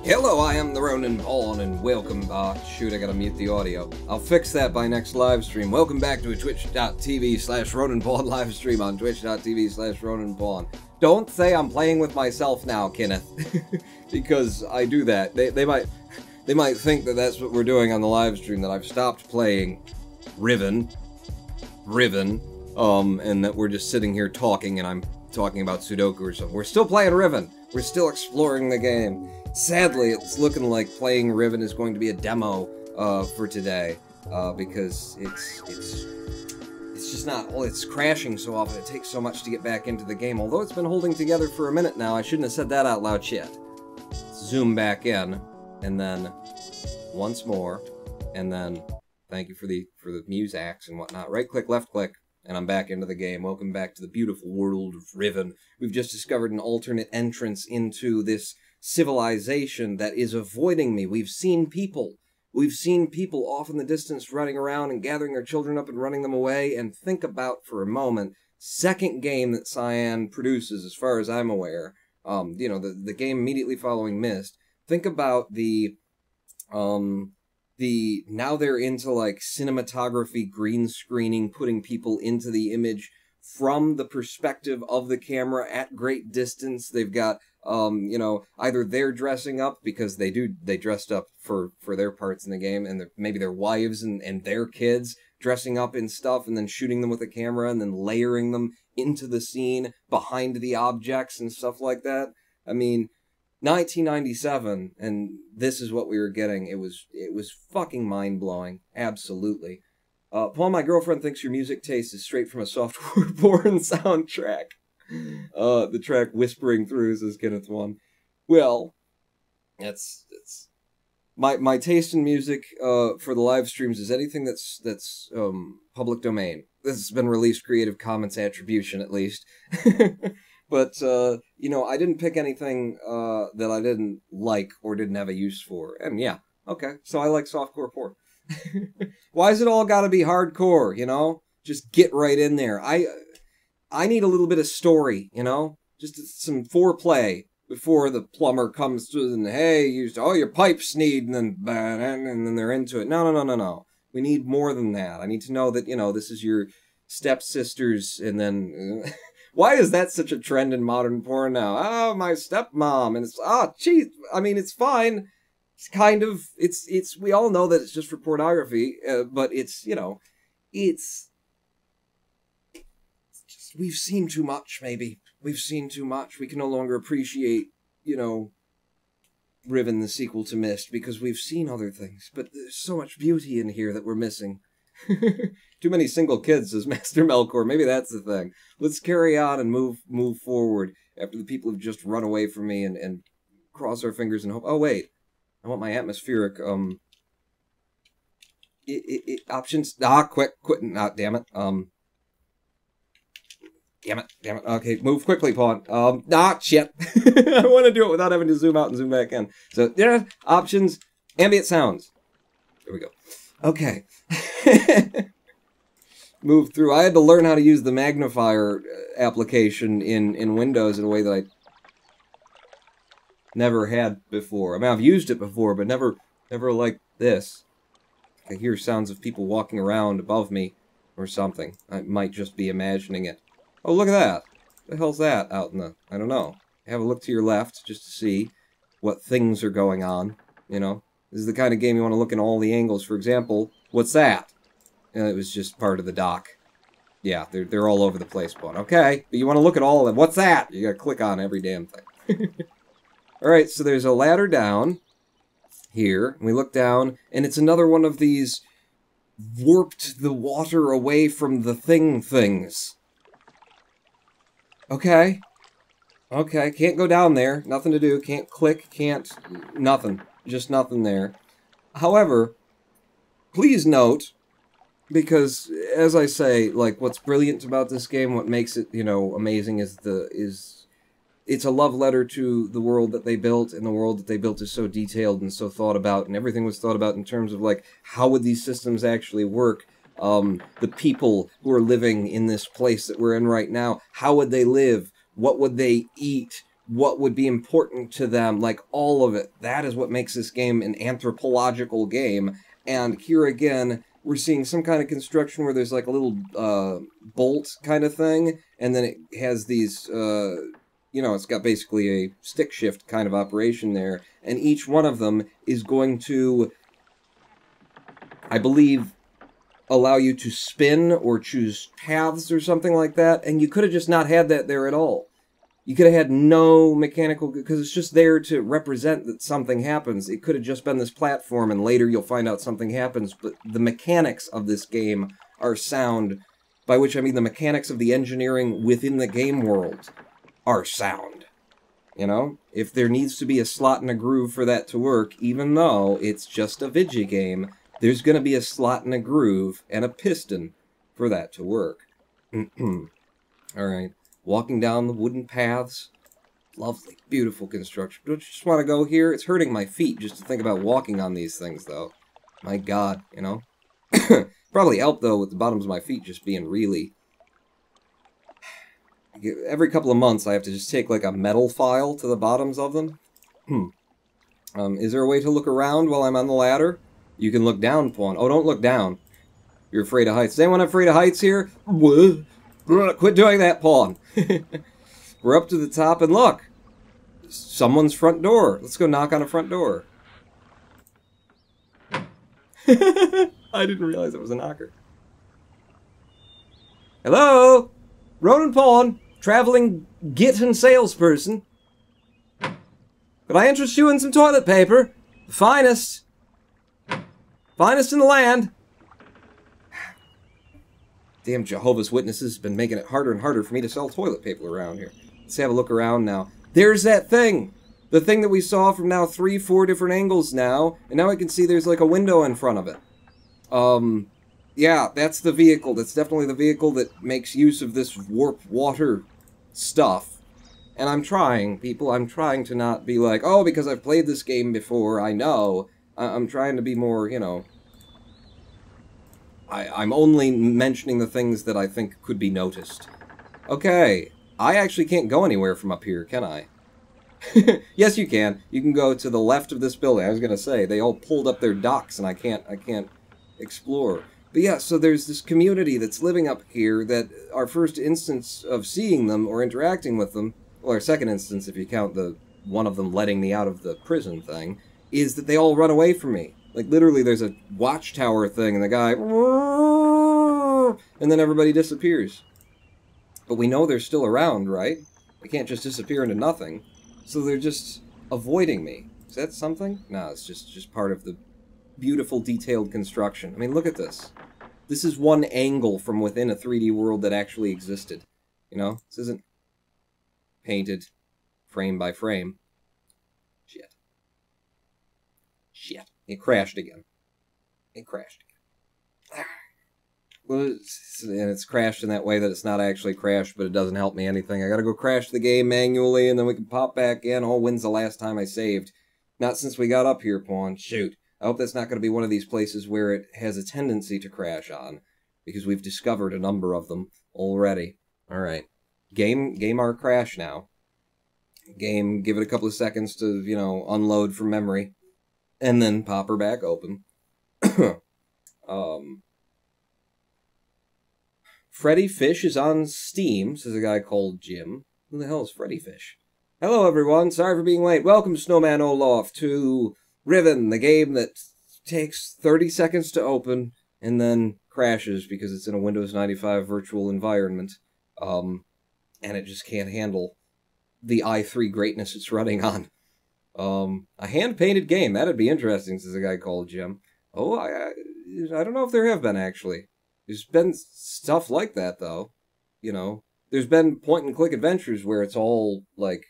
Hello, I am the Ronin Pawn, and welcome. Shoot, I gotta mute the audio. I'll fix that by next live stream. Welcome back to a twitch.tv/Ronin Pawn live stream on twitch.tv/Ronin Pawn. Don't say I'm playing with myself now, Kenneth, because I do that. They might think that that's what we're doing on the live stream, that I've stopped playing Riven, and that we're just sitting here talking and I'm talking about Sudoku or something. We're still playing Riven. We're still exploring the game. Sadly, it's looking like playing Riven is going to be a demo for today, because it's just not, well, it's crashing so often, it takes so much to get back into the game. Although it's been holding together for a minute now, I shouldn't have said that out loud, shit. Zoom back in, and then once more, and then thank you for the musax and whatnot. Right click, left click, and I'm back into the game. Welcome back to the beautiful world of Riven. We've just discovered an alternate entrance into this civilization that is avoiding me. We've seen people. We've seen people off in the distance running around and gathering their children up and running them away. And think about, for a moment, second game that Cyan produces, as far as I'm aware, you know, the game immediately following Myst. Think about now they're into like cinematography, green screening, putting people into the image from the perspective of the camera at great distance. They've got, you know, either they're dressing up because they dressed up for their parts in the game, and maybe their wives and their kids dressing up in stuff and then shooting them with a camera and then layering them into the scene behind the objects and stuff like that. I mean, 1997, and this is what we were getting. It was fucking mind-blowing. Absolutely. Paul, my girlfriend thinks your music taste is straight from a software-born soundtrack. The track Whispering Through, says Kenneth One. Well, it's my taste in music for the live streams is anything that's public domain. This has been released Creative Commons attribution, at least. But, you know, I didn't pick anything that I didn't like or didn't have a use for. And yeah, okay, so I like softcore porn. Why is it all gotta be hardcore, you know? Just get right in there. I need a little bit of story, you know? Just some foreplay before the plumber comes through and, hey, your pipes need, and then they're into it. No. We need more than that. I need to know that, you know, this is your stepsisters, and then... Why is that such a trend in modern porn now? Oh, my stepmom, and it's, geez, I mean, it's fine. It's kind of, it's, we all know that it's just for pornography, but it's, you know, it's just, we've seen too much, maybe. We've seen too much. We can no longer appreciate, you know, Riven, the sequel to Myst, because we've seen other things, but there's so much beauty in here that we're missing. Too many single kids, says Master Melkor. Maybe that's the thing. Let's carry on and move forward after the people have just run away from me and cross our fingers and hope. Oh, wait. I want my atmospheric, options. Quit. Damn it. Damn it. Okay, move quickly, Pawn. Shit. I want to do it without having to zoom out and zoom back in. So, yeah, options, ambient sounds. There we go. Okay. Move through. I had to learn how to use the magnifier application in Windows in a way that I never had before. I mean, I've used it before, but never like this. I hear sounds of people walking around above me or something. I might just be imagining it. Oh, look at that. What the hell's that out in the... I don't know. Have a look to your left just to see what things are going on, you know? This is the kind of game you want to look in all the angles. For example, what's that? It was just part of the dock. Yeah, they're all over the place, Pawn. Okay, but you want to look at all of them. What's that? You gotta click on every damn thing. Alright, so there's a ladder down here. And we look down, and it's another one of these warped the water away from the things. Okay. Okay, can't go down there. Nothing to do. Can't click, can't... Nothing. Just nothing there. However, please note, because, as I say, like, what's brilliant about this game, what makes it, you know, amazing is it's a love letter to the world that they built, and the world that they built is so detailed and so thought about, and everything was thought about in terms of, like, how would these systems actually work? The people who are living in this place that we're in right now, how would they live? What would they eat? What would be important to them? Like, all of it. That is what makes this game an anthropological game. And here again, we're seeing some kind of construction where there's like a little bolt kind of thing, and then it has these, you know, it's got basically a stick shift kind of operation there, and each one of them is going to, I believe, allow you to spin or choose paths or something like that, and you could have just not had that there at all. You could have had no mechanical, because it's just there to represent that something happens. It could have just been this platform, and later you'll find out something happens, but the mechanics of this game are sound, by which I mean the mechanics of the engineering within the game world are sound. You know? If there needs to be a slot and a groove for that to work, even though it's just a Vigi game, there's going to be a slot and a groove and a piston for that to work. Alright. Walking down the wooden paths, Lovely, beautiful construction. Don't you just want to go here? It's hurting my feet just to think about walking on these things, though. My God, you know? Probably help, though, with the bottoms of my feet just being really... Every couple of months, I have to just take, like, a metal file to the bottoms of them. Is there a way to look around while I'm on the ladder? You can look down, Pawn. Oh, don't look down. You're afraid of heights. Is anyone afraid of heights here? Quit doing that, Pawn. We're up to the top, and look! Someone's front door. Let's go knock on a front door. I didn't realize it was a knocker. Hello? Ronan Pawn, traveling Gittin salesperson. Could I interest you in some toilet paper? The finest. Finest in the land. Damn Jehovah's Witnesses have been making it harder and harder for me to sell toilet paper around here. Let's have a look around now. There's that thing! The thing that we saw from now 3-4 different angles now, and now I can see there's like a window in front of it. Yeah, that's the vehicle. That's definitely the vehicle that makes use of this warp water stuff. And I'm trying, people, I'm trying to not be like, oh, because I've played this game before, I know. I'm trying to be more, you know... I'm only mentioning the things that I think could be noticed. Okay, I actually can't go anywhere from up here, can I? Yes, you can. You can go to the left of this building. I was gonna say, they all pulled up their docks and I can't explore. But yeah, so there's this community that's living up here that our first instance of seeing them or interacting with them, well, our second instance if you count the one of them letting me out of the prison thing, is that they all run away from me. Like, literally, there's a watchtower thing, and the guy... And then everybody disappears. But we know they're still around, right? They can't just disappear into nothing. So they're just avoiding me. Is that something? No, it's just part of the beautiful, detailed construction. I mean, look at this. This is one angle from within a 3D world that actually existed. You know? This isn't painted frame by frame. Shit. Shit. It crashed again. It crashed again. Well, and it's crashed in that way that it's not actually crashed, but it doesn't help me anything. I gotta go crash the game manually, and then we can pop back in. Oh, when's the last time I saved? Not since we got up here, Pawn. Shoot. I hope that's not going to be one of these places where it has a tendency to crash on, because we've discovered a number of them already. Alright. Game our crash now. Game, give it a couple of seconds to, you know, unload from memory. And then pop her back open. Freddy Fish is on Steam, says a guy called Jim. Who the hell is Freddy Fish? Hello, everyone. Sorry for being late. Welcome, Snowman Olaf, to Riven, the game that takes 30 seconds to open and then crashes because it's in a Windows 95 virtual environment. And it just can't handle the i3 greatness it's running on. A hand-painted game. That'd be interesting, says a guy called Jim. Oh, I don't know if there have been, actually. There's been stuff like that, though. You know, there's been point-and-click adventures where it's all, like,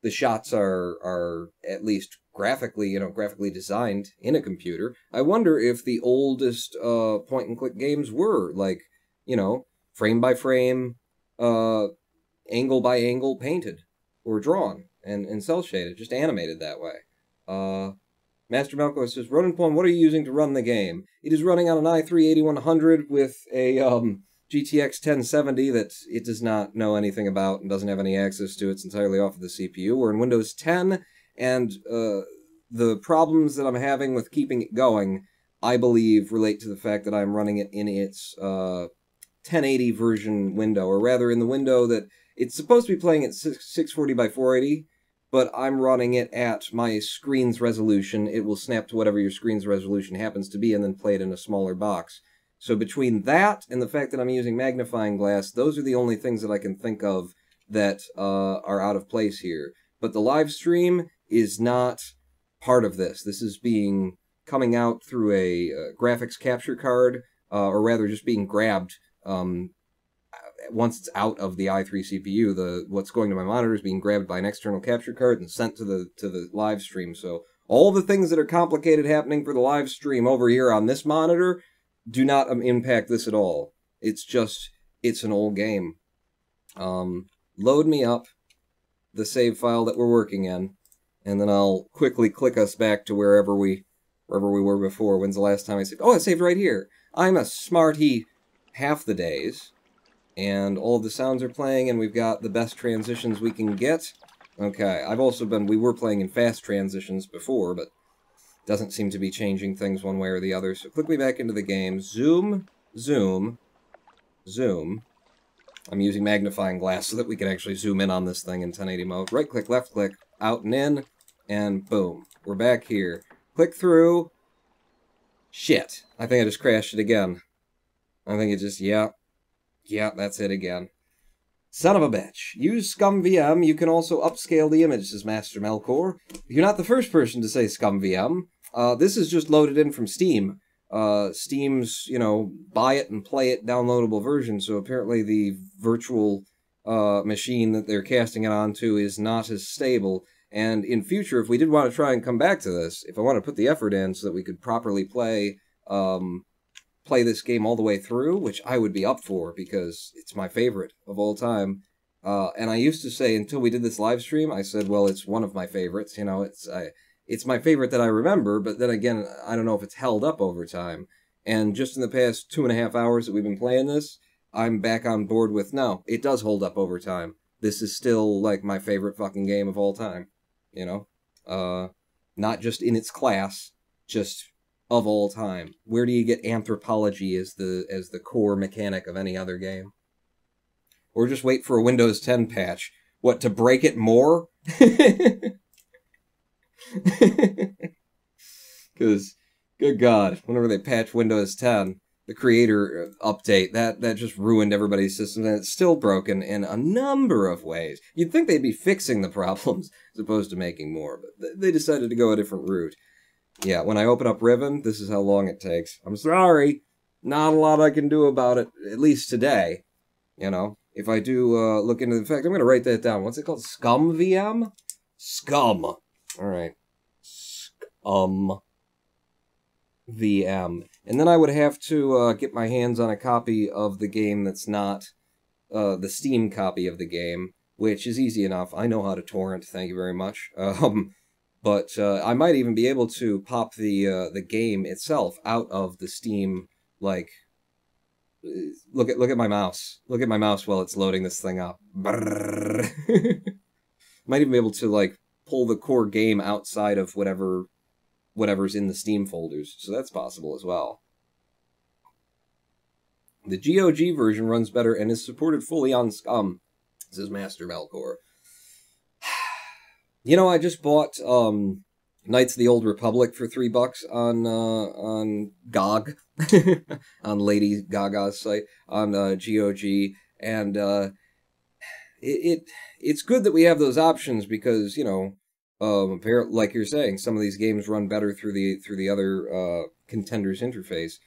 the shots are at least graphically, you know, graphically designed in a computer. I wonder if the oldest, point-and-click games were, like, you know, frame-by-frame, angle-by-angle painted or drawn. And cel-shaded, just animated that way. Master Malco says, Ronan Pawn, what are you using to run the game? It is running on an i3-8100 with a GTX 1070 that it does not know anything about and doesn't have any access to. It's entirely off of the CPU. We're in Windows 10, and the problems that I'm having with keeping it going, I believe, relate to the fact that I'm running it in its 1080 version window, or rather in the window that it's supposed to be playing at 640 by 480, but I'm running it at my screen's resolution. It will snap to whatever your screen's resolution happens to be and then play it in a smaller box. So between that and the fact that I'm using magnifying glass, those are the only things that I can think of that are out of place here. But the live stream is not part of this. This is coming out through a graphics capture card, or rather just being grabbed once it's out of the i3 CPU. What's going to my monitor is being grabbed by an external capture card and sent to the live stream. So all the things that are complicated happening for the live stream over here on this monitor do not impact this at all. It's just, it's an old game. Load me up. the save file that we're working in, and then I'll quickly click us back to wherever we were before. When's the last time I saved? Oh, I saved right here. I'm a smarty half the days, and all of the sounds are playing, and we've got the best transitions we can get. Okay, we were playing in fast transitions before, but doesn't seem to be changing things one way or the other. So click me back into the game. Zoom, zoom, zoom. I'm using magnifying glass so that we can actually zoom in on this thing in 1080 mode. Right click, left click, out and in, and boom. We're back here. Click through. Shit. I think I just crashed it again. I think it just, yeah, that's it again. Son of a bitch. Use ScumVM. You can also upscale the image, says Master Melkor. You're not the first person to say ScumVM. This is just loaded in from Steam. Steam's, buy it and play it downloadable version, so apparently the virtual machine that they're casting it onto is not as stable. And in future, if we did want to try and come back to this, if I want to put the effort in so that we could properly play this game all the way through, which I would be up for because it's my favorite of all time. And I used to say, until we did this live stream, I said, well, it's one of my favorites. It's my favorite that I remember, but then again, I don't know if it's held up over time. And just in the past 2.5 hours that we've been playing this, I'm back on board with, no, it does hold up over time. This is still, like, my favorite fucking game of all time. Not just in its class, just of all time. Where do you get anthropology as the core mechanic of any other game? Or just wait for a Windows 10 patch. What, to break it more? Because, good God, whenever they patch Windows 10, the creator update, that just ruined everybody's system, and it's still broken in a number of ways. You'd think they'd be fixing the problems as opposed to making more, but they decided to go a different route. Yeah, when I open up Riven, this is how long it takes. I'm sorry, not a lot I can do about it, at least today. If I do look into the fact, I'm going to write that down. What's it called? ScumVM? Scum. Alright. VM. And then I would have to get my hands on a copy of the game that's not the Steam copy of the game, which is easy enough. I know how to torrent, thank you very much. But I might even be able to pop the game itself out of the Steam, like, look at my mouse. Look at my mouse while it's loading this thing up. Might even be able to, like, pull the core game outside of whatever's in the Steam folders, so that's possible as well. The GOG version runs better and is supported fully on Scum, says Master Melkor. I just bought Knights of the Old Republic for $3 on GOG, on Lady Gaga's site, on GOG, and it's good that we have those options because, apparently, like you're saying, some of these games run better through the other contenders interface.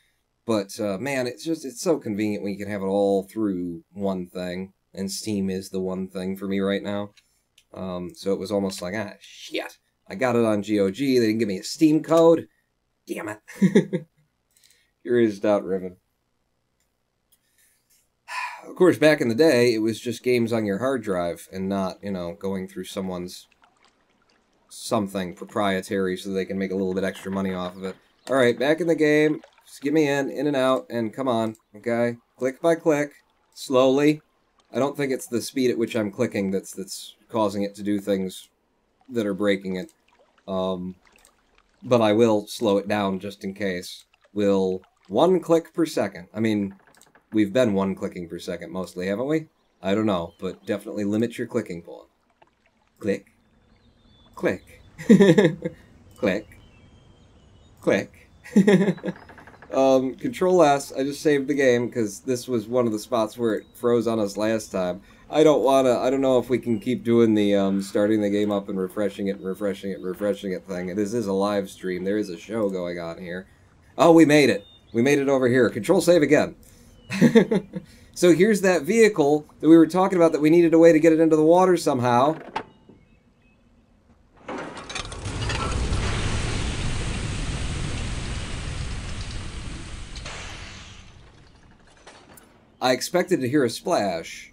But man, it's so convenient when you can have it all through one thing, and Steam is the one thing for me right now. So it was almost like, shit, I got it on GOG. They didn't give me a Steam code. Damn it. Curious about Riven. Of course, back in the day, it was just games on your hard drive and not, going through someone's something proprietary so they can make a little bit extra money off of it. Alright, back in the game. Just get me in and out, and come on, okay? Click by click, slowly. I don't think it's the speed at which I'm clicking that's causing it to do things that are breaking it. But I will slow it down just in case. We'll 1 click per second. I mean, we've been 1 clicking per second mostly, haven't we? I don't know, but definitely limit your clicking point. Click. Click. Click. Click. Control S, I just saved the game, because this was one of the spots where it froze on us last time. I don't know if we can keep doing the, starting the game up and refreshing it thing. This is a live stream. There is a show going on here. Oh, we made it. We made it over here. Control save again. So here's that vehicle that we were talking about that we needed a way to get it into the water somehow. I expected to hear a splash,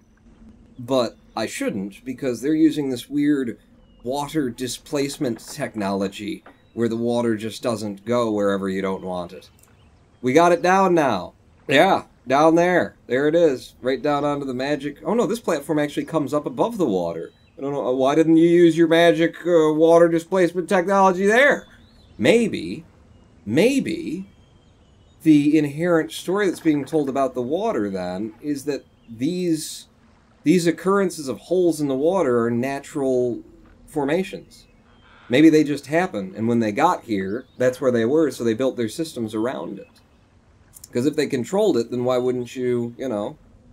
but I shouldn't, because they're using this weird water displacement technology where the water just doesn't go wherever you don't want it. We got it down now. Yeah, down there. There it is. Right down onto the magic... Oh no, this platform actually comes up above the water. I don't know, why didn't you use your magic water displacement technology there? Maybe the inherent story that's being told about the water, then, is that these occurrences of holes in the water are natural formations. Maybe they just happen, and when they got here, that's where they were, so they built their systems around it. Because if they controlled it, then why wouldn't you,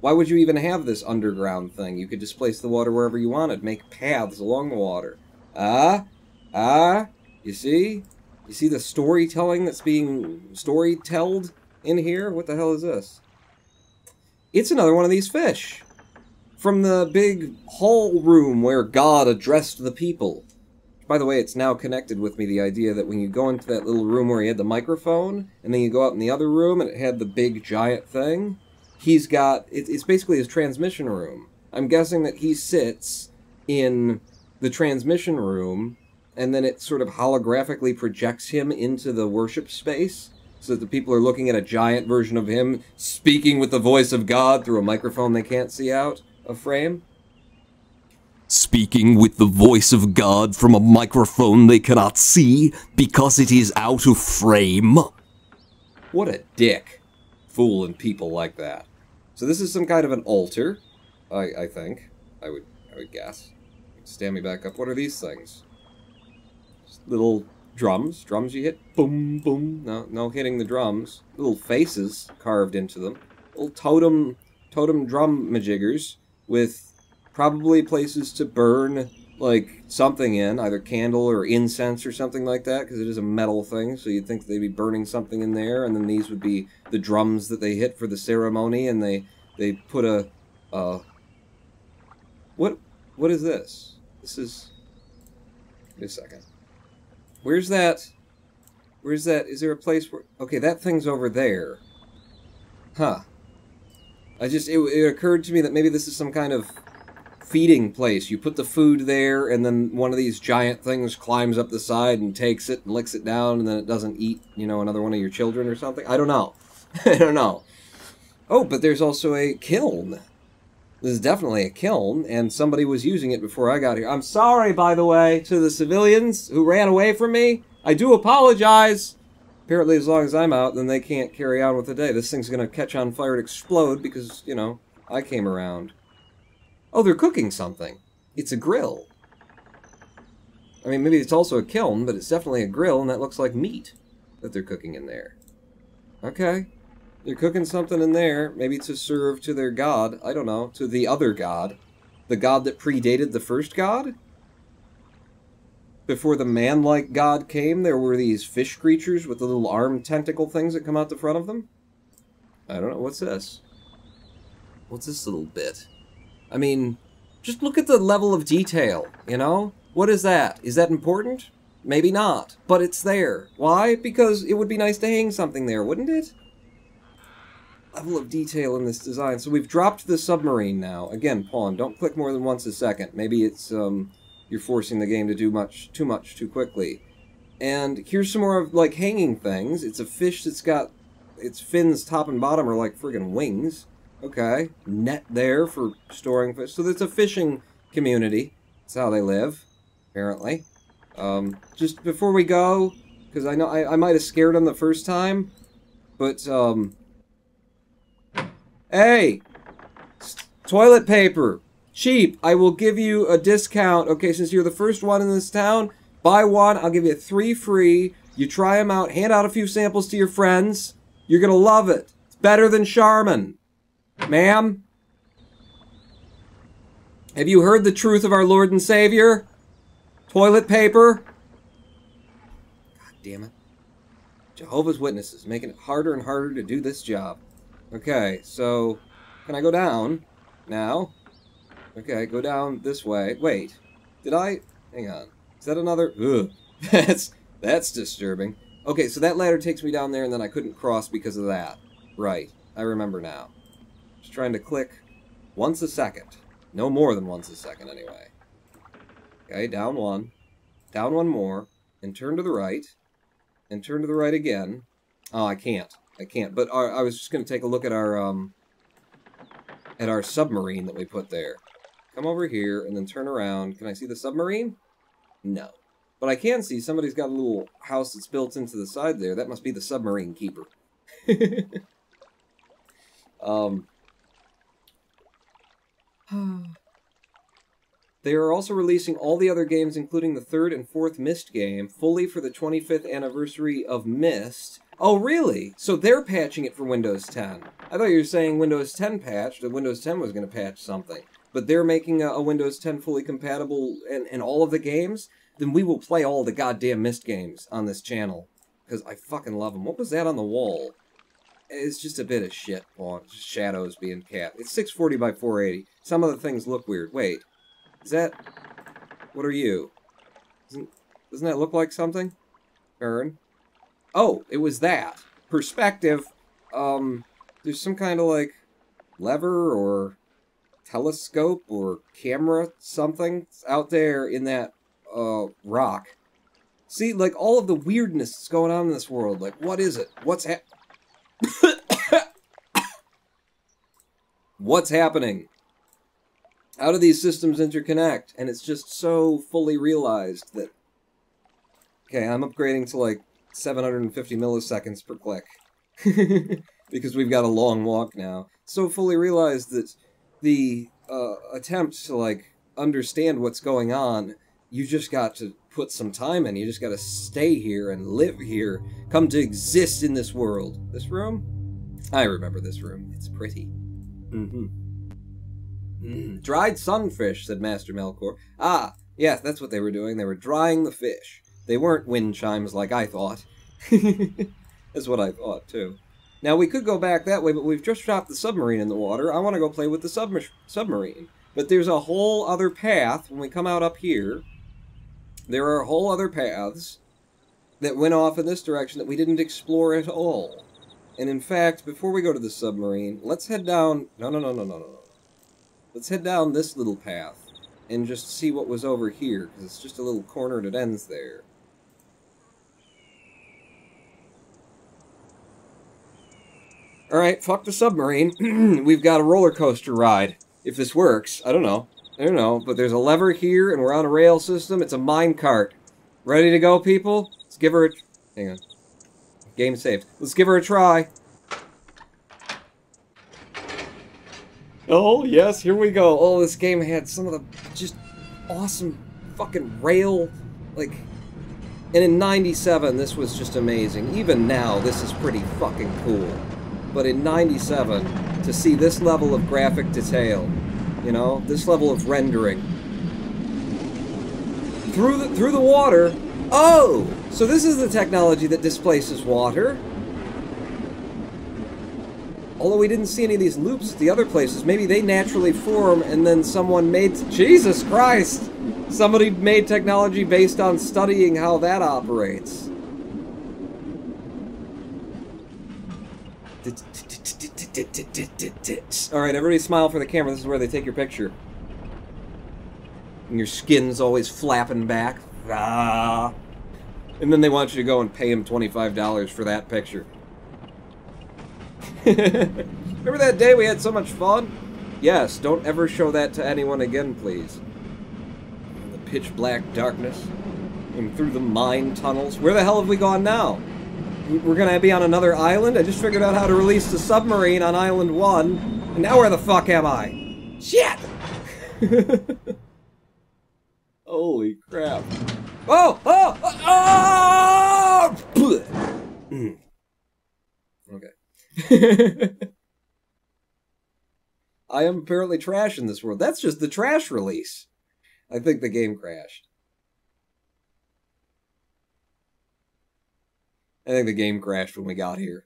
why would you even have this underground thing? You could displace the water wherever you wanted, make paths along the water. You see? You see the storytelling that's being storytelled in here? What the hell is this? It's another one of these fish. From the big hall room where God addressed the people. By the way, it's now connected with me, the idea that when you go into that little room where he had the microphone, and then you go out in the other room and it had the big giant thing, he's got, it's basically his transmission room. I'm guessing that he sits in the transmission room, and then it sort of holographically projects him into the worship space, so that the people are looking at a giant version of him speaking with the voice of God through a microphone they can't see out of frame. Speaking with the voice of God from a microphone they cannot see because it is out of frame. What a dick. Fooling people like that. So this is some kind of an altar, I think. I would guess. Stand me back up. What are these things? Just little drums. Drums you hit. Boom, boom. No hitting the drums. Little faces carved into them. Little totem drum majiggers with probably places to burn, like, something in, either candle or incense or something like that, because it is a metal thing, so you'd think they'd be burning something in there, and then these would be the drums that they hit for the ceremony, and they put a, what is this? This is, wait a second. Where's that, is there a place where, okay, that thing's over there. Huh. It occurred to me that maybe this is some kind of feeding place. You put the food there, and then one of these giant things climbs up the side and takes it and licks it down, and then it doesn't eat, another one of your children or something. I don't know. I don't know. Oh, but there's also a kiln. This is definitely a kiln, and somebody was using it before I got here. I'm sorry, by the way, to the civilians who ran away from me. I do apologize. Apparently, as long as I'm out, then they can't carry on with the day. This thing's going to catch on fire and explode because, I came around. Oh, they're cooking something. It's a grill. I mean, maybe it's also a kiln, but it's definitely a grill, and that looks like meat that they're cooking in there. Okay. They're cooking something in there, maybe to serve to their god. I don't know, to the other god. The god that predated the first god? Before the man-like god came, there were these fish creatures with the little arm tentacle things that come out the front of them? I don't know. What's this? What's this little bit? I mean, just look at the level of detail, What is that? Is that important? Maybe not, but it's there. Why? Because it would be nice to hang something there, wouldn't it? Level of detail in this design. So we've dropped the submarine now. Again, pawn, don't click more than once a second. Maybe it's, you're forcing the game to do too much too quickly. And here's some more of, like, hanging things. It's a fish that's got, its fins top and bottom are like friggin' wings. Okay, net there for storing fish. So it's a fishing community. That's how they live, apparently. Just before we go, because I know I might have scared them the first time, but, hey! Toilet paper! Cheap! I will give you a discount. Okay, since you're the first one in this town, buy one, I'll give you 3 free. You try them out, hand out a few samples to your friends. You're gonna love it. It's better than Charmin. Ma'am? Have you heard the truth of our Lord and Savior? Toilet paper? God damn it. Jehovah's Witnesses, making it harder and harder to do this job. Okay, so, can I go down now? Okay, go down this way. Wait, did I? Hang on. Is that another? Ugh. That's disturbing. Okay, so that ladder takes me down there, and then I couldn't cross because of that. Right, I remember now. Just trying to click once a second. No more than once a second, anyway. Okay, down one. Down one more. And turn to the right. And turn to the right again. Oh, I can't. I can't. But I was just going to take a look at our submarine that we put there. Come over here, and then turn around. Can I see the submarine? No. But I can see somebody's got a little house that's built into the side there. That must be the submarine keeper. They are also releasing all the other games, including the 3rd and 4th Myst game, fully for the 25th anniversary of Myst. Oh, really? So they're patching it for Windows 10. I thought you were saying Windows 10 patch, that Windows 10 was going to patch something. But they're making a Windows 10 fully compatible in all of the games? Then we will play all the goddamn Myst games on this channel. Because I fucking love them. What was that on the wall? It's just a bit of shit, just shadows being cast. It's 640 by 480. Some of the things look weird. Wait. Is that... What are you? Doesn't that look like something? Aaron? Oh, it was that. Perspective. There's some kind of, like, lever or telescope or camera something out there in that, rock. See, like, all of the weirdness that's going on in this world. Like, what is it? What's What's happening? How do these systems interconnect? And it's just so fully realized that... Okay, I'm upgrading to like 750 milliseconds per click. Because we've got a long walk now. So fully realized that the attempt to like understand what's going on, you just got to put some time in. You just got to stay here and live here. Come to exist in this world. This room? I remember this room. It's pretty. Dried sunfish, said Master Melkor. Ah, yes, that's what they were doing. They were drying the fish. They weren't wind chimes like I thought. That's what I thought, too. Now, we could go back that way, but we've just dropped the submarine in the water. I want to go play with the submarine. But there's a whole other path. When we come out up here, there are whole other paths that went off in this direction that we didn't explore at all. And in fact, before we go to the submarine, let's head down... No. Let's head down this little path and just see what was over here, because it's just a little corner that ends there. Alright, fuck the submarine. We've got a roller coaster ride. If this works, I don't know. But there's a lever here, and we're on a rail system. It's a minecart. Ready to go, people? Let's give her a... Hang on. Game saved. Let's give her a try. Oh, yes, here we go. Oh, this game had some of the just awesome fucking rail, like... And in 97, this was just amazing. Even now, this is pretty fucking cool. But in 97, to see this level of graphic detail, you know, this level of rendering, through the water... Oh! So this is the technology that displaces water. Although we didn't see any of these loops at the other places, maybe they naturally form and then someone made... Jesus Christ! Somebody made technology based on studying how that operates. Alright, everybody smile for the camera. This is where they take your picture. And your skin's always flapping back. Ah. And then they want you to go and pay him $25 for that picture. Remember that day we had so much fun? Yes, don't ever show that to anyone again, please. In the pitch black darkness. And through the mine tunnels. Where the hell have we gone now? We're gonna be on another island? I just figured out how to release the submarine on Island 1. And now where the fuck am I? Shit! Holy crap. Oh! Oh! Oh! Oh! Okay. I am apparently trash in this world. That's just the trash release. I think the game crashed. I think the game crashed when we got here.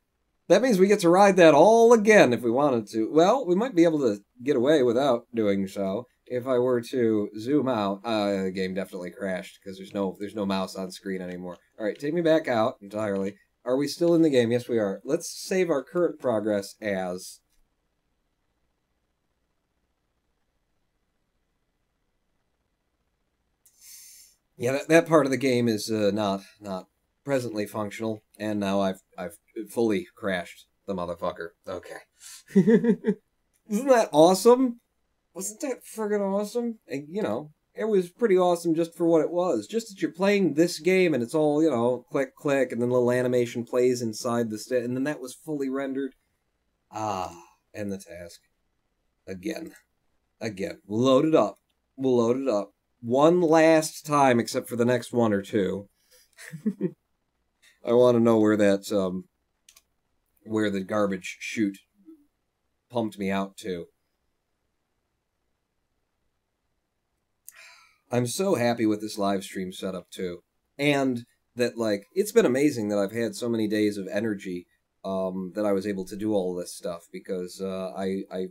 That means we get to ride that all again if we wanted to. Well, we might be able to get away without doing so. If I were to zoom out, the game definitely crashed because there's no mouse on screen anymore. All right, take me back out entirely. Are we still in the game? Yes, we are. Let's save our current progress as... Yeah, that part of the game is not presently functional, and now I've fully crashed the motherfucker. Okay. Isn't that awesome? Wasn't that friggin' awesome? And, you know, it was pretty awesome just for what it was. Just that you're playing this game and it's all, you know, click, click, and then little animation plays inside the and then that was fully rendered. Ah, and the task. Again. Again. We'll load it up. We'll load it up. One last time, except for the next one or two. I want to know where that, where the garbage chute pumped me out to. I'm so happy with this live stream setup too. And that, like, it's been amazing that I've had so many days of energy that I was able to do all this stuff, because I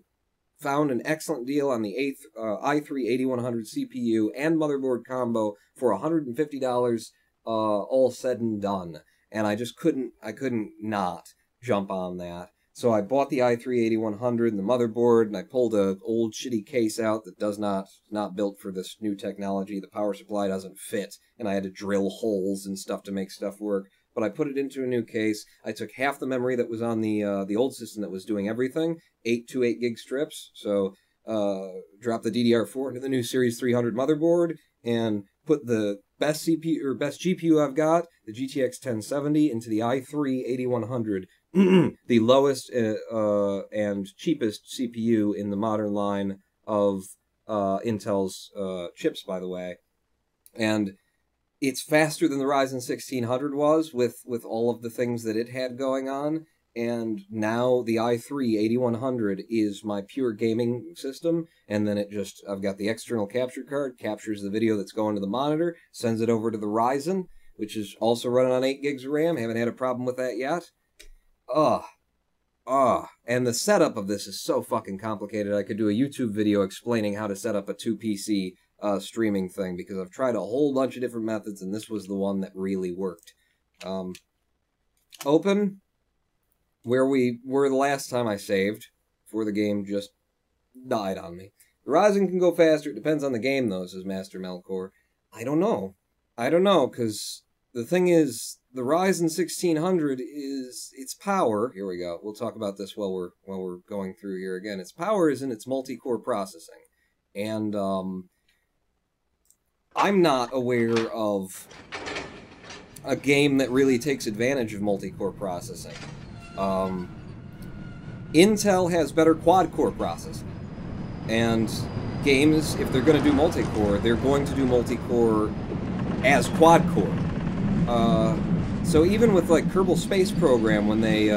found an excellent deal on the i3-8100 CPU and motherboard combo for $150 all said and done. And I couldn't not jump on that. So I bought the i3-8100 and the motherboard, and I pulled an old shitty case out that not built for this new technology. The power supply doesn't fit, and I had to drill holes and stuff to make stuff work. But I put it into a new case. I took half the memory that was on the old system that was doing everything, 8 gig strips. So dropped the DDR4 into the new Series 300 motherboard, and put the best CPU or best GPU I've got, the GTX 1070, into the i3-8100. The lowest and cheapest CPU in the modern line of Intel's chips, by the way. And it's faster than the Ryzen 1600 was with all of the things that it had going on. And now the i3-8100 is my pure gaming system. And then I've got the external capture card, captures the video that's going to the monitor, sends it over to the Ryzen, which is also running on 8 gigs of RAM. Haven't had a problem with that yet. And the setup of this is so fucking complicated. I could do a YouTube video explaining how to set up a 2PC streaming thing, because I've tried a whole bunch of different methods, and this was the one that really worked. Open, where we were the last time I saved, before the game just died on me. The Ryzen can go faster. It depends on the game, though, says Master Melkor. I don't know, because the thing is, the Ryzen 1600 is its power. Here we go. We'll talk about this while we're going through here again. Its power is in its multi-core processing, and I'm not aware of a game that really takes advantage of multi-core processing. Intel has better quad-core processing, and games, if they're going to do multi-core, they're going to do multi-core as quad-core. So even with, like, Kerbal Space Program, when they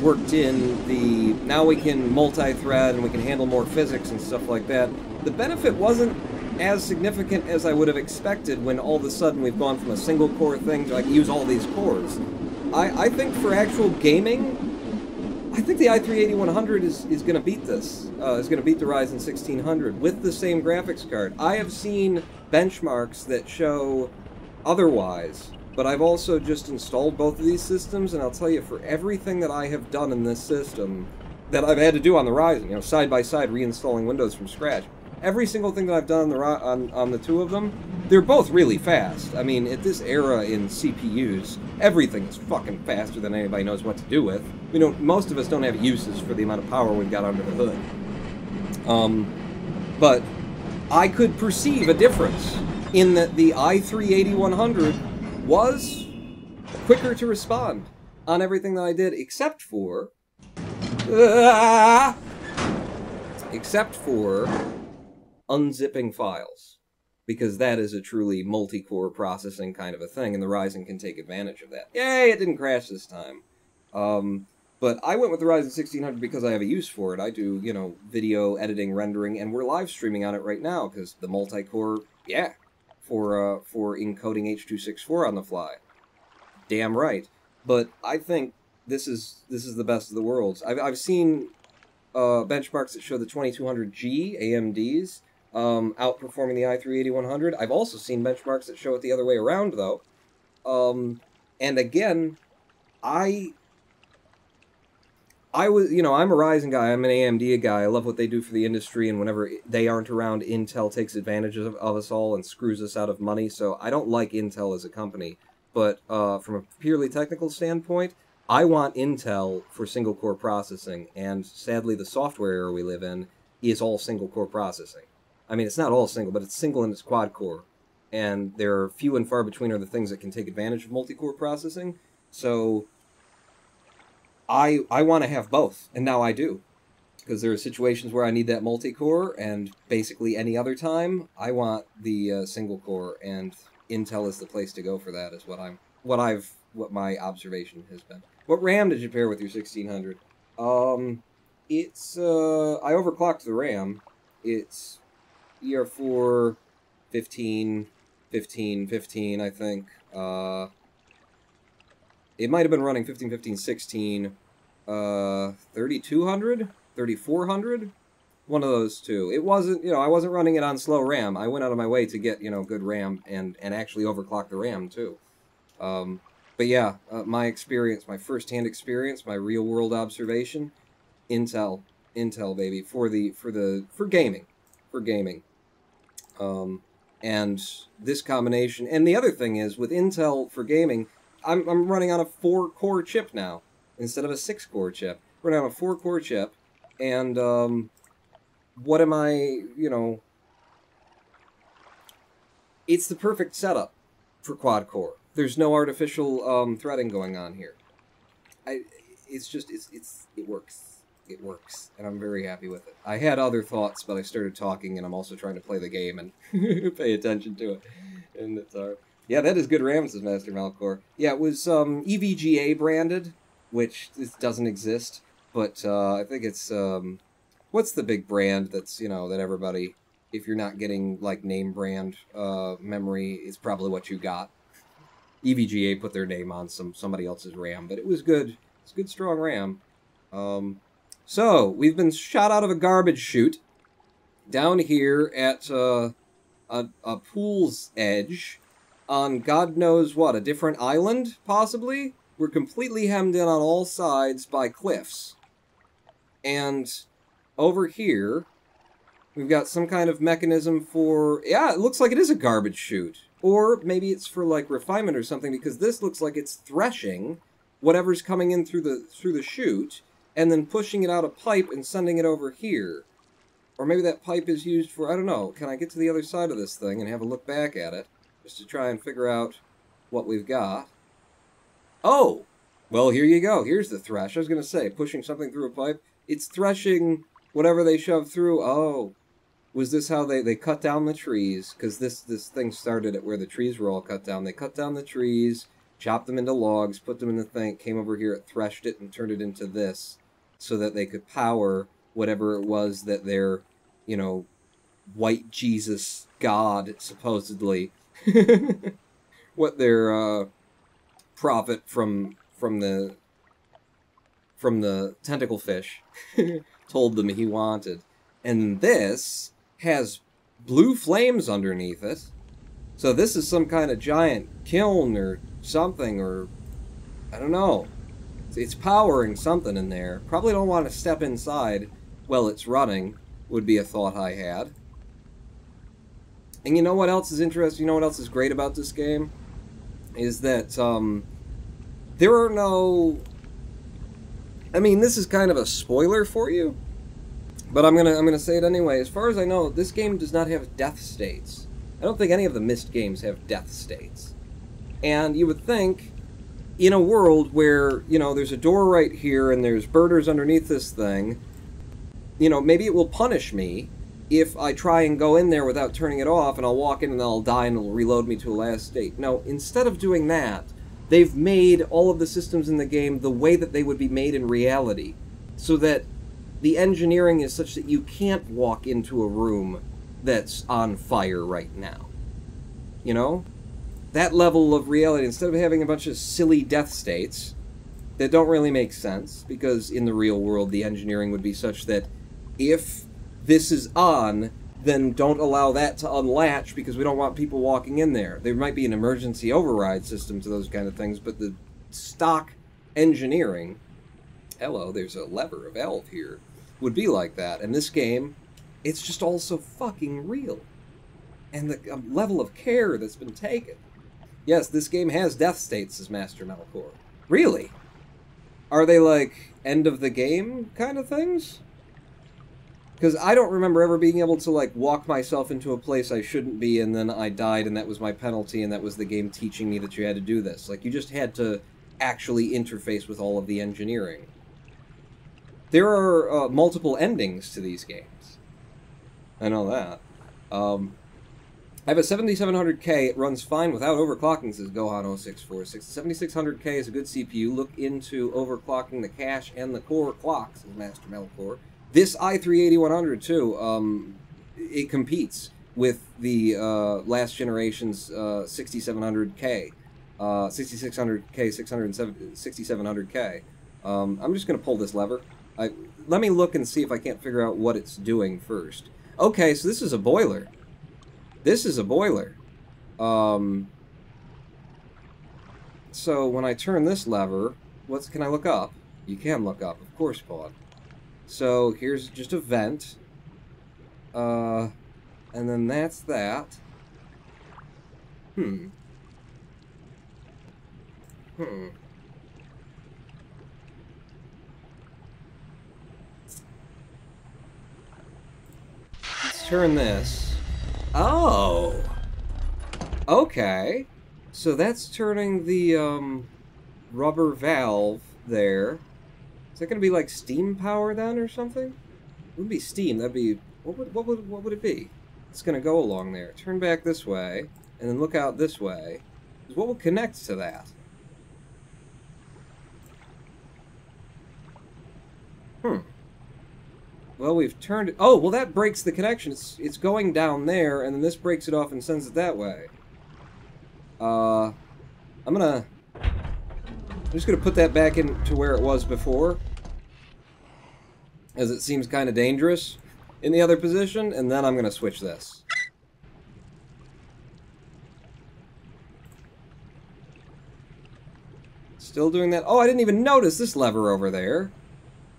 worked in the, now we can multi-thread and we can handle more physics and stuff like that, the benefit wasn't as significant as I would have expected when all of a sudden we've gone from a single core thing to, like, use all these cores. I think for actual gaming, I think the i3-8100 is going to beat this. Is going to beat the Ryzen 1600 with the same graphics card. I have seen benchmarks that show otherwise, but I've also just installed both of these systems, and I'll tell you, for everything that I have done in this system that I've had to do on the Ryzen, you know, side by side, reinstalling Windows from scratch, every single thing that I've done on the two of them, they're both really fast. I mean, at this era in CPUs, everything is fucking faster than anybody knows what to do with. You know, most of us don't have uses for the amount of power we've got under the hood. But I could perceive a difference in that the i3-8100 was quicker to respond on everything that I did, except for unzipping files, because that is a truly multi-core processing kind of a thing, and the Ryzen can take advantage of that. Yay, it didn't crash this time. But I went with the Ryzen 1600 because I have a use for it. I do, you know, video editing, rendering, and we're live streaming on it right now, because the multi-core, yeah, for encoding H.264 on the fly. Damn right. But I think this is the best of the worlds. I've seen benchmarks that show the 2200G AMDs outperforming the i3-8100. I've also seen benchmarks that show it the other way around, though. And again, I I'm a Ryzen guy, I'm an AMD guy, I love what they do for the industry, and whenever they aren't around, Intel takes advantage of us all and screws us out of money, so I don't like Intel as a company. But from a purely technical standpoint, I want Intel for single-core processing, and sadly the software era we live in is all single-core processing. I mean, it's not all single, but it's single and it's quad-core. And there are few and far between are the things that can take advantage of multi-core processing, so I want to have both, and now I do. Because there are situations where I need that multi-core, and basically any other time, I want the single-core, and Intel is the place to go for that, is what my observation has been. What RAM did you pair with your 1600? It's, I overclocked the RAM. It's ER4 15, 15, 15, I think. It might have been running 15, 15, 16, 3200, 3400, one of those two. It wasn't, I wasn't running it on slow RAM. I went out of my way to get, good RAM and actually overclock the RAM too. But yeah, my experience, my first-hand experience, my real-world observation, Intel, baby, for gaming, and this combination. And the other thing is, with Intel for gaming, I'm running on a 4-core chip now instead of a 6-core chip. We're running on a 4-core chip, and what am I? It's the perfect setup for quad-core. There's no artificial threading going on here. It works. It works, and I'm very happy with it. I had other thoughts, but I started talking, and I'm also trying to play the game and pay attention to it. And it's hard. Yeah, that is good RAM, says Master Malcor. Yeah, it was EVGA branded, which doesn't exist, but I think it's what's the big brand that's that everybody, if you're not getting like name brand memory, is probably what you got. EVGA put their name on somebody else's RAM, but it was good. It's good, strong RAM. So, we've been shot out of a garbage chute down here at a pool's edge on God knows what, a different island, possibly? We're completely hemmed in on all sides by cliffs. And over here, we've got some kind of mechanism for... Yeah, it looks like it is a garbage chute. Or maybe it's for, like, refinement or something, because this looks like it's threshing whatever's coming in through the chute, and then pushing it out a pipe and sending it over here. Or maybe that pipe is used for, I don't know, can I get to the other side of this thing and have a look back at it, just to try and figure out what we've got. Oh! Well, here you go. Here's the thresh. I was going to say, pushing something through a pipe. It's threshing whatever they shove through. Oh, was this how they cut down the trees? Because this thing started at where the trees were all cut down. They cut down the trees, chopped them into logs, put them in the thing, came over here, it threshed it, and turned it into this, so that they could power whatever it was that their, white Jesus God, supposedly, what their prophet from the tentacle fish told them he wanted. And this has blue flames underneath it. So this is some kind of giant kiln or something, or I don't know. It's powering something in there. Probably don't want to step inside while it's running, would be a thought I had. And you know what else is interesting? You know what else is great about this game? Is that there are no... I mean, this is kind of a spoiler for you, but I'm gonna say it anyway. As far as I know, this game does not have death states. I don't think any of the Myst games have death states. And you would think, in a world where, there's a door right here and there's birders underneath this thing, maybe it will punish me if I try and go in there without turning it off, and I'll walk in and I'll die and it'll reload me to a last state. No, instead of doing that, they've made all of the systems in the game the way that they would be made in reality, so that the engineering is such that you can't walk into a room that's on fire right now. That level of reality, instead of having a bunch of silly death states that don't really make sense, because in the real world the engineering would be such that if this is on, then don't allow that to unlatch because we don't want people walking in there. There might be an emergency override system to those kind of things, but the stock engineering Hello, there's a lever, a valve here. Would be like that. And this game, it's just all so fucking real. And the level of care that's been taken. Yes, this game has death states, says Master Melkor. Really? Are they like end of the game kind of things? Because I don't remember ever being able to like walk myself into a place I shouldn't be and then I died and that was my penalty and that was the game teaching me that you had to do this. Like, you just had to actually interface with all of the engineering. There are multiple endings to these games. I know that. I have a 7700K. It runs fine without overclocking, says Gohan0646. 7600K is a good CPU. Look into overclocking the cache and the core clock, says Master Melkor. This i3-8100, too, it competes with the last generation's 6700K. 6600K, 6700K. I'm just going to pull this lever. Let me look and see if I can't figure out what it's doing first. Okay, so this is a boiler. This is a boiler. So when I turn this lever, can I look up? You can look up, of course, Paul. So here's just a vent. And then that's that. Let's turn this. Oh! Okay. So that's turning the, rubber valve there. Is that going to be like steam power then or something? It wouldn't be steam. That'd be... What would it be? It's going to go along there. Turn back this way, and then look out this way. What will connect to that? Well, we've turned it... Oh, well, that breaks the connection. It's going down there, and then this breaks it off and sends it that way. I'm just gonna put that back into where it was before, as it seems kind of dangerous in the other position, and then I'm gonna switch this. Still doing that? Oh, I didn't even notice this lever over there.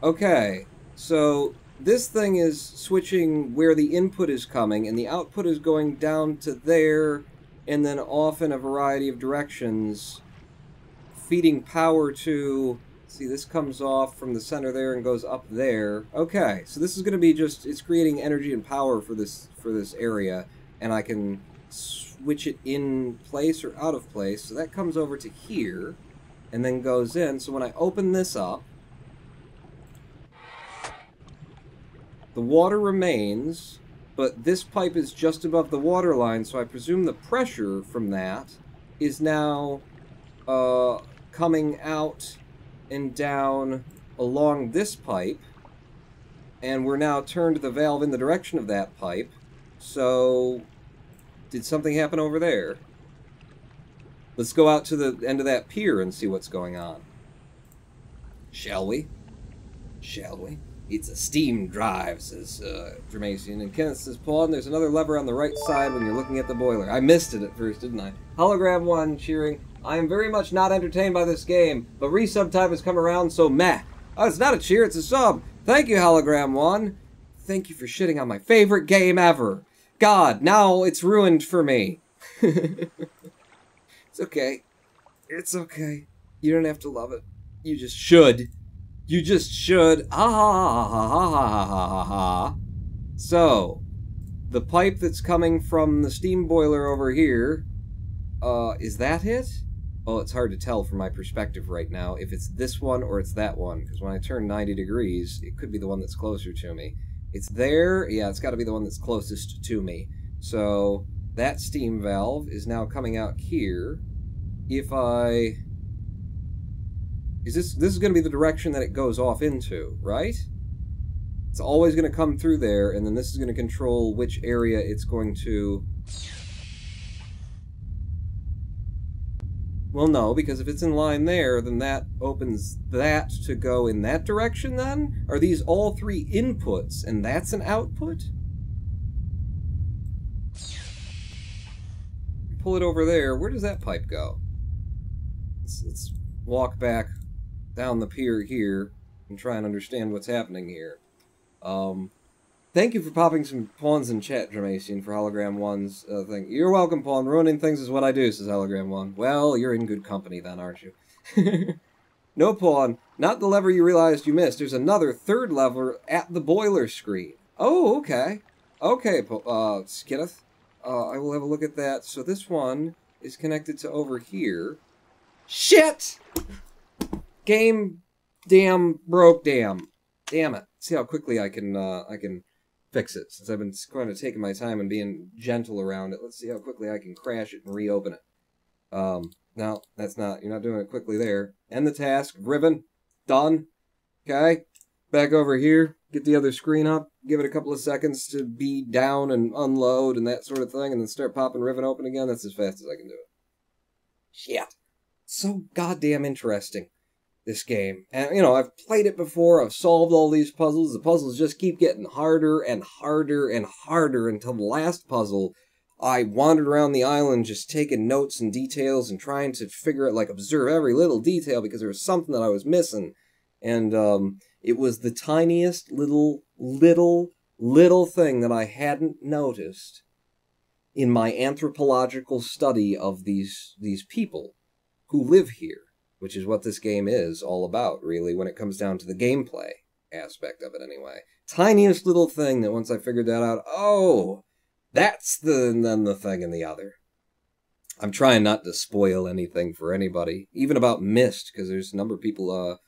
Okay, so this thing is switching where the input is coming, and the output is going down to there, and then off in a variety of directions, feeding power to... See, this comes off from the center there and goes up there. Okay, so this is going to be just... It's creating energy and power for this area, and I can switch it in place or out of place. So that comes over to here, and then goes in. So when I open this up, the water remains, but this pipe is just above the water line, so I presume the pressure from that is now coming out and down along this pipe, and we're now turned the valve in the direction of that pipe. So, did something happen over there? Let's go out to the end of that pier and see what's going on. Shall we? Shall we? It's a steam drive, says Dramasian. And Kenneth says, Paul, and there's another lever on the right side when you're looking at the boiler. I missed it at first, didn't I? Hologram 1 cheering, I am very much not entertained by this game, but resub time has come around, so meh. Oh, it's not a cheer, it's a sub. Thank you, Hologram 1. Thank you for shitting on my favorite game ever. God, now it's ruined for me. It's okay. It's okay. You don't have to love it. You just should. You just should. Ah ha ha ha ha ha ha ha ha. So, the pipe that's coming from the steam boiler over here, is that it? Oh, it's hard to tell from my perspective right now if it's this one or it's that one, because when I turn 90 degrees, it could be the one that's closer to me. It's there. Yeah, it's got to be the one that's closest to me. So, that steam valve is now coming out here. If I... This is going to be the direction that it goes off into, right? It's always going to come through there, and then this is going to control which area it's going to... Well, no, because if it's in line there, then that opens that to go in that direction, then? Are these all three inputs, and that's an output? Pull it over there. Where does that pipe go? Let's walk back down the pier here. and try and understand what's happening here. Thank you for popping some pawns in chat, Dramatian, for Hologram 1's thing. You're welcome, Pawn. Ruining things is what I do, says Hologram 1. Well, you're in good company then, aren't you? No, Pawn. Not the lever you realized you missed. There's another third lever at the boiler screen. Oh, okay. Okay, Skinneth. I will have a look at that. So this one is connected to over here. Shit! Game broke damn it. See how quickly I can fix it. Since I've been kind of taking my time and being gentle around it, let's see how quickly I can crash it and reopen it. No, that's not. You're not doing it quickly there. End the task. Riven. Done. Okay. Back over here. Get the other screen up. Give it a couple of seconds to be down and unload and that sort of thing, and then start popping Riven open again. That's as fast as I can do it. Shit. So goddamn interesting, this game. And, you know, I've played it before. I've solved all these puzzles. The puzzles just keep getting harder and harder and harder until the last puzzle, I wandered around the island just taking notes and details and trying to figure out, like, observe every little detail because there was something that I was missing. And it was the tiniest little thing that I hadn't noticed in my anthropological study of these people who live here, which is what this game is all about, really, when it comes down to the gameplay aspect of it anyway. Tiniest little thing that once I figured that out, oh, that's then the thing in the other. I'm trying not to spoil anything for anybody, even about Myst, because there's a number of people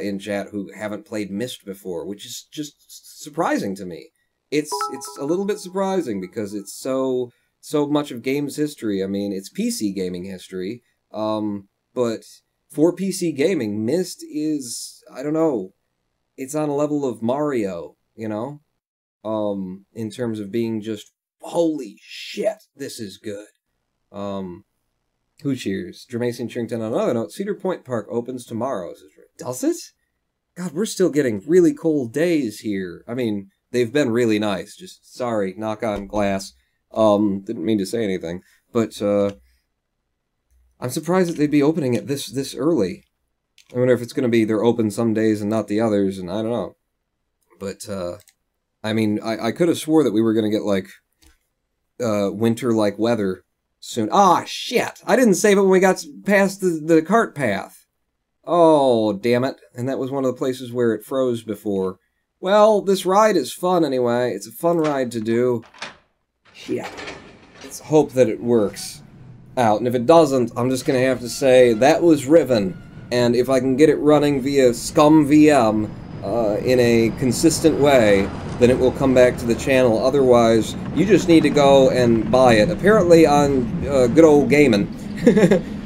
in chat who haven't played Myst before, which is just surprising to me. It's a little bit surprising because it's so much of games history. I mean, it's PC gaming history, but for PC gaming, Myst is, I don't know, it's on a level of Mario, you know, in terms of being just, holy shit, this is good. Who cheers? Jermaine Chington on another note, Cedar Point Park opens tomorrow. Does it? God, we're still getting really cold days here. I mean, they've been really nice. Just, sorry, knock on glass. Didn't mean to say anything. But, I'm surprised that they'd be opening it this early. I wonder if it's going to be they're open some days and not the others, and I don't know. But, I mean, I could have swore that we were going to get, like, winter-like weather soon. Ah, shit! I didn't save it when we got past the cart path. Oh, damn it. And that was one of the places where it froze before. Well, this ride is fun anyway. It's a fun ride to do. Yeah. Let's hope that it works out. And if it doesn't, I'm just going to have to say, that was Riven. And if I can get it running via Scum VM in a consistent way, then it will come back to the channel. Otherwise, you just need to go and buy it. Apparently on good old gaming,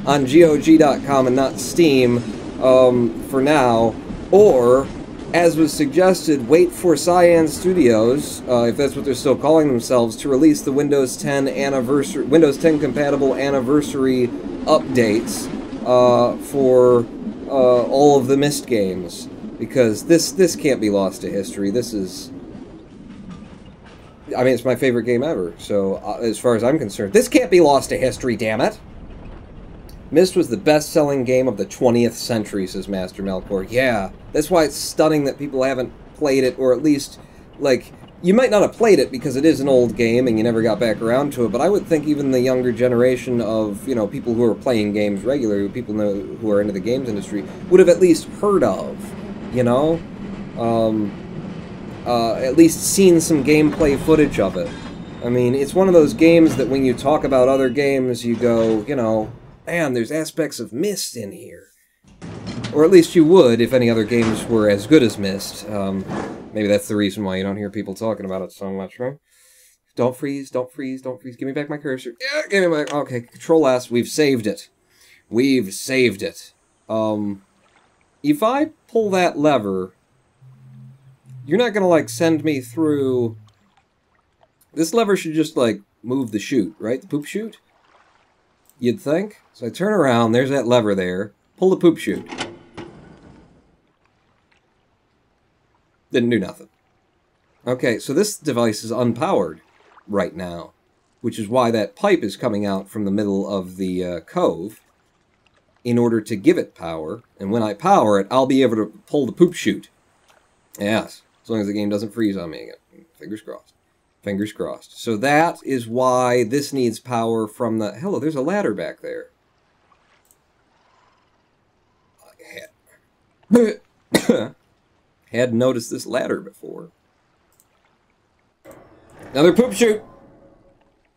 on GOG.com and not Steam for now. Or, as was suggested, wait for Cyan Studios, if that's what they're still calling themselves, to release the Windows 10 compatible anniversary updates for all of the Myst games. Because this can't be lost to history. This is, I mean, it's my favorite game ever. So, as far as I'm concerned, this can't be lost to history, damn it! Myst was the best-selling game of the 20th century, says Master Melkor. Yeah, that's why it's stunning that people haven't played it, or at least, like, you might not have played it because it is an old game and you never got back around to it, but I would think even the younger generation of, you know, people who are playing games regularly, people who are into the games industry, would have at least heard of, you know? At least seen some gameplay footage of it. I mean, it's one of those games that when you talk about other games, you go, you know, man, there's aspects of Myst in here. Or at least you would if any other games were as good as Myst. Maybe that's the reason why you don't hear people talking about it so much, right? Don't freeze, don't freeze, don't freeze. Give me back my cursor. Yeah, give me back. Okay, Control S. We've saved it. We've saved it. If I pull that lever, you're not gonna, like, send me through... This lever should just, like, move the chute, right? The poop chute? You'd think. So I turn around, there's that lever there. Pull the poop chute. Didn't do nothing. Okay, so this device is unpowered right now, which is why that pipe is coming out from the middle of the cove. in order to give it power. And when I power it, I'll be able to pull the poop chute. Yes, as long as the game doesn't freeze on me again. Fingers crossed. Fingers crossed. So that is why this needs power from the... Hello, there's a ladder back there. Hadn't noticed this ladder before. Another poop chute!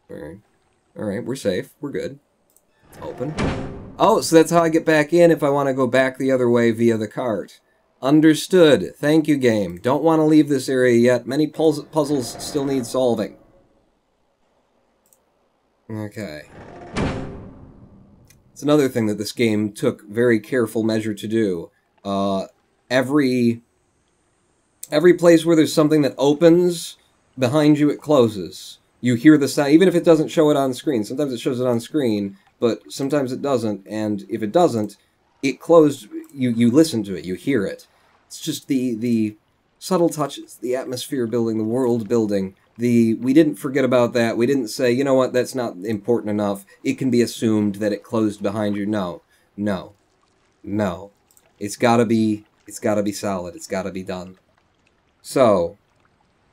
Alright. Alright, we're safe. We're good. Open. Oh, so that's how I get back in if I want to go back the other way via the cart. Understood. Thank you, game. Don't want to leave this area yet. Many puzzles still need solving. Okay. It's another thing that this game took very careful measure to do. Every place where there's something that opens, behind you it closes. You hear the sound, even if it doesn't show it on screen. Sometimes it shows it on screen, but sometimes it doesn't, and if it doesn't, it closed, you listen to it, you hear it. It's just the subtle touches, the atmosphere building, the world building. We didn't forget about that. We didn't say, you know what, that's not important enough. It can be assumed that it closed behind you. No. No. No. It's gotta be solid. It's gotta be done. So,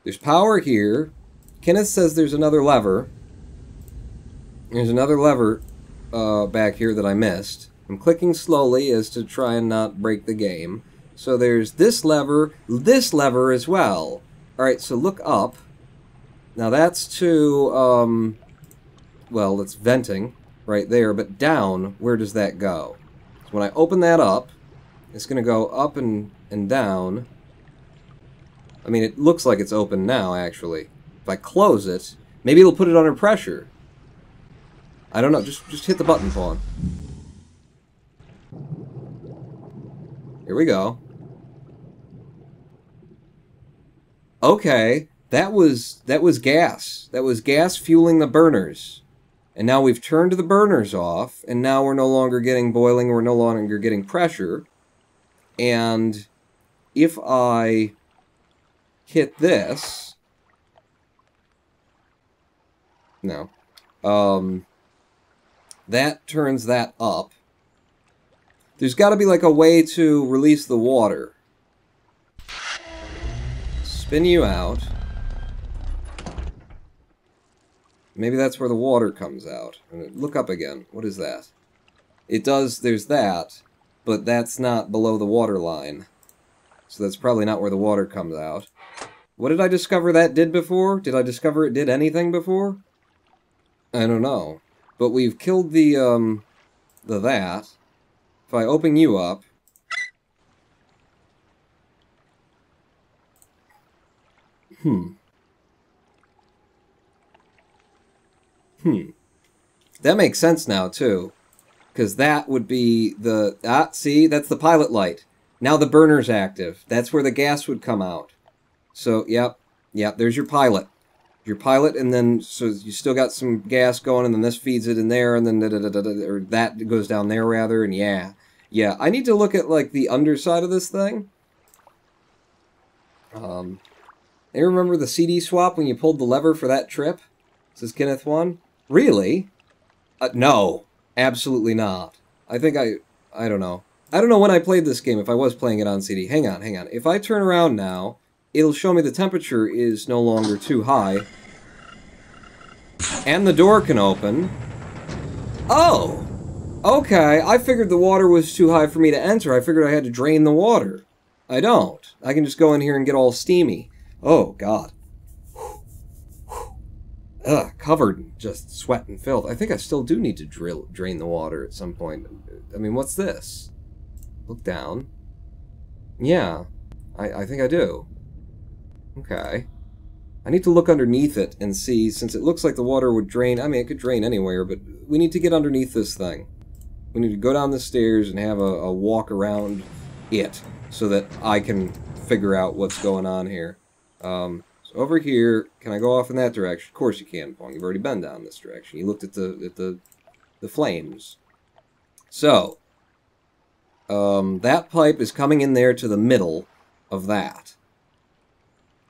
there's power here. Kenneth says there's another lever. There's another lever back here that I missed. I'm clicking slowly as to try and not break the game. So there's this lever as well. Alright, so look up. Now that's to, well, that's venting right there, but down, where does that go? So when I open that up, it's going to go up and down. I mean, it looks like it's open now, actually. If I close it, maybe it'll put it under pressure. I don't know, just hit the button, Fawn. Here we go. Okay, that was gas. That was gas fueling the burners. And now we've turned the burners off, and now we're no longer getting boiling, we're no longer getting pressure. And if I hit this... No. That turns that up. There's got to be like a way to release the water. Spin you out. Maybe that's where the water comes out. Look up again. What is that? It does, there's that, but that's not below the water line. So that's probably not where the water comes out. What did I discover that did before? Did I discover it did anything before? I don't know. But we've killed the that. If I open you up... That makes sense now, too. Because that would be the... see? That's the pilot light. Now the burner's active. That's where the gas would come out. So, yep, there's your pilot. Your pilot, and then, so you still got some gas going, and then this feeds it in there, and then or that goes down there, rather, and yeah. Yeah, I need to look at, like, the underside of this thing. You remember the CD swap when you pulled the lever for that trip? Says Kenneth 1. Really? No. Absolutely not. I think I don't know. I don't know when I played this game, if I was playing it on CD. Hang on. If I turn around now, it'll show me the temperature is no longer too high. And the door can open. Oh! Okay, I figured the water was too high for me to enter. I figured I had to drain the water. I don't. I can just go in here and get all steamy. Oh, God. Ugh, covered in just sweat and filth. I think I still do need to drain the water at some point. I mean, what's this? Look down. Yeah, I think I do. Okay. I need to look underneath it and see, since it looks like the water would drain. I mean, it could drain anywhere, but we need to get underneath this thing. We need to go down the stairs and have a walk around it so that I can figure out what's going on here. So over here, can I go off in that direction? Of course you can, Pong. You've already been down this direction. You looked at the flames. So, that pipe is coming in there to the middle of that.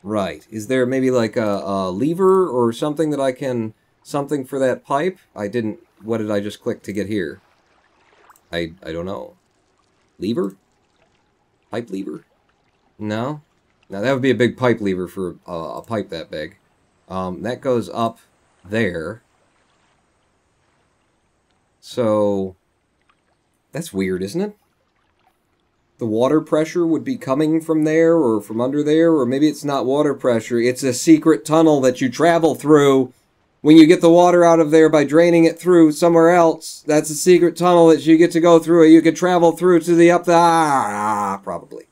Right. Is there maybe like a lever or something that I can... Something for that pipe? I didn't... What did I just click to get here? I don't know. Lever? Pipe lever? No? Now that would be a big pipe lever for a pipe that big. That goes up there. So, that's weird, isn't it? The water pressure would be coming from there or from under there, or maybe it's not water pressure. It's a secret tunnel that you travel through. When you get the water out of there by draining it through somewhere else, that's a secret tunnel that you get to go through, or you could travel through to the probably.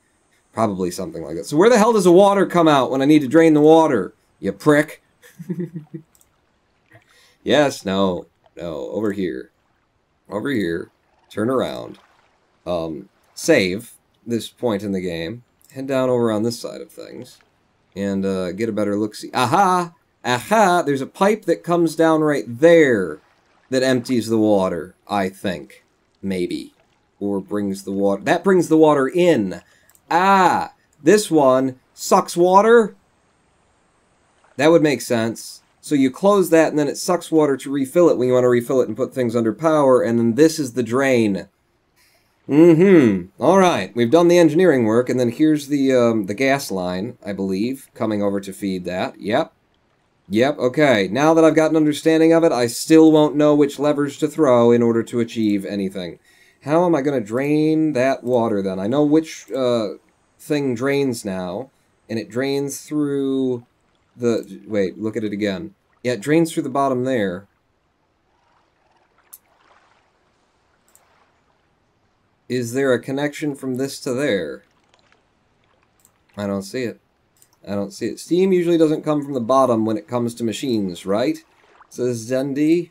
Probably something like that. So where the hell does the water come out when I need to drain the water? You prick. Yes, no. No, over here. Over here. Turn around. Save this point in the game. Head down over on this side of things. And get a better look-see. Aha! Aha! There's a pipe that comes down right there that empties the water, I think. Maybe. Or brings the water... That brings the water in. Ah! This one sucks water? That would make sense. So you close that and then it sucks water to refill it when you want to refill it and put things under power, and then this is the drain. Alright, we've done the engineering work, and then here's the gas line, I believe, coming over to feed that. Yep. Yep, okay. Now that I've got an understanding of it, I still won't know which levers to throw in order to achieve anything. How am I going to drain that water, then? I know which thing drains now, and it drains through the... Wait, look at it again. Yeah, it drains through the bottom there. Is there a connection from this to there? I don't see it. I don't see it. Steam usually doesn't come from the bottom when it comes to machines, right? Says Zendi.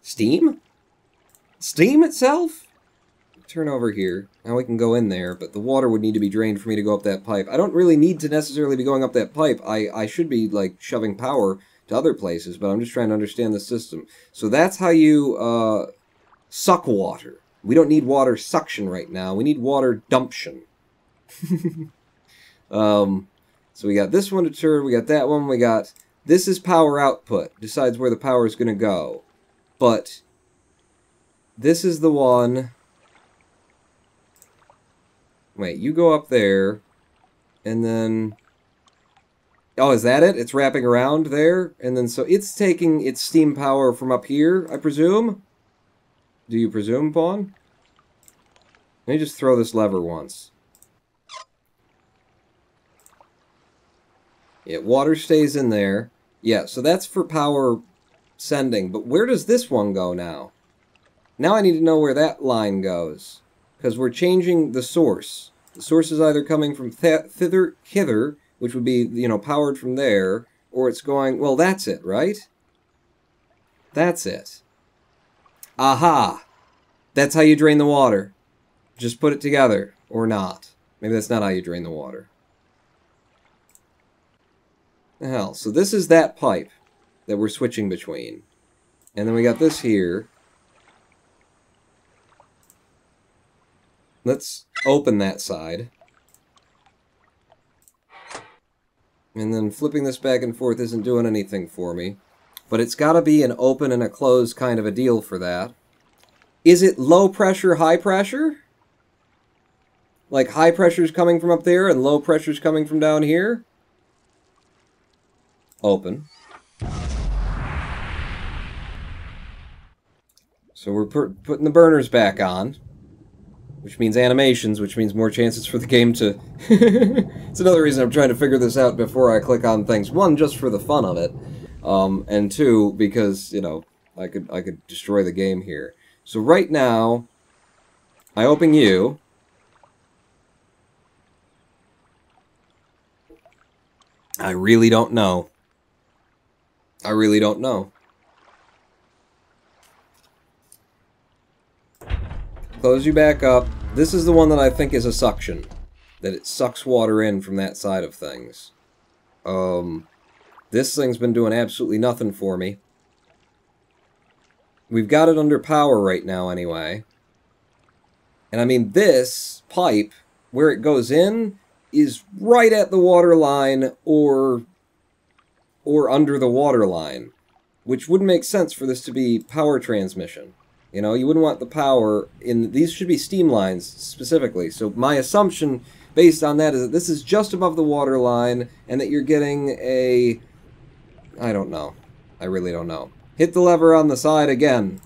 Steam? Steam itself? Turn over here. Now we can go in there, but the water would need to be drained for me to go up that pipe. I don't really need to necessarily be going up that pipe. I should be, like, shoving power to other places, but I'm just trying to understand the system. So that's how you, suck water. We don't need water suction right now. We need water dumption. So we got this one to turn, we got that one, we got... This is power output. Decides where the power is going to go. But this is the one... Wait, you go up there, and then... Oh, is that it? It's wrapping around there? And then so it's taking its steam power from up here, I presume? Do you presume, Pawn? Let me just throw this lever once. Yeah, water stays in there. Yeah, so that's for power sending. But where does this one go now? Now I need to know where that line goes. Because we're changing the source. The source is either coming from hither, which would be, you know, powered from there, or it's going... Well, that's it, right? That's it. Aha! That's how you drain the water. Just put it together. Or not. Maybe that's not how you drain the water. The hell? So this is that pipe that we're switching between. And then we got this here. Let's open that side. And then flipping this back and forth isn't doing anything for me. But it's got to be an open and a close kind of a deal for that. Is it low pressure, high pressure? Like high pressure's coming from up there and low pressure's coming from down here? Open. So we're putting the burners back on. Which means animations, which means more chances for the game to... It's another reason I'm trying to figure this out before I click on things. One, just for the fun of it. And two, because, you know, I could destroy the game here. So right now, I open you. I really don't know. I really don't know. Close you back up. This is the one that I think is a suction. That it sucks water in from that side of things. This thing's been doing absolutely nothing for me. We've got it under power right now anyway. And I mean, this pipe, where it goes in, is right at the water line or under the water line. Which wouldn't make sense for this to be power transmission. You know, you wouldn't want the power in... These should be steam lines, specifically. So my assumption, based on that, is that this is just above the water line, and that you're getting a... I don't know. I really don't know. Hit the lever on the side again.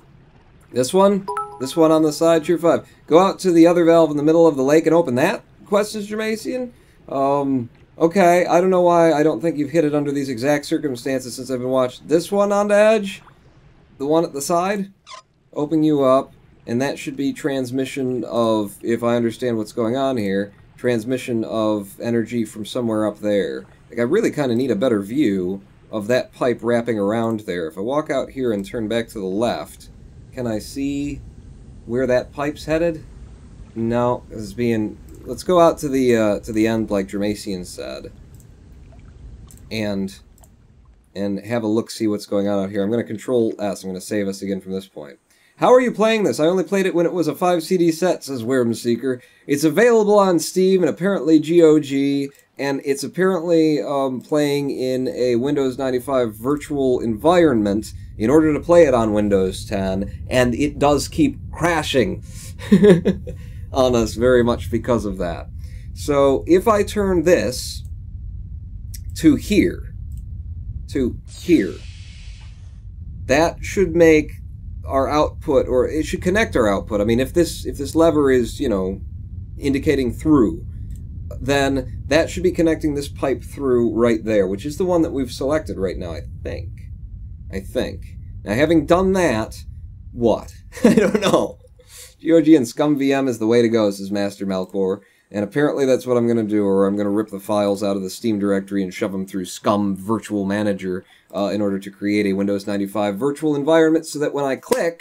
This one? This one on the side, true 5. Go out to the other valve in the middle of the lake and open that? Questions Germasian? Okay, I don't know why I don't think you've hit it under these exact circumstances since I've been watching. This one on the edge? The one at the side? Open you up, and that should be transmission of, if I understand what's going on here, transmission of energy from somewhere up there. Like, I really kind of need a better view of that pipe wrapping around there. If I walk out here and turn back to the left, can I see where that pipe's headed? No, it's being... Let's go out to the end, like Germasian said, and have a look, see what's going on out here. I'm going to Control S. I'm going to save us again from this point. How are you playing this? I only played it when it was a 5 CD set, says Worm Seeker. It's available on Steam and apparently GOG, and it's apparently playing in a Windows 95 virtual environment in order to play it on Windows 10, and it does keep crashing on us very much because of that. So if I turn this to here, that should make our output, or it should connect our output. I mean, if this lever is, you know, indicating through, then that should be connecting this pipe through right there, which is the one that we've selected right now, I think. Now, having done that, what? I don't know. GOG and ScumVM is the way to go, says Master Melkor. And apparently that's what I'm going to do, or I'm going to rip the files out of the Steam directory and shove them through Scum Virtual Manager in order to create a Windows 95 virtual environment so that when I click,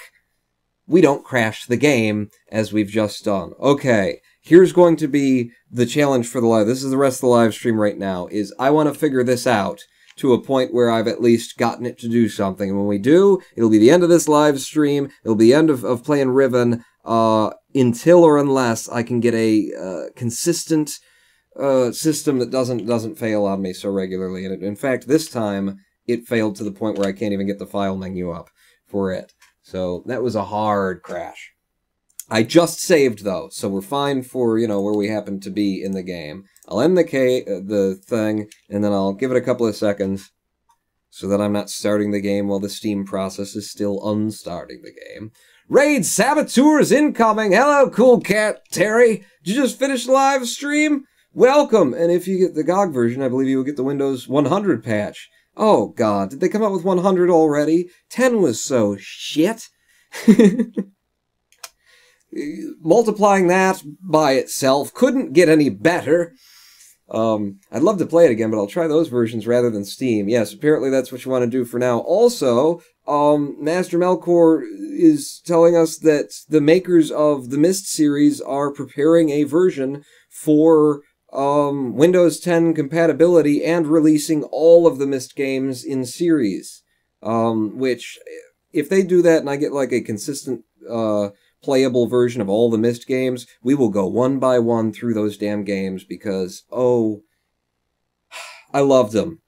we don't crash the game as we've just done. Okay, here's going to be the challenge for the live. This is the rest of the live stream right now, is I want to figure this out to a point where I've at least gotten it to do something. And when we do, it'll be the end of this live stream. It'll be the end of playing Riven, until or unless I can get a consistent system that doesn't fail on me so regularly. And in fact, this time it failed to the point where I can't even get the file menu up for it. So that was a hard crash. I just saved though, so we're fine for, you know, where we happen to be in the game. I'll end the thing, and then I'll give it a couple of seconds so that I'm not starting the game while the Steam process is still unstarting the game. Raid Saboteurs incoming! Hello, Cool Cat Terry! Did you just finish the live stream? Welcome! And if you get the GOG version, I believe you will get the Windows 100 patch. Oh god, did they come out with 100 already? 10 was so shit. Multiplying that by itself couldn't get any better. I'd love to play it again, but I'll try those versions rather than Steam. Yes, apparently that's what you want to do for now. Also, Master Melkor is telling us that the makers of the Myst series are preparing a version for Windows 10 compatibility and releasing all of the Myst games in series. Which, if they do that and I get like a consistent playable version of all the Myst games, we will go one by one through those damn games because, oh, I loved them.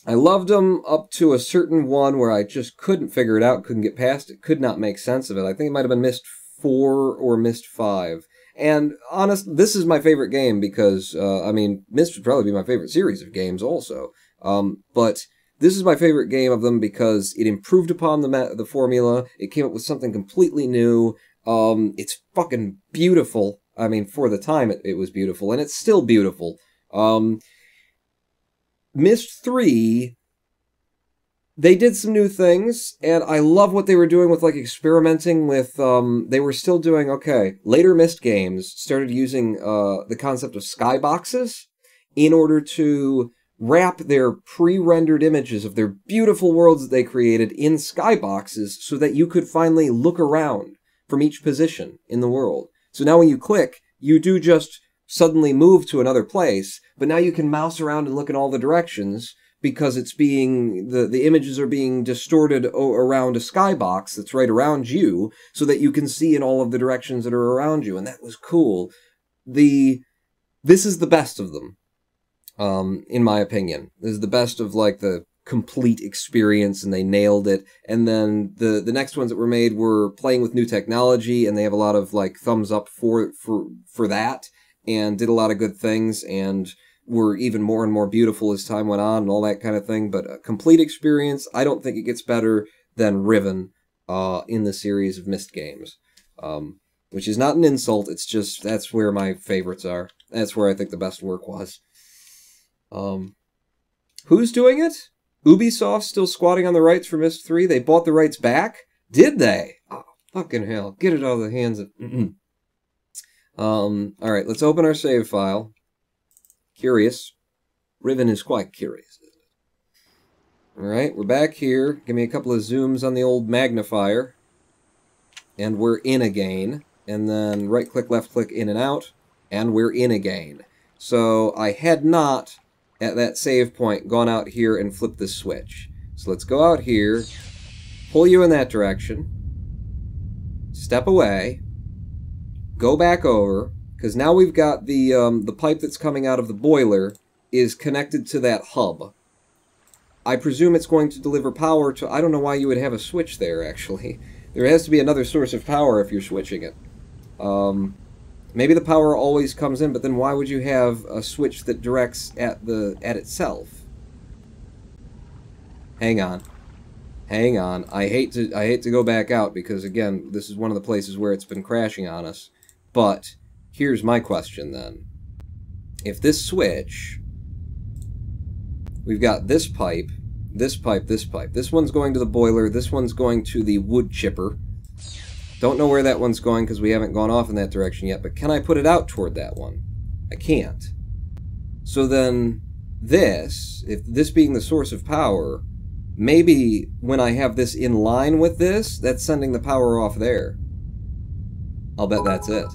I loved them up to a certain one where I just couldn't figure it out, couldn't get past it, could not make sense of it. I think it might have been Myst 4 or Myst 5. And honestly, this is my favorite game because, I mean, Myst would probably be my favorite series of games also. But this is my favorite game of them because it improved upon the formula. It came up with something completely new. It's fucking beautiful. I mean, for the time it was beautiful, and it's still beautiful. Myst 3, they did some new things, and I love what they were doing with, like, experimenting with, they were still doing, okay, later Myst games started using, the concept of skyboxes in order to wrap their pre-rendered images of their beautiful worlds that they created in skyboxes so that you could finally look around from each position in the world. So now when you click, you do just suddenly move to another place, but now you can mouse around and look in all the directions because it's being, the images are being distorted around a skybox that's right around you so that you can see in all of the directions that are around you, and that was cool. This is the best of them, in my opinion. This is the best of, like, the complete experience, and they nailed it. And then the next ones that were made were playing with new technology, and they have a lot of like thumbs up for that, and did a lot of good things, and were even more and more beautiful as time went on and all that kind of thing. But a complete experience, I don't think it gets better than Riven in the series of Myst games. Which is not an insult, it's just that's where my favorites are. That's where I think the best work was. Who's doing it? Ubisoft's still squatting on the rights for Myst 3? They bought the rights back? Did they? Oh, fucking hell. Get it out of the hands of... Alright, let's open our save file. Curious. Riven is quite curious. Alright, we're back here. Give me a couple of zooms on the old magnifier. And we're in again. And then right-click, left-click, in and out. And we're in again. So I had not, at that save point, gone out here and flipped the switch. So let's go out here, pull you in that direction, step away, go back over, because now we've got the pipe that's coming out of the boiler is connected to that hub. I presume it's going to deliver power to... I don't know why you would have a switch there, actually. There has to be another source of power if you're switching it. Maybe the power always comes in, but then why would you have a switch that directs at itself? Hang on. Hang on. I hate to go back out because again, this is one of the places where it's been crashing on us. But here's my question then. If this switch, we've got this pipe, this pipe, this pipe. This one's going to the boiler, this one's going to the wood chipper. Don't know where that one's going because we haven't gone off in that direction yet, but can I put it out toward that one? I can't. So then this, if this being the source of power, maybe when I have this in line with this, that's sending the power off there. I'll bet that's it.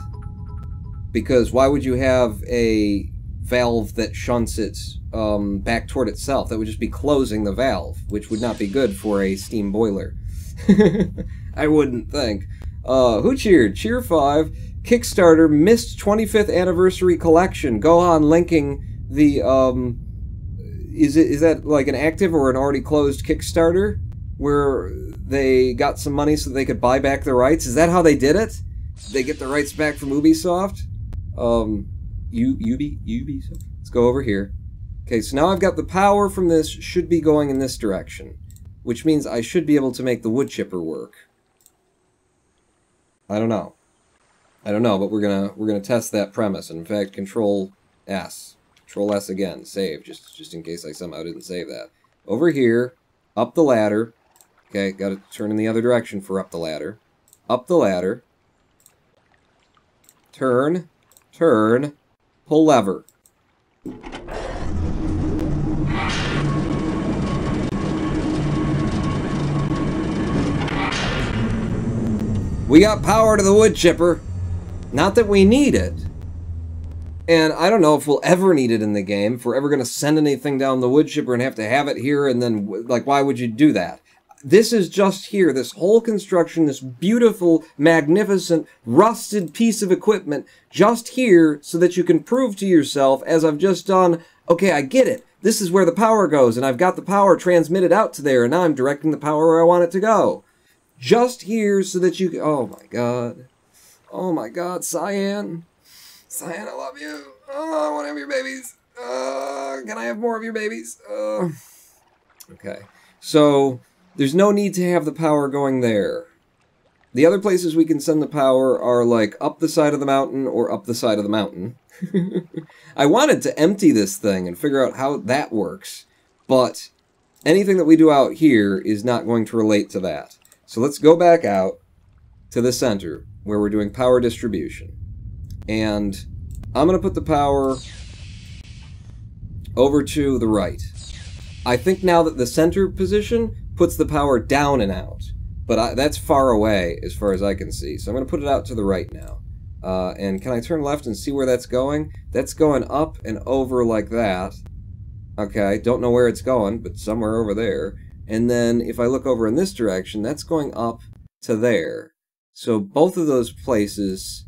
Because why would you have a valve that shunts it back toward itself? That would just be closing the valve, which would not be good for a steam boiler. I wouldn't think. Who cheered? Cheer 5. Kickstarter Myst 25th Anniversary Collection. Go on linking the, is that like an active or an already closed Kickstarter? Where they got some money so they could buy back the rights? Is that how they did it? They get the rights back from Ubisoft? Ubisoft? Let's go over here. Okay, so now I've got the power from this should be going in this direction. Which means I should be able to make the wood chipper work. I don't know. I don't know, but we're gonna test that premise. And in fact, Control S again, save, just in case I somehow didn't save that. Over here, up the ladder. Okay, got to turn in the other direction for up the ladder. Up the ladder. Turn, pull lever. We got power to the wood chipper. Not that we need it. And I don't know if we'll ever need it in the game. If we're ever going to send anything down the wood chipper and have to have it here and then, like, why would you do that? This is just here. This whole construction, this beautiful, magnificent, rusted piece of equipment just here so that you can prove to yourself, as I've just done, okay, I get it. This is where the power goes, and I've got the power transmitted out to there, and now I'm directing the power where I want it to go. Just here so that you can... Oh my god. Oh my god, Cyan. Cyan, I love you. Oh, I want to have your babies. Can I have more of your babies? Okay. So, there's no need to have the power going there. The other places we can send the power are like up the side of the mountain or up the side of the mountain. I wanted to empty this thing and figure out how that works. But anything that we do out here is not going to relate to that. So let's go back out to the center where we're doing power distribution. And I'm going to put the power over to the right. I think now that the center position puts the power down and out. But that's far away as far as I can see. So I'm going to put it out to the right now. And can I turn left and see where that's going? That's going up and over like that. Okay, don't know where it's going, but somewhere over there. And then if I look over in this direction, that's going up to there. So both of those places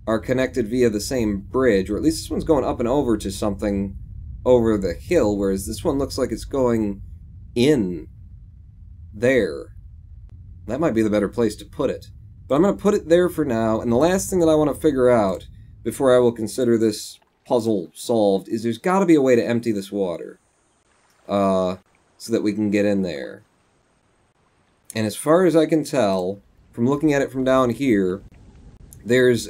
are connected via the same bridge, or at least this one's going up and over to something over the hill, whereas this one looks like it's going in there. That might be the better place to put it. But I'm going to put it there for now, and the last thing that I want to figure out before I will consider this puzzle solved is there's got to be a way to empty this water. So that we can get in there. And as far as I can tell, from looking at it from down here, there's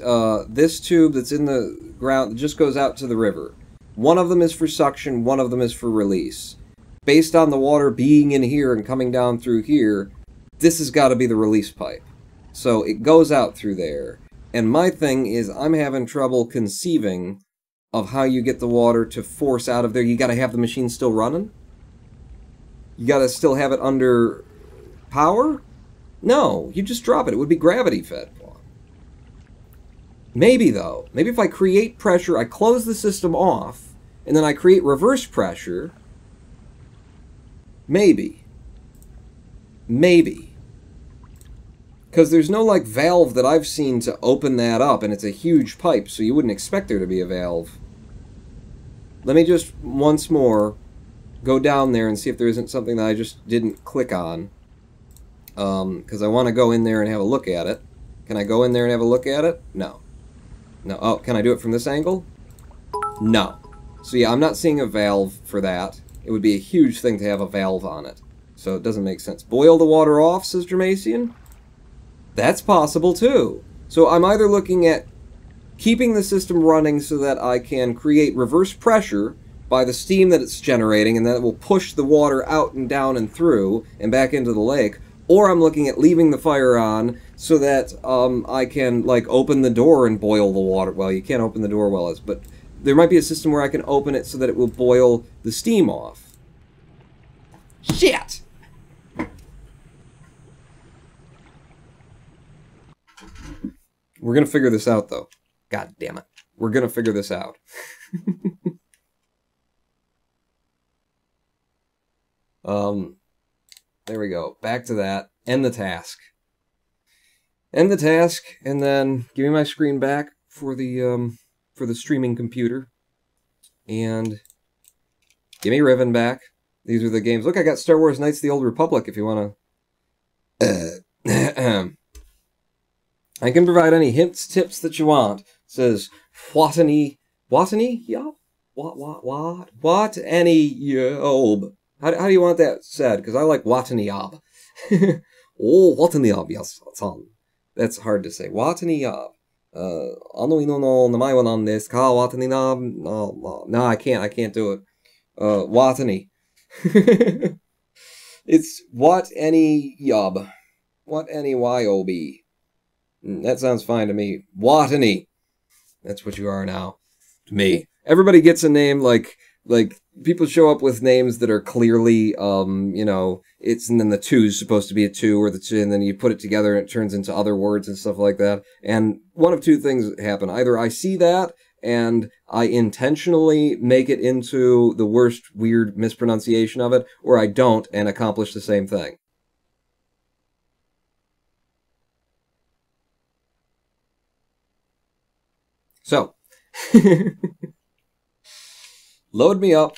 this tube that's in the ground that just goes out to the river. One of them is for suction, one of them is for release. Based on the water being in here and coming down through here, this has got to be the release pipe. So it goes out through there. And my thing is, I'm having trouble conceiving of how you get the water to force out of there. You got to have the machine still running? You got to still have it under power? No, you just drop it. It would be gravity fed. Maybe, though. Maybe if I create pressure, I close the system off, and then I create reverse pressure. Maybe. Maybe. Because there's no, like, valve that I've seen to open that up, and it's a huge pipe, so you wouldn't expect there to be a valve. Let me just, once more, go down there and see if there isn't something that I just didn't click on. Because I want to go in there and have a look at it. Can I go in there and have a look at it? No. No. Oh, can I do it from this angle? No. So yeah, I'm not seeing a valve for that. It would be a huge thing to have a valve on it. So it doesn't make sense. Boil the water off, says Germasian? That's possible too. So I'm either looking at keeping the system running so that I can create reverse pressure by the steam that it's generating, and then it will push the water out and down and through and back into the lake, or I'm looking at leaving the fire on so that I can, like, open the door and boil the water. Well, you can't open the door well, but there might be a system where I can open it so that it will boil the steam off. Shit! We're gonna figure this out, though. God damn it. We're gonna figure this out. There we go. Back to that. End the task. End the task, and then give me my screen back for the streaming computer. And give me Riven back. These are the games. Look, I got Star Wars Knights of the Old Republic if you want to... I can provide any hints, tips that you want. It says, what any... Yeah? What any yob? How do you want that said? Because I like Watani Yob. Oh, Watani Yob, yes, son. That's hard to say. Watani Yob. Ano ino no namae wa nan desu ka? Watani Yob. No, I can't do it. Watani. It's what any Yob. What any YOB. That sounds fine to me. Watani. That's what you are now. To me. Everybody gets a name like people show up with names that are clearly, you know, it's, and then the two's supposed to be a two, or the two, and then you put it together and it turns into other words and stuff like that. And one of two things happen. Either I see that and I intentionally make it into the worst weird mispronunciation of it, or I don't and accomplish the same thing. So, load me up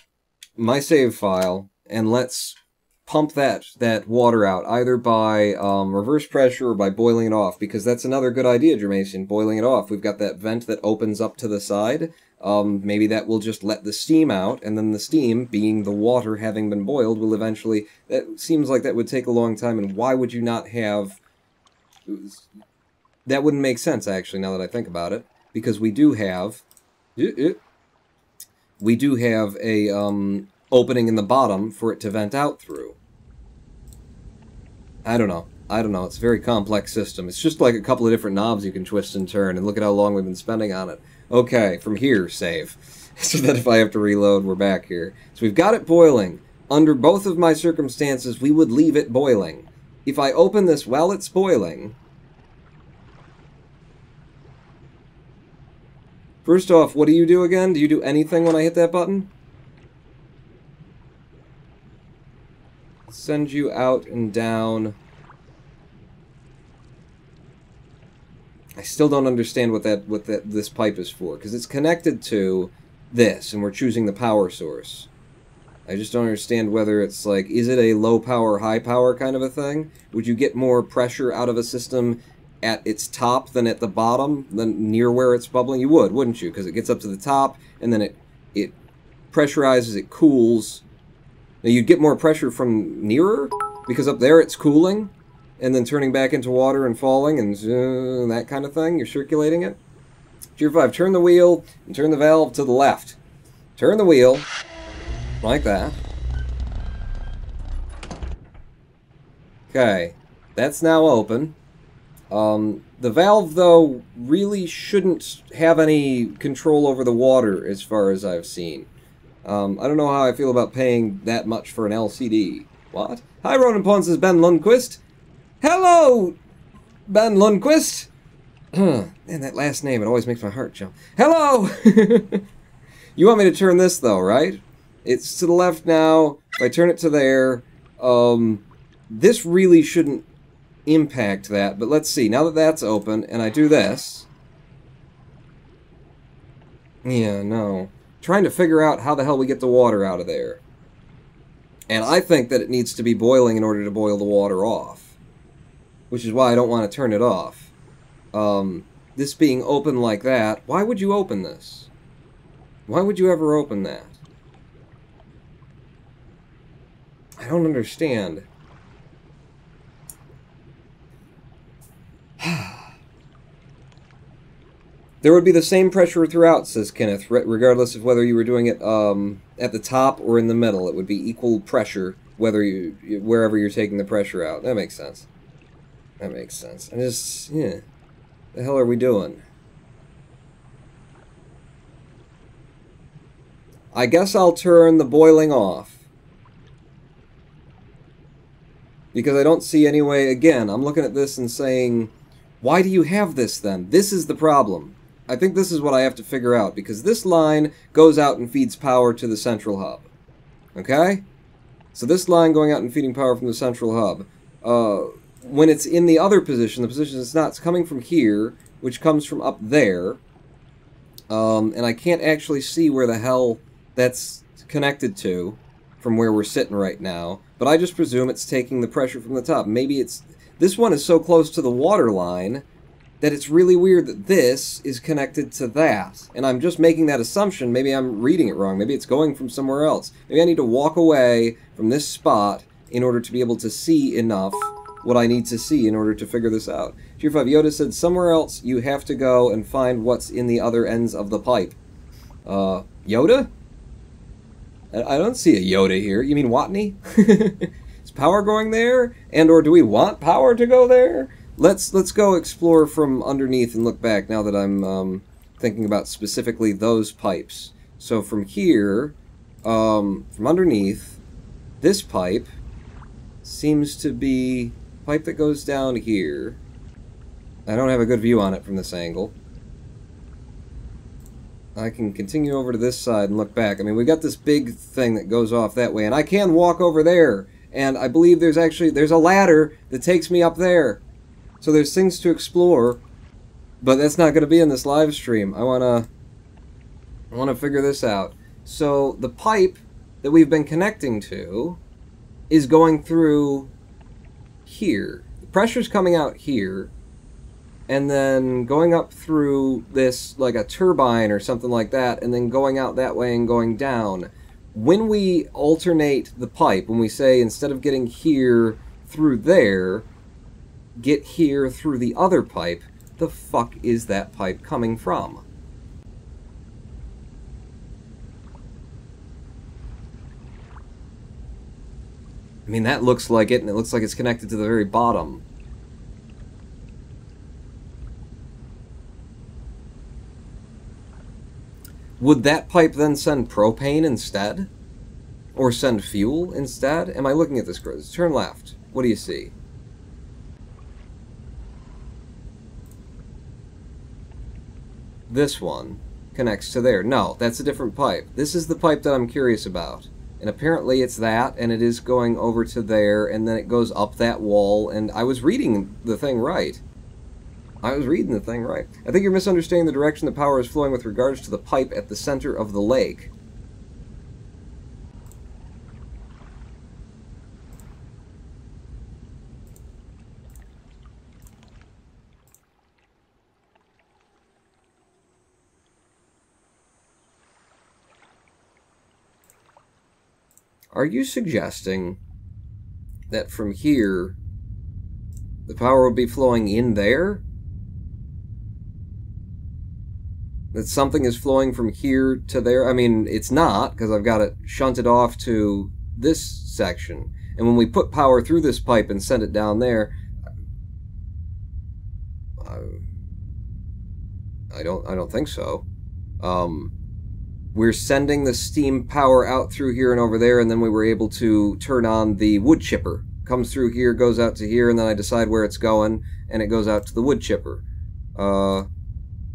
my save file, and let's pump that water out, either by reverse pressure or by boiling it off, because that's another good idea, Germasian, boiling it off. We've got that vent that opens up to the side. Maybe that will just let the steam out, and then the steam, being the water having been boiled, will eventually... That seems like that would take a long time, and why would you not have... That wouldn't make sense, actually, now that I think about it, because we do have... We do have a opening in the bottom for it to vent out through. I don't know. It's a very complex system. It's just like a couple of different knobs you can twist and turn, and look at how long we've been spending on it. Okay, from here, save. So that if I have to reload, we're back here. So we've got it boiling. Under both of my circumstances, we would leave it boiling. If I open this while it's boiling... First off, what do you do again? Do you do anything when I hit that button? Send you out and down. I still don't understand what this pipe is for, because it's connected to this, and we're choosing the power source. I just don't understand whether it's like, is it a low power, high power kind of a thing? Would you get more pressure out of a system at its top than at the bottom, than near where it's bubbling? You would, wouldn't you? Because it gets up to the top, and then it pressurizes, it cools. Now you'd get more pressure from nearer, because up there it's cooling, and then turning back into water and falling, and that kind of thing. You're circulating it. Tier 5, turn the wheel, and turn the valve to the left. Turn the wheel. Like that. Okay, that's now open. The valve, though, really shouldn't have any control over the water, as far as I've seen. I don't know how I feel about paying that much for an LCD. What? Hi, Ronan Pons, is Ben Lundquist. Hello, Ben Lundquist. Man, that last name, it always makes my heart jump. Hello! You want me to turn this, though, right? It's to the left now. If I turn it to there, this really shouldn't impact that, but let's see. Now that that's open, and I do this... Yeah, no. Trying to figure out how the hell we get the water out of there. And I think that it needs to be boiling in order to boil the water off. Which is why I don't want to turn it off. This being open like that, why would you open this? Why would you ever open that? I don't understand. There would be the same pressure throughout, says Kenneth, regardless of whether you were doing it at the top or in the middle. It would be equal pressure wherever you're taking the pressure out. That makes sense. That makes sense. I just, yeah. The hell are we doing? I guess I'll turn the boiling off. Because I don't see any way, again, I'm looking at this and saying, why do you have this then? This is the problem. I think this is what I have to figure out, because this line goes out and feeds power to the central hub. Okay? So this line going out and feeding power from the central hub, when it's in the other position, the position it's not, it's coming from here, which comes from up there, and I can't actually see where the hell that's connected to from where we're sitting right now, but I just presume it's taking the pressure from the top. Maybe it's... This one is so close to the water line that it's really weird that this is connected to that. And I'm just making that assumption. Maybe I'm reading it wrong. Maybe it's going from somewhere else. Maybe I need to walk away from this spot in order to be able to see enough what I need to see in order to figure this out. Tier 5 Yoda said, somewhere else you have to go and find what's in the other ends of the pipe. Yoda? I don't see a Yoda here. You mean Watney? Is power going there? And or do we want power to go there? Let's go explore from underneath and look back now that I'm thinking about specifically those pipes. So from here, from underneath, this pipe seems to be a pipe that goes down here. I don't have a good view on it from this angle. I can continue over to this side and look back. I mean, we got this big thing that goes off that way, and I can walk over there. And I believe there's a ladder that takes me up there. So there's things to explore, but that's not going to be in this live stream. I wanna figure this out. So the pipe that we've been connecting to is going through here. The pressure's coming out here, and then going up through this, like a turbine or something like that, and then going out that way and going down. When we alternate the pipe, when we say instead of getting here through there, get here through the other pipe, the fuck is that pipe coming from? I mean, that looks like it, and it looks like it's connected to the very bottom. Would that pipe then send propane instead? Or send fuel instead? Am I looking at this correctly? Turn left. What do you see? This one connects to there. No, that's a different pipe. This is the pipe that I'm curious about. And apparently it's that, and it is going over to there, and then it goes up that wall, and I was reading the thing right. I think you're misunderstanding the direction the power is flowing with regards to the pipe at the center of the lake. Are you suggesting that from here, the power will be flowing in there? That something is flowing from here to there? I mean, it's not, because I've got it shunted off to this section. And when we put power through this pipe and send it down there, I don't think so. We're sending the steam power out through here and over there, and then we were able to turn on the wood chipper. Comes through here, goes out to here, and then I decide where it's going, and it goes out to the wood chipper. I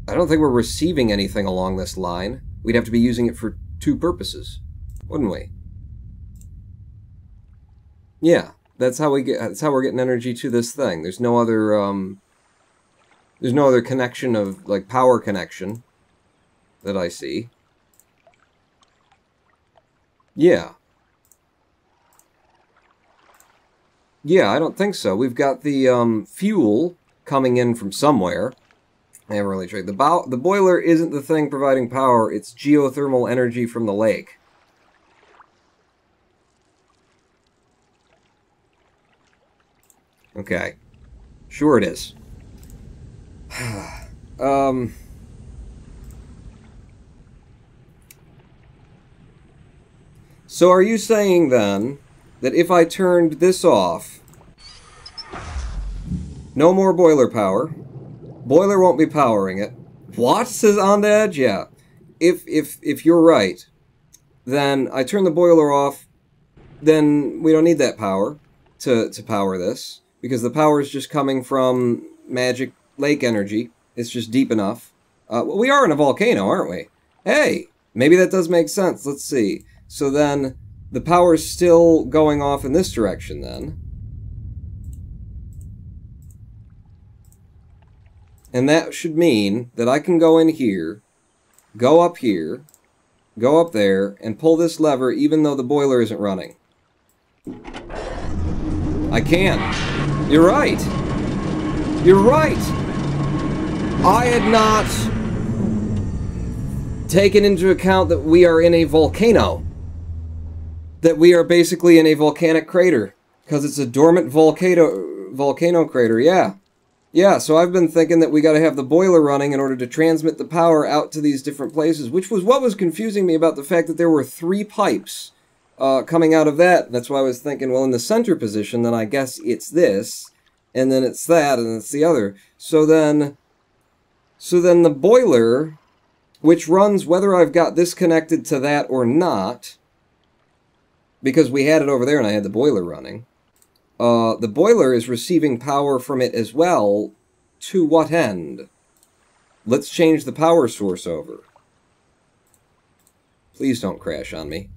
don't think we're receiving anything along this line. We'd have to be using it for two purposes, wouldn't we? Yeah, that's how we're getting energy to this thing. There's no other connection of, like, power connection that I see. Yeah. Yeah, I don't think so. We've got the fuel coming in from somewhere. I haven't really checked. The boiler isn't the thing providing power. It's geothermal energy from the lake. Okay. Sure it is. So are you saying then that if I turned this off, no more boiler power, boiler won't be powering it? What? Says On the Edge? Yeah. If you're right, then I turn the boiler off, then we don't need that power to power this, because the power is just coming from magic lake energy. It's just deep enough. We are in a volcano, aren't we? Hey, maybe that does make sense. Let's see. So then the power is still going off in this direction then. And that should mean that I can go in here, go up here, go up there, and pull this lever even though the boiler isn't running. I can. You're right. You're right. I had not taken into account that we are in a volcano. That we are basically in a volcanic crater. Because it's a dormant volcano crater, yeah. Yeah, so I've been thinking that we got to have the boiler running in order to transmit the power out to these different places, which was what was confusing me about the fact that there were 3 pipes coming out of that. That's why I was thinking, well, in the center position, then I guess it's this, and then it's that, and it's the other. So then the boiler, which runs whether I've got this connected to that or not, because we had it over there and I had the boiler running, the boiler is receiving power from it as well. To what end? Let's change the power source over. Please don't crash on me.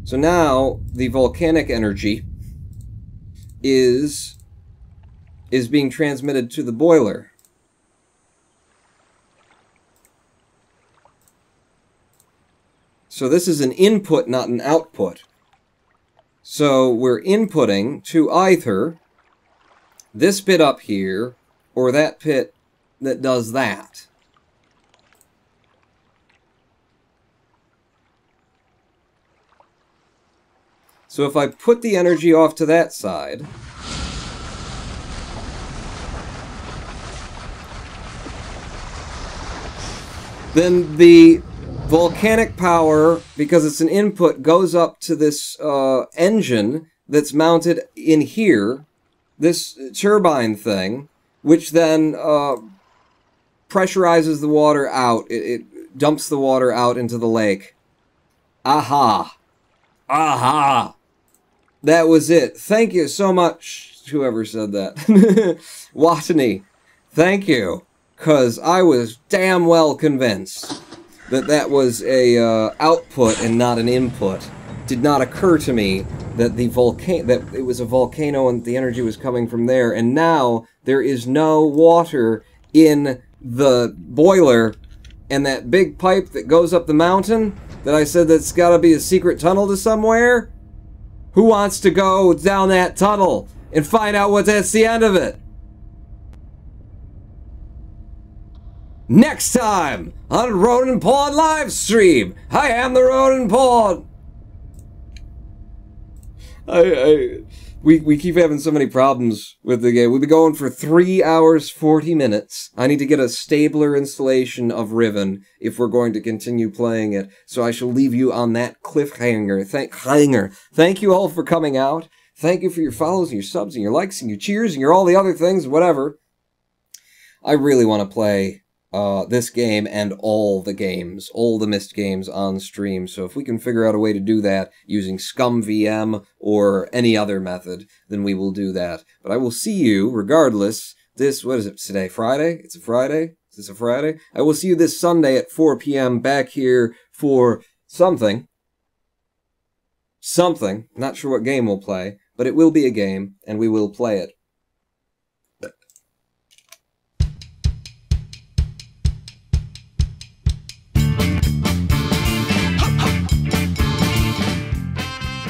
So now the volcanic energy is being transmitted to the boiler. So this is an input, not an output. So we're inputting to either this bit up here or that pit that does that. So if I put the energy off to that side, then the volcanic power, because it's an input, goes up to this engine that's mounted in here, this turbine thing, which then pressurizes the water out. It dumps the water out into the lake. Aha! Aha! That was it. Thank you so much, whoever said that. Watney, thank you, because I was damn well convinced that was a output and not an input. Did not occur to me that that it was a volcano and the energy was coming from there. And now there is no water in the boiler, and that big pipe that goes up the mountain that I said that's got to be a secret tunnel to somewhere. Who wants to go down that tunnel and find out what's at the end of it? next time on Ronin Pawn live stream. I am the Ronin Pawn. We keep having so many problems with the game. We've been going for 3 hours, 40 minutes. I need to get a stabler installation of Riven if we're going to continue playing it. So I shall leave you on that cliffhanger. Thank you all for coming out. Thank you for your follows and your subs and your likes and your cheers and your all the other things, whatever. I really want to play this game and all the Myst games on stream. So if we can figure out a way to do that using ScumVM or any other method, then we will do that. But I will see you regardless. What is it today? Friday? It's a Friday? Is this a Friday? I will see you this Sunday at 4 p.m. back here for something. Not sure what game we'll play, but it will be a game, and we will play it.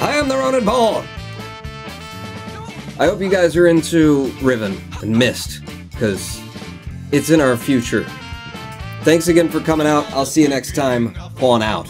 I am the Ronin Pawn! I hope you guys are into Riven and Myst, because it's in our future. Thanks again for coming out. I'll see you next time. Pawn out.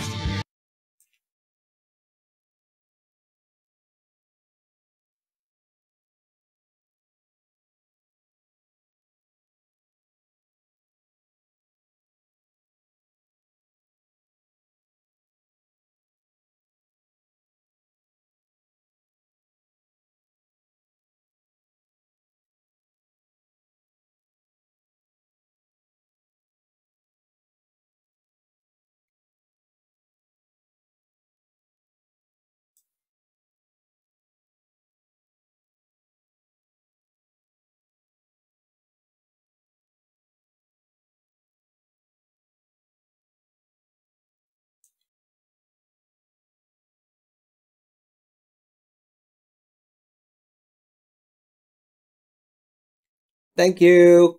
Thank you.